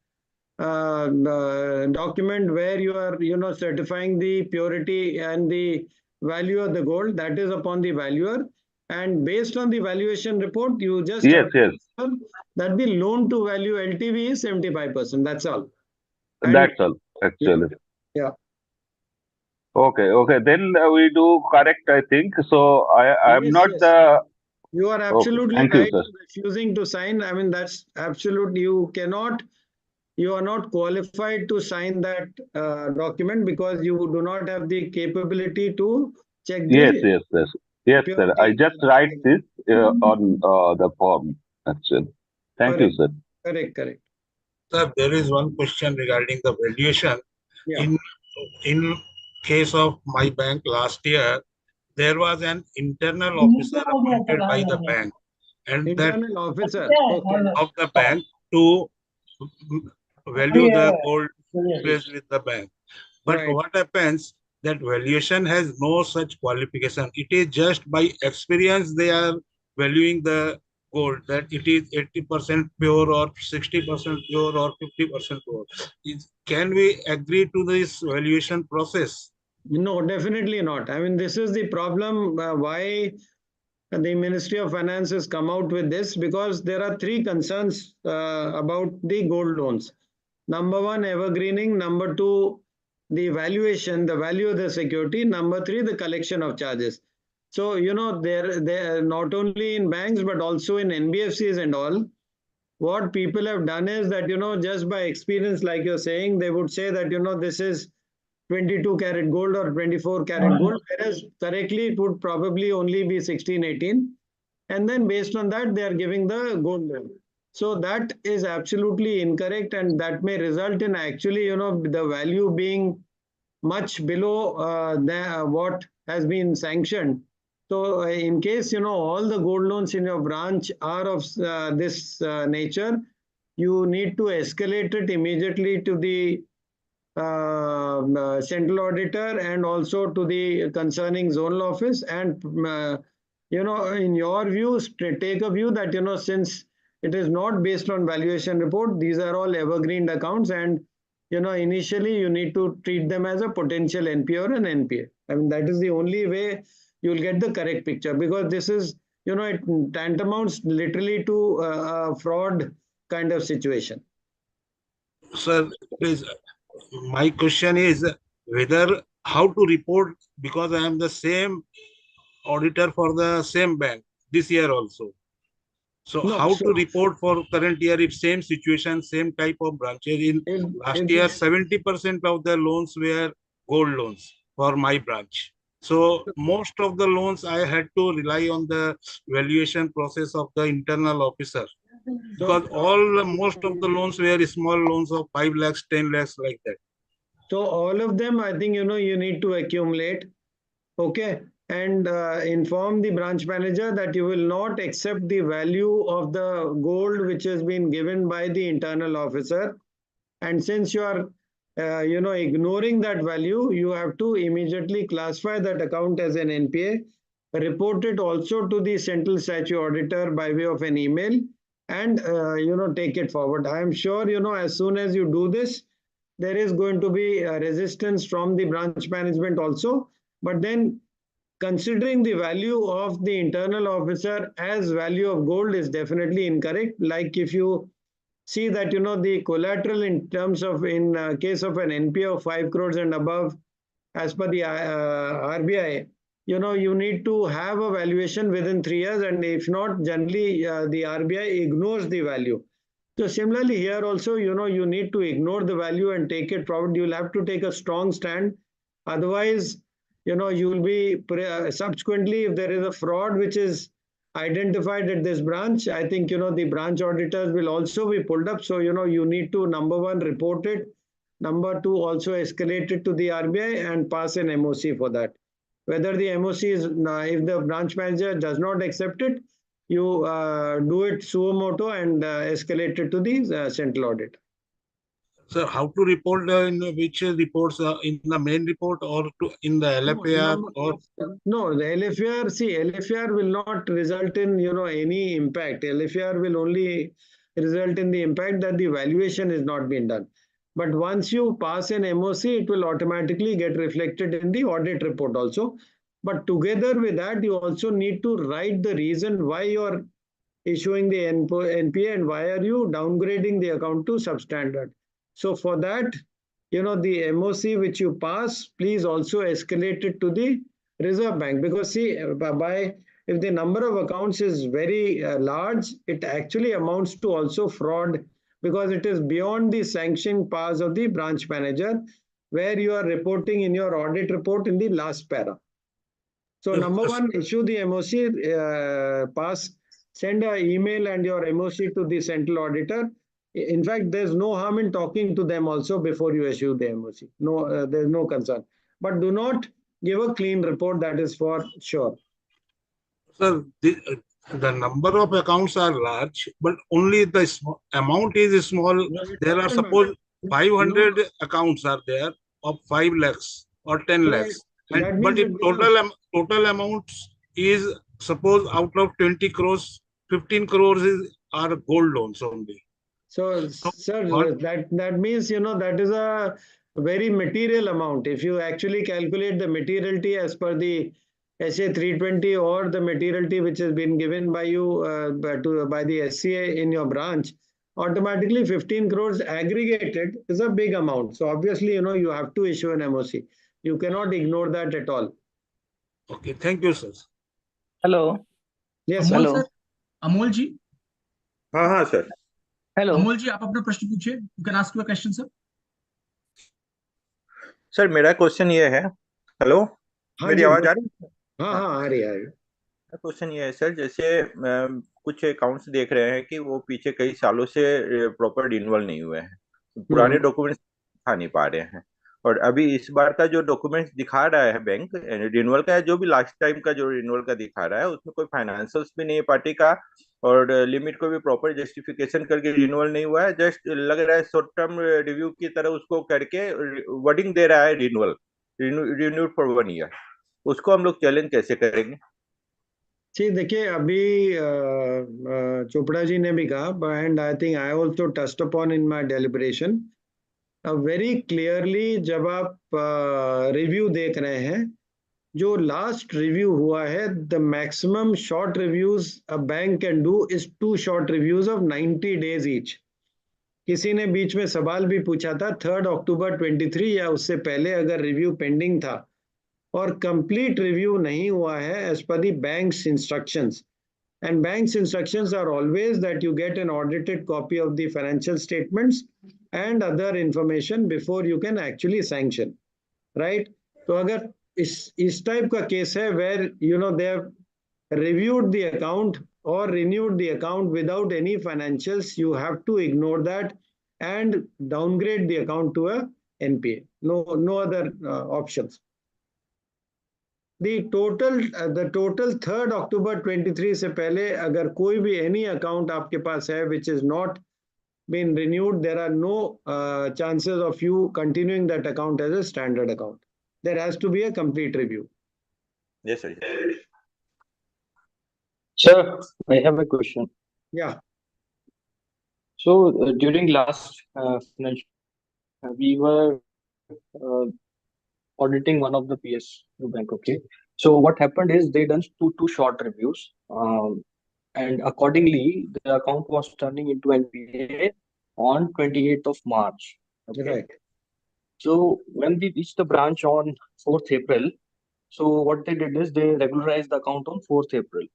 document where you are certifying the purity and the value of the gold. That is upon the valuer, and based on the valuation report, you just have to ensure that the loan to value LTV is 75%. That's all. And that's all, actually. Yeah. Okay. Then we do correct, I think. So I'm not the. You are absolutely Thank right you, sir. in refusing to sign. I mean, that's absolute. You are not qualified to sign that document, because you do not have the capability to check the. Yes, sir. I just write this on the form, actually. Thank you, sir. Correct. Sir, there is one question regarding the valuation. Yeah. In case of my bank last year, there was an internal officer appointed by the bank, and internal officer of the bank to value the gold placed with the bank. But Right. what happens, that valuation has no such qualification. It is just by experience they are valuing the gold, that it is 80% pure or 60% pure or 50% pure. Can we agree to this valuation process? No, definitely not. I mean, this is the problem why the Ministry of Finance has come out with this, because there are three concerns about the gold loans. Number one, evergreening. Number two, the valuation, the value of the security. Number three, the collection of charges. So, they're not only in banks, but also in NBFCs and all. What people have done is that, just by experience, like you're saying, they would say that, this is 22 karat gold or 24 karat gold, whereas correctly it would probably only be 16, 18. And then based on that, they are giving the gold loan. So that is absolutely incorrect, and that may result in actually, the value being much below what has been sanctioned. So in case, all the gold loans in your branch are of this nature, you need to escalate it immediately to the central auditor and also to the concerning zonal office, and in your view, take a view that since it is not based on valuation report, these are all evergreen accounts, and initially you need to treat them as a potential NPA or an NPA. I mean, that is the only way you'll get the correct picture, because this is, it tantamounts literally to a fraud kind of situation. Sir, please, my question is whether how to report, because I am the same auditor for the same bank this year also. So No, how to report for current year if same situation, same type of branches? In last year, 70% of the loans were gold loans for my branch. So most of the loans I had to rely on the valuation process of the internal officer, because most of the loans were small loans of 5 lakhs, 10 lakhs, like that. So all of them, I think, you need to accumulate, okay, and inform the branch manager that you will not accept the value of the gold which has been given by the internal officer. And since you are, ignoring that value, you have to immediately classify that account as an NPA, report it also to the central statutory auditor by way of an email, and, take it forward. I am sure, as soon as you do this, there is going to be a resistance from the branch management also. But then, considering the value of the internal officer as value of gold is definitely incorrect. Like if you see that, the collateral in terms of, in case of an NPA of 5 crores and above, as per the RBI, you need to have a valuation within 3 years, and if not, generally the RBI ignores the value. So similarly here also, you need to ignore the value and take it forward. You'll have to take a strong stand. Otherwise, you will be subsequently, if there is a fraud which is identified at this branch, I think, the branch auditors will also be pulled up. So, you need to, number one, report it. Number two, also escalate it to the RBI and pass an MOC for that. Whether the MOC is, if the branch manager does not accept it, you do it suo moto and escalate it to the central audit. So how to report in which reports, in the main report or in the LFAR? No, the LFAR, see, LFAR will not result in, any impact. LFAR will only result in the impact that the valuation is not being done. But once you pass an MOC, it will automatically get reflected in the audit report also. But together with that, you also need to write the reason why you're issuing the NPA and why are you downgrading the account to substandard. So for that, the MOC which you pass, please also escalate it to the Reserve Bank, because see, if the number of accounts is very large, it actually amounts to also fraud, because it is beyond the sanction powers of the branch manager, where you are reporting in your audit report in the last para. So number one, issue the MOC, send an email and your MOC to the central auditor. In fact, there's no harm in talking to them also before you issue the MOC. No, there's no concern. But do not give a clean report, that is for sure. Sir, the number of accounts are large, but only the amount is small. There are suppose 500 accounts are there of 5 lakhs or 10 lakhs. And, but if total amounts is suppose out of 20 crores, 15 crores are gold loans only. So, sir, that means, that is a very material amount. If you actually calculate the materiality as per the SA 320 or the materiality which has been given by you by the SCA in your branch, automatically 15 crores aggregated is a big amount. So obviously, you have to issue an MOC. You cannot ignore that at all. Okay, thank you, sir. Hello. Yes, Amol hello. Sir, Amol ji, हाँ sir. Hello. Amol जी, आप अपना प्रश्न पूछिए. You can ask your question, sir. Sir मेरा question ये है. Hello, मेरी आवाज आ रही है? हाँ, आ रही है. क्वेश्चन ये है सर, जैसे कुछ अकाउंट्स देख रहे हैं कि वो पीछे कई सालों से प्रॉपर रिन्यूअल नहीं हुए हैं, पुराने डॉक्यूमेंट्स दिखा नहीं पा रहे हैं, और अभी इस बार का जो डॉक्यूमेंट्स दिखा रहा है बैंक रिन्यूअल का, जो भी लास्ट टाइम का जो रिन्यूअल का दिखा रहा है, उसमें कोई फाइनेंशियल्स भी नहीं है पार्टी का, और लिमिट को भी प्रॉपर जस्टिफिकेशन करके रिन्यूअल नहीं हुआ है. जस्ट लग रहा है शॉर्ट टर्म रिव्यू की तरह उसको करके वर्डिंग दे रहा है रिन्यूड फॉर 1 ईयर. उसको हम लोग चैलेंज कैसे करेंगे? जी देखिए, अभी चोपड़ा जी ने भी कहा, and I think I also touched upon in my deliberation very clearly. जब आप रिव्यू देख रहे हैं, जो लास्ट रिव्यू हुआ है, the maximum short reviews a bank can do is 2 short reviews of 90 days each. किसी ने बीच में सवाल भी पूछा था, 3 अक्टूबर 23 या उससे पहले अगर रिव्यू पेंडिंग था और कंप्लीट रिव्यू नहीं हुआ है as per the banks instructions, and banks instructions are always that you get an audited copy of the financial statements and other information before you can actually sanction, right? तो अगर इस type का case है where they have reviewed the account or renewed the account without any financials, you have to ignore that and downgrade the account to a NPA. No other options. The total 3rd October 23 से पहले अगर कोई भी any account आपके पास है which is not been renewed, there are no chances of you continuing that account as a standard account. There has to be a complete review. Yes, sir. Sir, I have a question. Yeah. So during last financial, we were auditing one of the PSU bank. Okay. So what happened is they done two short reviews, and accordingly the account was turning into NPA on 28th of March. Okay. Right. So when we reached the branch on 4th April, so what they did is they regularized the account on 4th April.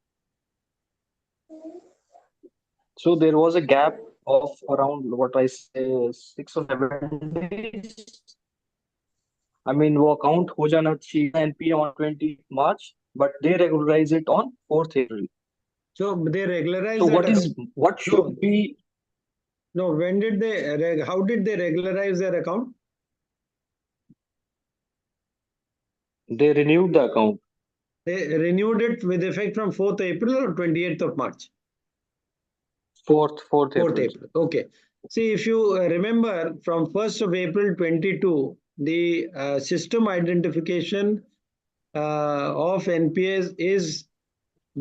So there was a gap of around what I say 6 or 7 days. I mean, वो account हो जाना चाहिए NPA on 20th March, but they regularize it on 4th April. So they regularize. So what should be? No, when did they? How did they regularize their account? They renewed the account. They renewed it with effect from 4th April or 28th of March? 4th April. Okay. See, if you remember, from 1st of April 22, the system identification of NPAs is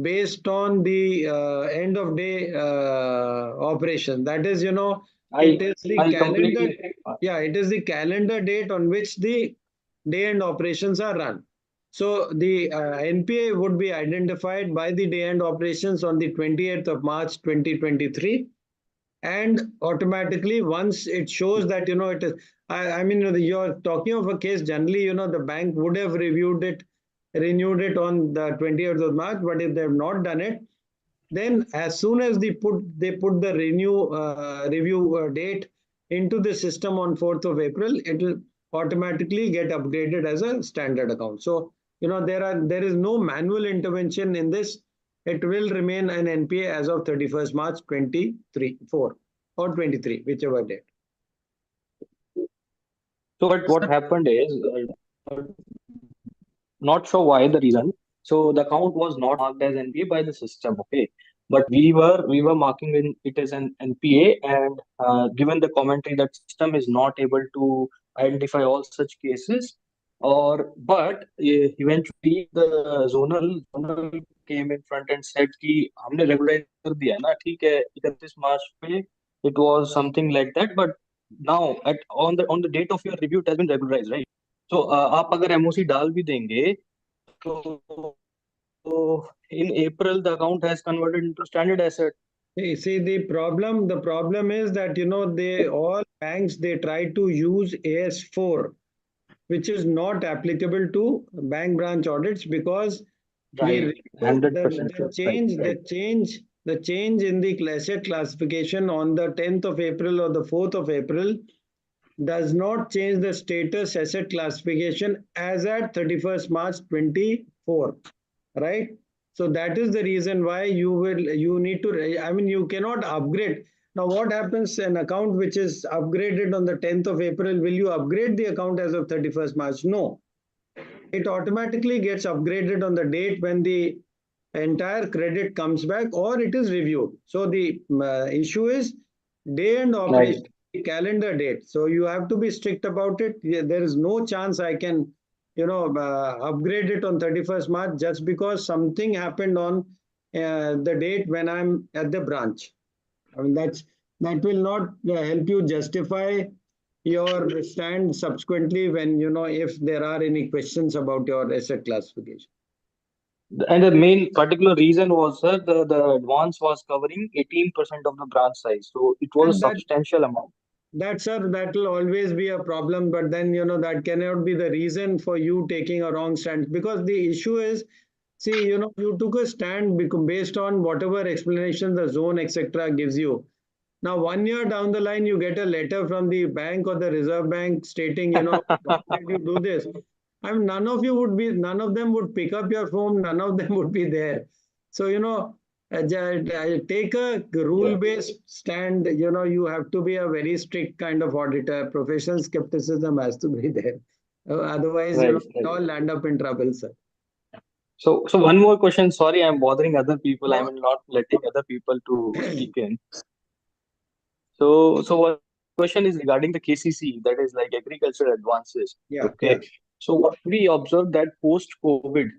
based on the end of day operation. That is, it is the calendar. Yeah, it is the calendar date on which the day end operations are run. So the NPA would be identified by the day end operations on the 28th of March 2023. And automatically, once it shows that, it is, I mean, you're talking of a case, generally, the bank would have renewed it on the 20th of March, but if they have not done it, then as soon as they put the review date into the system on 4th of April, it will automatically get upgraded as a standard account. So, there is no manual intervention in this. It will remain an NPA as of 31st March 24 or 23, whichever date. So what happened is, not sure why the reason. So the account was not marked as NPA by the system, okay? But we were marking it as an NPA, and given the commentary that system is not able to identify all such cases, but eventually the zonal came in front and said कि हमने regularize कर दिया ना, ठीक है, 31 मार्च पे it was something like that, but now on the date of your review it has been regularized, right? So आप अगर MOC डाल भी देंगे तो in April the account has converted into standard asset. See, the problem is that, all banks, they try to use AS4, which is not applicable to bank branch audits, because Right, 100% the change in the asset classification on the 10th of April or the 4th of April does not change the status asset classification as at 31st March 24, right? So that is the reason why you need to, I mean, you cannot upgrade. Now, what happens, an account which is upgraded on the 10th of April, will you upgrade the account as of 31st March? No. It automatically gets upgraded on the date when the entire credit comes back or it is reviewed. So the issue is day and operation, calendar date. So you have to be strict about it. There is no chance I can, upgrade it on 31st March just because something happened on the date when I'm at the branch. I mean, that will not help you justify your stand subsequently when, if there are any questions about your asset classification. And the main particular reason was, sir, the advance was covering 18% of the branch size. So it was a substantial amount. That will always be a problem, but then, that cannot be the reason for you taking a wrong stand, because the issue is, see, you took a stand based on whatever explanation the zone, etc. gives you. Now, 1 year down the line, you get a letter from the bank or the Reserve Bank stating, why did you do this? I mean, none of them would pick up your phone, none of them would be there. So, take a rule-based stand. You have to be a very strict kind of auditor. Professional skepticism has to be there. Otherwise, we all land up in trouble, sir. So one more question. Sorry, I'm bothering other people. I'm not letting other people to speak in. So one question is regarding the KCC, that is like agricultural advances. Yeah. Okay. Yeah. So what we observed that post-COVID,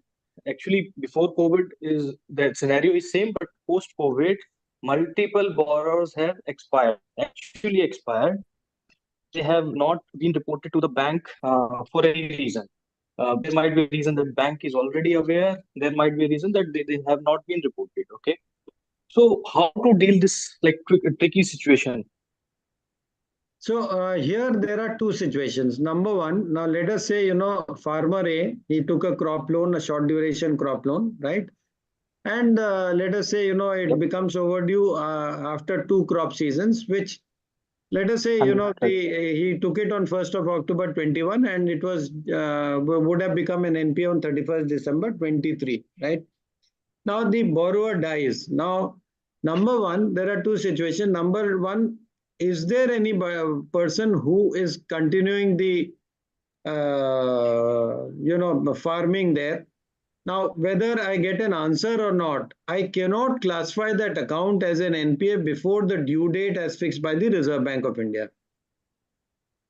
actually before COVID is the scenario is same, but post-COVID, multiple borrowers have actually expired. They have not been reported to the bank for any reason. There might be a reason that bank is already aware. There might be a reason that they have not been reported. Okay. So how to deal this like tricky situation? So here there are two situations. Number one, now let us say, farmer A, he took a crop loan, a short duration crop loan, right? And let us say, it becomes overdue after 2 crop seasons, which let us say, he took it on 1st of October 21 and it was would have become an NPA on 31st December 23, right? Now the borrower dies. Now, number one, there are two situations. Number one, is there any person who is continuing the farming there? Now, whether I get an answer or not, I cannot classify that account as an NPA before the due date as fixed by the Reserve Bank of India.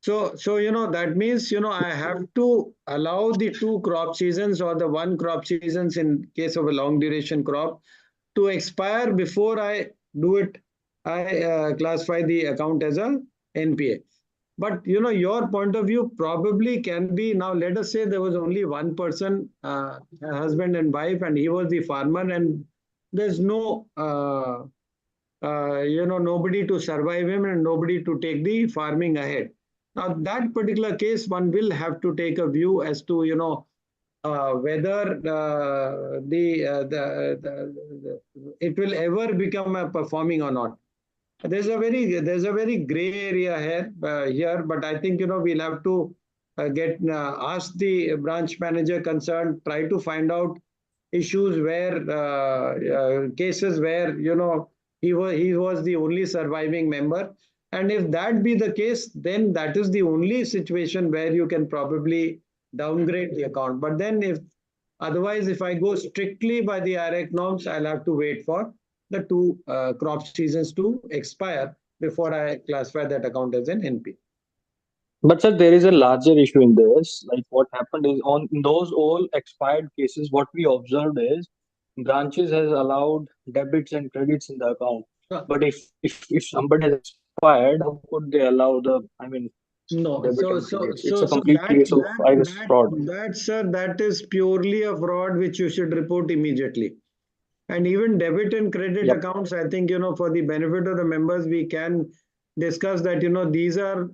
So that means, I have to allow the 2 crop seasons or the 1 crop seasons in case of a long duration crop to expire before I do it. I classify the account as a NPA. But, your point of view probably can be, now let us say there was only one person, a husband and wife, and he was the farmer, and there's no, nobody to survive him and nobody to take the farming ahead. Now, that particular case, one will have to take a view as to, whether it will ever become a performing or not. There's a very gray area here, but I think, we'll have to ask the branch manager concerned, try to find out issues where, cases where, he was the only surviving member. And if that be the case, then that is the only situation where you can probably downgrade the account. But then if Otherwise, if I go strictly by the IRAC norms, I'll have to wait for the two crop seasons to expire before I classify that account as an NP. But sir, there is a larger issue in this. Like what happened is on those all expired cases, what we observed is branches has allowed debits and credits in the account. But if somebody has expired, how could they allow the, I mean, no, debit so and so credits? so It's a so complete that case of IRS fraud. that is purely a fraud which you should report immediately. And even debit and credit accounts, I think, for the benefit of the members, we can discuss that, these are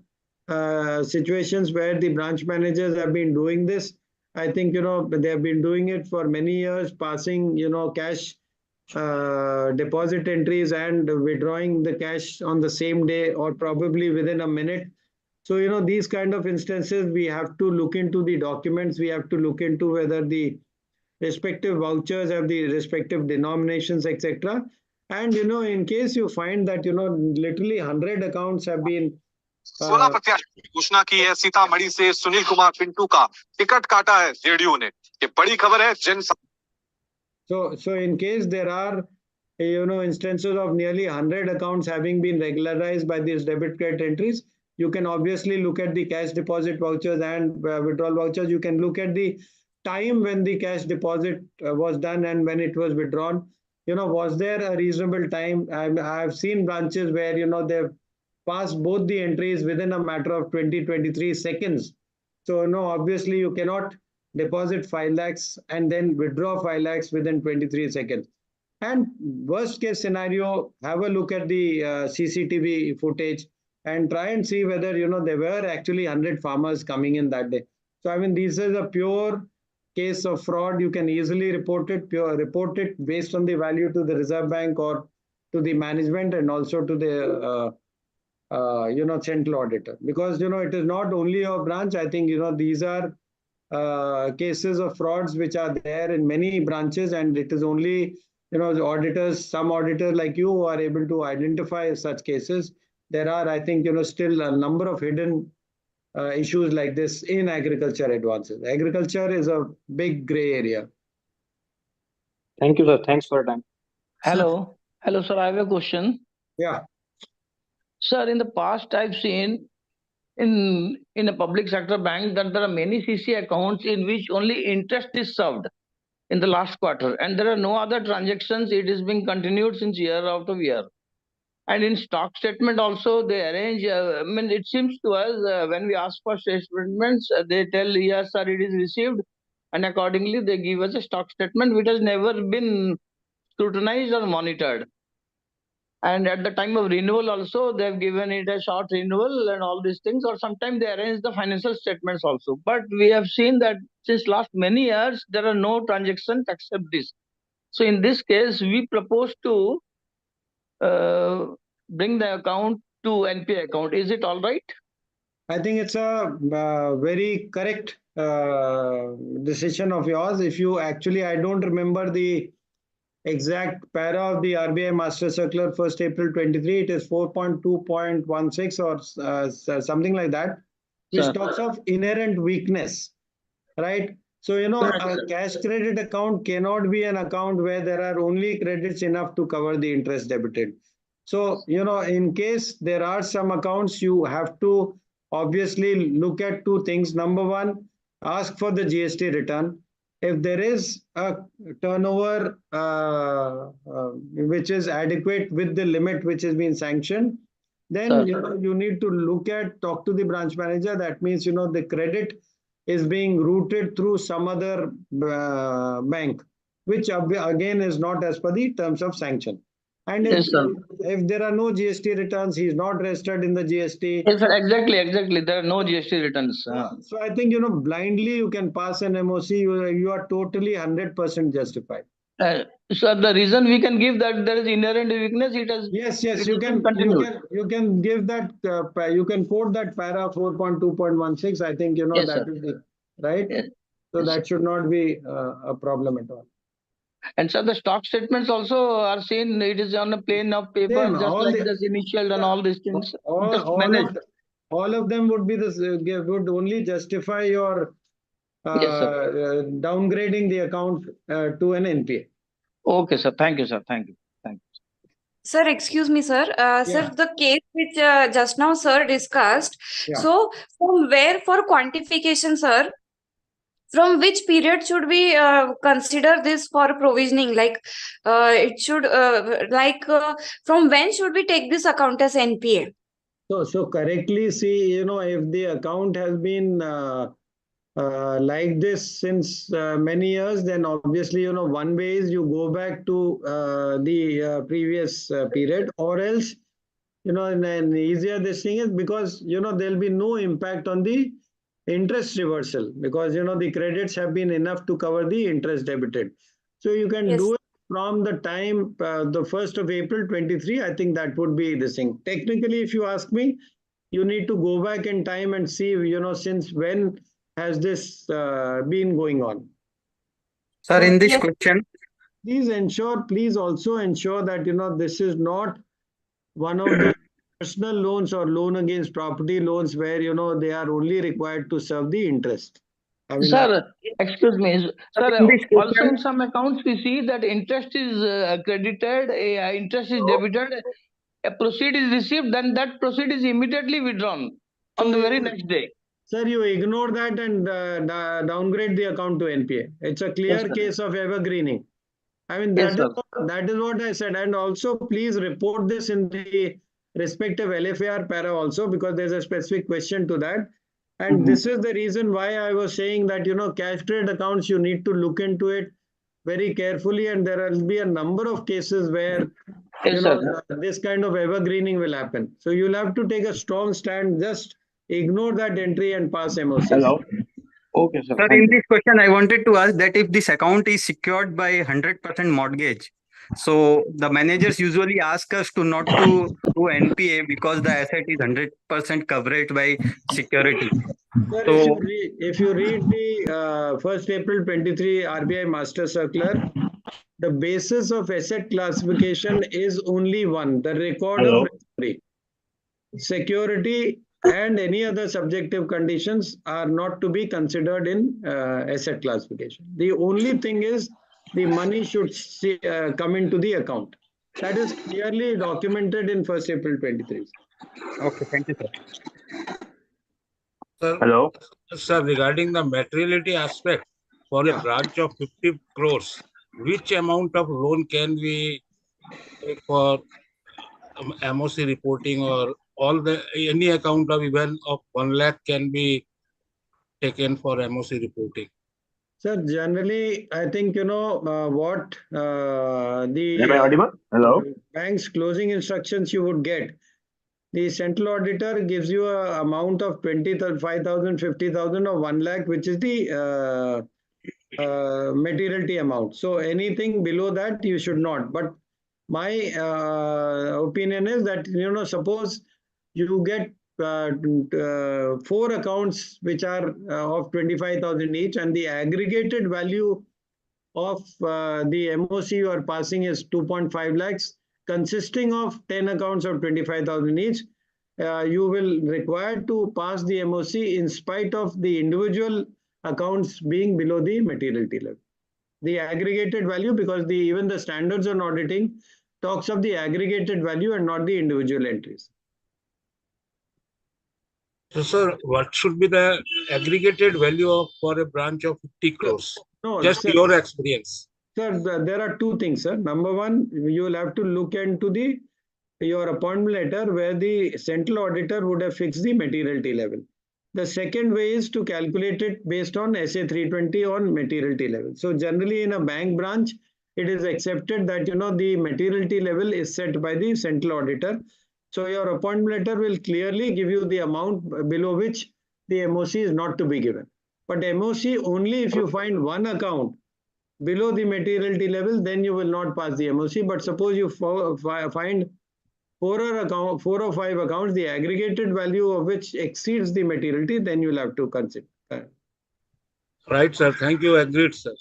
situations where the branch managers have been doing this. I think, they have been doing it for many years, passing, cash deposit entries and withdrawing the cash on the same day or probably within a minute. So, these kind of instances, we have to look into the documents. We have to look into whether the respective vouchers have the respective denominations, etc. And, in case you find that, literally 100 accounts have been 16 प्रत्याशी की घोषणा की है। सीतामढ़ी से सुनील कुमार पिंटू का ticket काटा है JDU ने। ये बड़ी खबर है। So in case there are, instances of nearly 100 accounts having been regularized by these debit credit entries, you can obviously look at the cash deposit vouchers and withdrawal vouchers. You can look at the time when the cash deposit was done and when it was withdrawn. Was there a reasonable time? I've seen branches where, they've passed both the entries within a matter of 23 seconds. So, obviously you cannot deposit 5 lakhs and then withdraw 5 lakhs within 23 seconds. And worst case scenario, have a look at the CCTV footage and try and see whether, there were actually 100 farmers coming in that day. So, I mean, this is a pure case of fraud. You can easily report it based on the value to the Reserve Bank or to the management and also to the central auditor, because it is not only a branch. I think these are cases of frauds which are there in many branches, and it is only the auditors, some auditors like you, who are able to identify such cases. There are, I think, still a number of hidden issues like this in agriculture advances. Agriculture is a big gray area. Thank you, sir. Thanks for your time. Hello, sir. I have a question. Yeah. Sir, in the past, I've seen in a public sector bank that there are many CC accounts in which only interest is served in the last quarter, and there are no other transactions. It is being continued since year after year. And in stock statement also, they arrange. I mean, it seems to us when we ask for statements, they tell yes, sir, it is received, and accordingly they give us a stock statement which has never been scrutinized or monitored. And at the time of renewal also, they have given it a short renewal and all these things, or sometimes they arrange the financial statements also. But we have seen that since last many years, there are no transactions except this. So in this case, we propose to bring the account to NPA account. Is it all right? I think it's a very correct decision of yours. If you actually, I don't remember the exact para of the RBI Master Circular 1st April 23. It is 4.2.16 or something like that, which talks of inherent weakness, right? So, a cash credit account cannot be an account where there are only credits enough to cover the interest debited. So, in case there are some accounts, you have to obviously look at two things. Number one, ask for the GST return. If there is a turnover which is adequate with the limit which has been sanctioned, then you need to talk to the branch manager. That means the credit is being routed through some other bank, which again is not as per the terms of sanction. And if there are no GST returns, he is not registered in the GST. Yes, sir, exactly. There are no GST returns. So I think, blindly you can pass an MOC, you are totally 100% justified. So the reason we can give that there is inherent weakness, it has. Yes, you can give that, you can quote that para 4.2.16. I think, that will be right. Yes. So that should not be a problem at all. And so the stock statements also are seen, it is on a plane of paper, just like this initial and all these things. All of them would be this, would only justify your Yes, sir. downgrading the account to an NPA. Okay, sir. Thank you, sir. Thank you. Thank you. Sir, excuse me, sir. Sir, the case which just now sir discussed. Yeah. So, from where for quantification, sir? From which period should we consider this for provisioning? Like, it should from when should we take this account as NPA? So correctly see, if the account has been like this since many years, then obviously, one way is you go back to the previous period, or else, an easier this thing is because, there'll be no impact on the interest reversal because, the credits have been enough to cover the interest debited. So you can do it from the time, the 1st of April 23, I think that would be the thing. Technically, if you ask me, you need to go back in time and see, since when has this been going on. Sir, in this question, please also ensure that, this is not one of those personal loans or loan against property loans where, they are only required to serve the interest. I mean, Sir, excuse me. Sir, in this also question, in some accounts we see that interest is credited, interest is debited, a proceed is received, then that proceed is immediately withdrawn on the very next day. Sir, you ignore that and downgrade the account to NPA. It's a clear case of evergreening. I mean, that is what I said. And also, please report this in the respective LFAR para also, because there's a specific question to that. And this is the reason why I was saying that, cash trade accounts, you need to look into it very carefully. And there will be a number of cases where, this kind of evergreening will happen. So you'll have to take a strong stand. Just ignore that entry and pass MOCs. Hello. Okay, sir. Sir, in this question, I wanted to ask that if this account is secured by 100% mortgage, so the managers usually ask us to not to do NPA because the asset is 100% coverage by security. Sir, So, if you read the 1st April 23 RBI Master Circular, the basis of asset classification is only one, the record of recovery. Security and any other subjective conditions are not to be considered in asset classification. The only thing is the money should come into the account. That is clearly documented in 1st April 23. okay, thank you, sir. Sir, Hello. Sir, regarding the materiality aspect for a branch of 50 crores, which amount of loan can we take for MOC reporting, or any account of even of 1 lakh can be taken for MOC reporting? Sir, generally, I think, what Am I audible? Hello. bank's closing instructions you would get. The central auditor gives you an amount of 25,000, 50,000 or 1 lakh, which is the materiality amount. So anything below that, you should not. But my opinion is that, suppose you get 4 accounts which are of 25,000 each, and the aggregated value of the MOC you are passing is 2.5 lakhs, consisting of 10 accounts of 25,000 each. You will require to pass the MOC in spite of the individual accounts being below the materiality level. The aggregated value, because even the standards on auditing talks of the aggregated value and not the individual entries. So, sir, what should be the aggregated value for a branch of 50 crores? No, just sir, your experience. Sir, there are 2 things, sir. Number one, you will have to look into your appointment letter where the central auditor would have fixed the materiality level. The second way is to calculate it based on SA 320 on materiality level. So generally in a bank branch, it is accepted that, the materiality level is set by the central auditor. So your appointment letter will clearly give you the amount below which the MOC is not to be given. But MOC only if you find one account below the materiality level, then you will not pass the MOC. But suppose you find 4 or 5 accounts, the aggregated value of which exceeds the materiality, then you will have to consider. Right, sir. Thank you. Agreed, sir.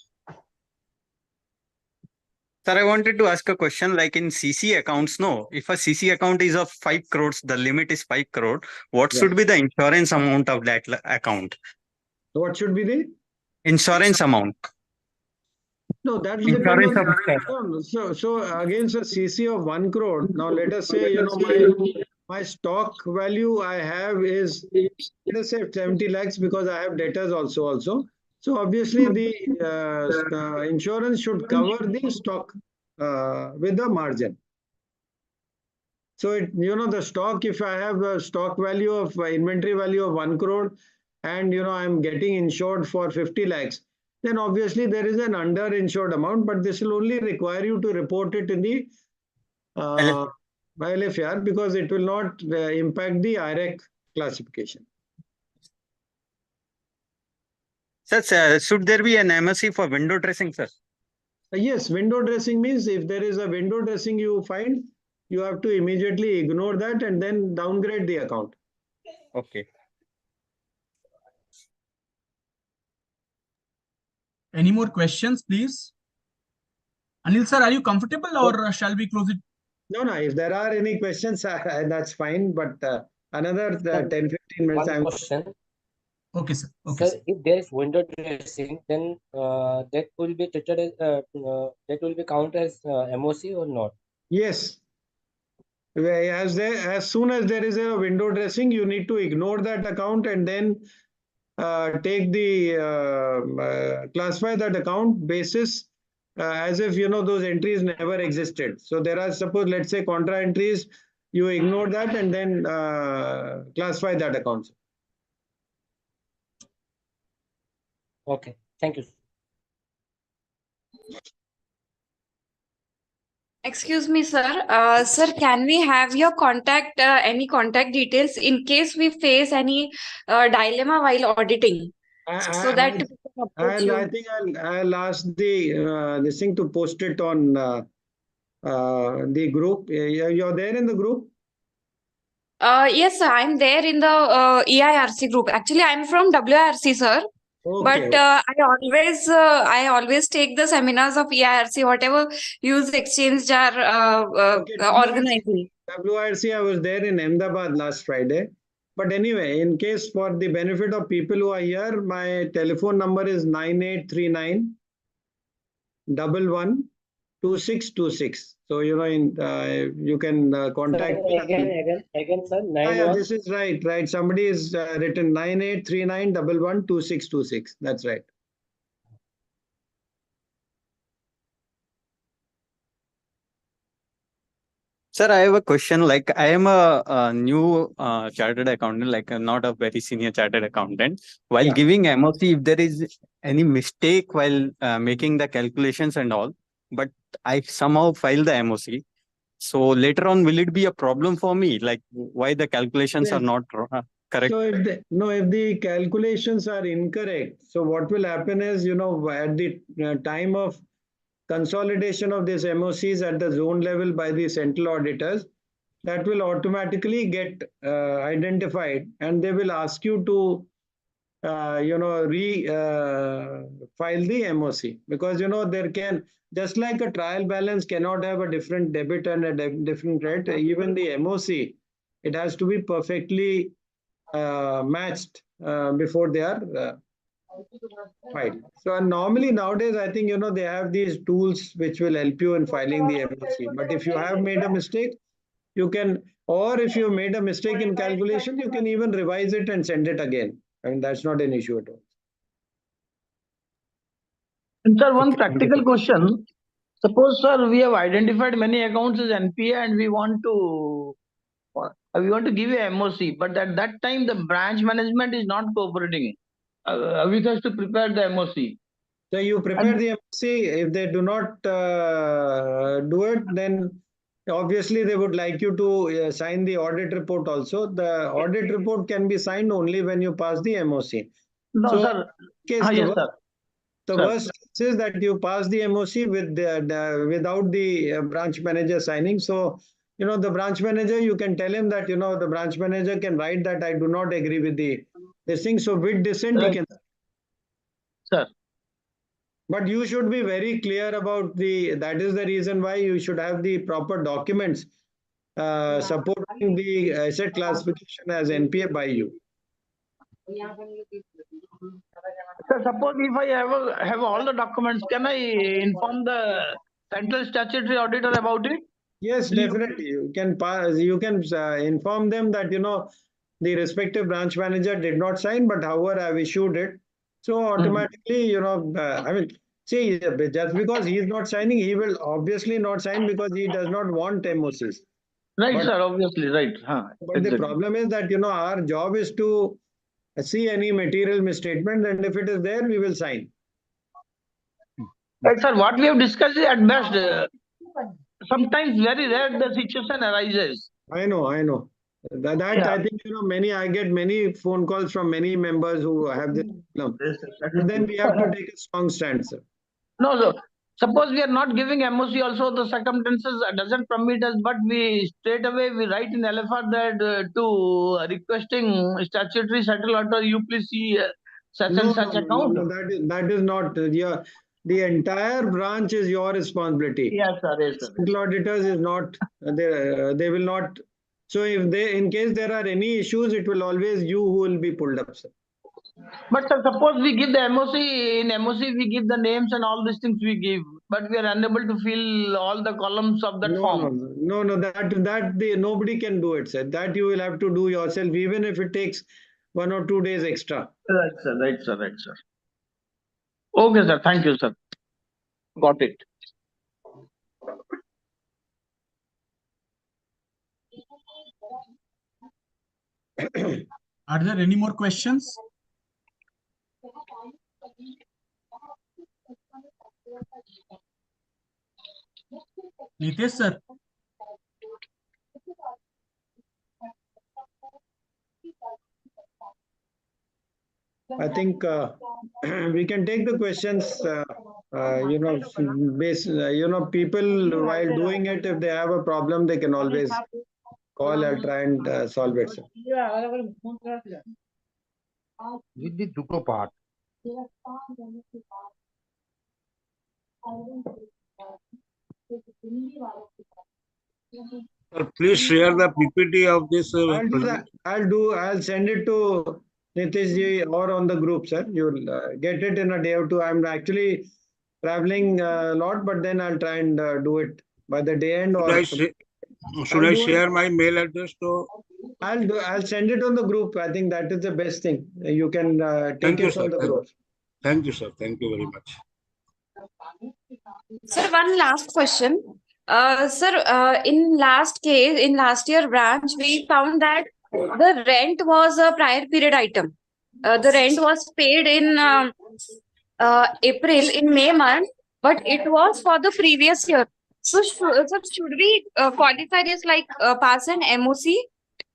Sir, I wanted to ask a question like in CC accounts, no, if a CC account is of 5 crores, the limit is 5 crore, what should be the insurance amount of that account? What should be the? Insurance amount. No, that's Insurance depend of on. So against a CC of 1 crore. Now let us say my stock value I have is, let us say 70 lakhs, because I have debtors also. So obviously the insurance should cover the stock with the margin. So the stock, if I have a stock value of inventory value of 1 crore and I'm getting insured for 50 lakhs, then obviously there is an underinsured amount, but this will only require you to report it in the LFR, because it will not impact the IRAC classification. Sir, should there be an MOC for window dressing, sir? Yes, window dressing means if there is a window dressing you find, you have to immediately ignore that and then downgrade the account. Okay. Any more questions, please? Anil sir, are you comfortable or shall we close it? No, if there are any questions, that's fine. But another 10-15 minutes. One question. Okay, sir. Okay, sir, if there is window dressing, then that will be treated as that will be counted as MOC or not? Yes. As soon as there is a window dressing, you need to ignore that account and then take the classify that account basis as if those entries never existed. So there are, suppose, let's say, contra entries, you ignore that and then classify that account. Okay, thank you. Excuse me, sir. Sir, can we have your contact, any contact details in case we face any dilemma while auditing? So that we can approach you. I think I'll ask this thing to post it on the group. You're there in the group? Yes, sir. I'm there in the EIRC group. Actually, I'm from WIRC, sir. Okay. But I always take the seminars of EIRC, whatever use exchange are organizing. WIRC, I was there in Ahmedabad last Friday. But anyway, in case, for the benefit of people who are here, my telephone number is 9839 11 2626. So you can contact me. Again, sir. This is right. Somebody is written 9839 11 2626. That's right. Sir, I have a question. Like, I am a new chartered accountant, like not a very senior chartered accountant. While giving MOC, if there is any mistake while making the calculations and all, but I somehow file the MOC. So later on, will it be a problem for me? Like, why the calculations are not correct? So if the calculations are incorrect, so what will happen is, at the time of consolidation of these MOCs at the zone level by the central auditors, that will automatically get identified, and they will ask you to file the MOC, because there can, just like a trial balance cannot have a different debit and a different credit, even the MOC, it has to be perfectly matched before they are filed. So normally nowadays, I think they have these tools which will help you in filing the MOC. But if you have made a mistake, you can, or if you made a mistake in calculation, you can even revise it and send it again. I mean, that's not an issue at all. And sir, one practical question. Suppose, sir, we have identified many accounts as NPA and we want to give a MOC, but at that time the branch management is not cooperating. We have to prepare the MOC. So you prepare the MOC. If they do not do it, then obviously they would like you to sign the audit report also. The audit report can be signed only when you pass the MOC. No, so sir. The worst case is that you pass the MOC without the branch manager signing. So, the branch manager, you can tell him that, the branch manager can write that I do not agree with this thing. So with dissent, he can. Sir. But you should be very clear about that is the reason why you should have the proper documents supporting the asset classification as NPA by you. Sir, suppose if I have all the documents, can I inform the central statutory auditor about it? Yes, definitely. You can pass. You can inform them that the respective branch manager did not sign, but however I've issued it. So automatically, I mean, see, just because he is not signing, he will obviously not sign because he does not want MOCs. Right, But, sir. Obviously, right. but the problem is that our job is to see any material misstatement, and if it is there, we will sign. Right, sir. What we have discussed is at best. Sometimes very rare the situation arises. I know. That I think I get many phone calls from many members who have this problem. But then we have to take a strong stand, sir. No, sir. Suppose we are not giving MOC also, the circumstances doesn't permit us, but we straight away we write in LFR that to requesting statutory settle order, you please see such and such account. No, that is not the entire branch is your responsibility. Yes, sir. Yes, sir. Central auditors is not they will not. So if in case there are any issues, it will always you who will be pulled up, sir. But sir, suppose we give the MOC, in MOC we give the names and all these things we give, but we are unable to fill all the columns of that form. No, that nobody can do it, sir. That you will have to do yourself, even if it takes 1 or 2 days extra. Right, sir. Okay, sir. Thank you, sir. Got it. Are there any more questions? Nitesh, sir. I think we can take the questions. People while doing it, if they have a problem, they can always call. I'll try and solve it, sir. With the Duko part. Please share the PPT of this. I'll do that. I'll send it to Nitish ji or on the group, sir. You'll get it in a day or two. I'm actually traveling a lot, but then I'll try and do it by the day end. Should I share my mail address to? I'll send it on the group. I think that is the best thing. You can take it from the group. Thank you, sir. Thank you very much. Sir, one last question. Sir, in last year branch, we found that the rent was a prior period item. The rent was paid in April, in May month, but it was for the previous year. So, should we qualify this like pass an MOC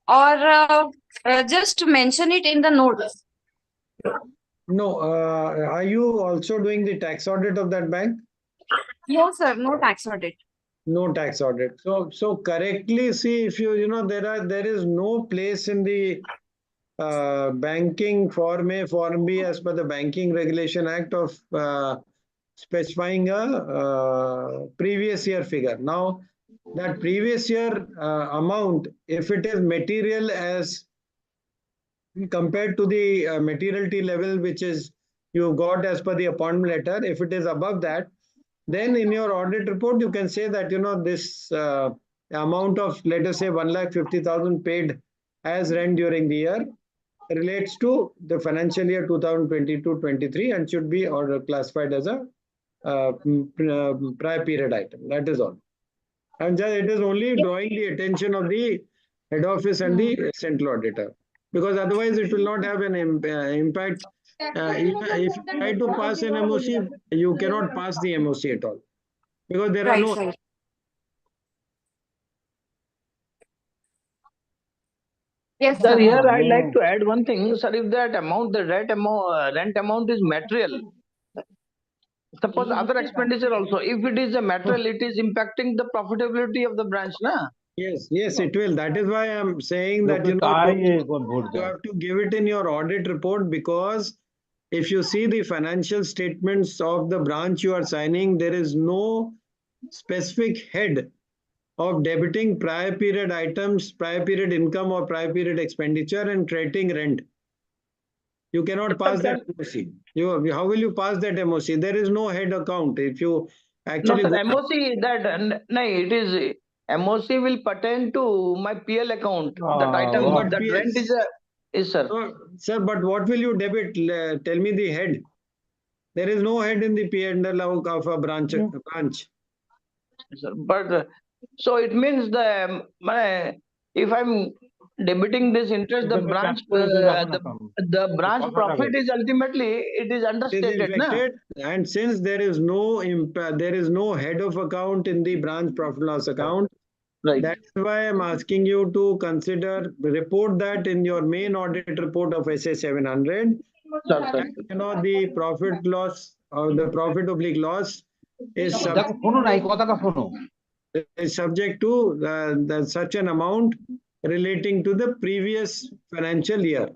or just mention it in the notes? No, are you also doing the tax audit of that bank? No, sir, no tax audit. No tax audit. So correctly see if there is no place in the banking Form A, Form B as per the Banking Regulation Act of specifying a previous year figure. Now that previous year amount, if it is material as compared to the materiality level which is you got as per the appointment letter, if it is above that, then in your audit report you can say that this amount of, let us say, 1,50,000 paid as rent during the year relates to the financial year 2022-23 and should be classified as a prior period item. That is all. And it is only drawing the attention of the head office and the central auditor, because otherwise it will not have an impact. If you try to pass an MOC, you cannot pass the MOC at all, because there are no. Right. Yes, sir. Here I'd like to add one thing, sir. If that amount, the rent amount is material, suppose other expenditure also, if it is a material, it is impacting the profitability of the branch, na? Yes, it will. That is why I'm saying that you have to give it in your audit report, because if you see the financial statements of the branch you are signing, there is no specific head of debiting prior period items, prior period income or prior period expenditure and crediting rent. You cannot pass that MOC. How will you pass that MOC? There is no head account. If you actually no, sir, MOC that no, it is MOC will pertain to my PL account. That item, but that rent is sir. Sir, but what will you debit? Tell me the head. There is no head in the P&L of a branch. Sir, but so it means if I'm debiting this interest, the branch profit is ultimately it is understated, na? And since there is no there is no head of account in the branch profit loss account. Right. That's why I'm asking you to consider report that in your main audit report of SA 700. You know, the profit loss or the profit oblique loss is subject to such an amount relating to the previous financial year.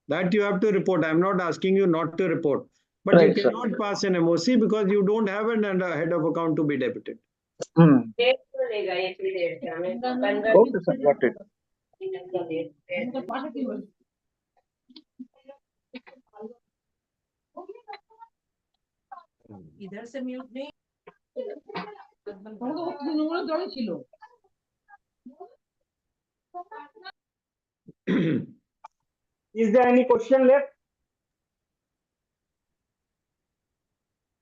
That you have to report. I'm not asking you not to report. But you cannot pass an MOC because you don't have a head of account to be debited. Okay, sir, got it. इधर से mute नहीं Is there any question left?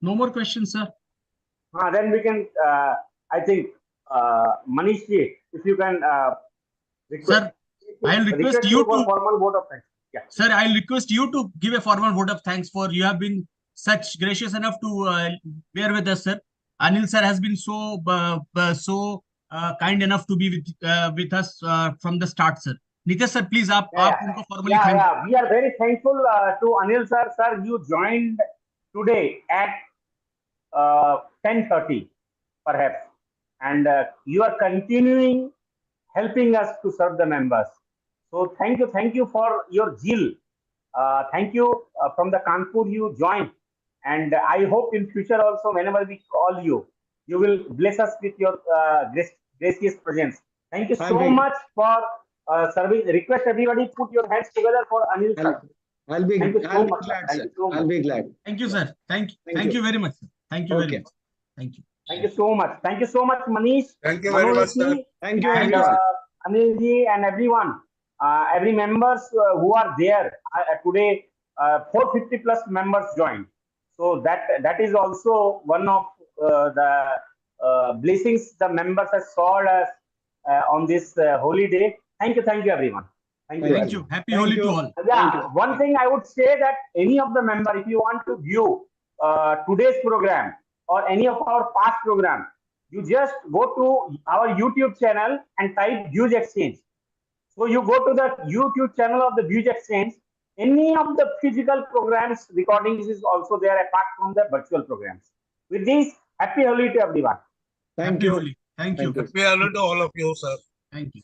No more questions, sir. Then we can, I think, Manish ji, if you can Sir, I'll request you for to formal vote of thanks. Yeah. Sir, I'll request you to give a formal vote of thanks for you have been such gracious enough to bear with us, sir. Anil sir has been so kind enough to be with us from the start, sir. Nitesh sir, please, formally thank. Yeah, we are very thankful to Anil sir. Sir, you joined today at 10:30, perhaps, and you are continuing helping us to serve the members. So thank you for your zeal. Thank you from the Kanpur you joined, and I hope in future also whenever we call you, you will bless us with your gracious presence. Thank you so much for serving. Request everybody put your hands together for Anil sir. I'll be glad, sir. I'll be glad. Thank you, sir. Thank you very much, sir. Thank you very much. Thank you. Thank you so much. Thank you so much, Manish. Thank you very much, sir. Thank you, and Anil ji and everyone, every members who are there today. 450 plus members joined. So that is also one of the blessings the members have sought us on this holy day. Thank you, everyone. Thank you. Happy Holi to all. Yeah, one thing I would say that any of the member, if you want to view today's program or any of our past program, you just go to our YouTube channel and type Views Exchange. So you go to the YouTube channel of the Views Exchange. Any of the physical programs recordings is also there apart from the virtual programs. With this, happy Holi to everyone. Thank you. Holi. Thank you. Happy Holi to all of you, sir. Thank you.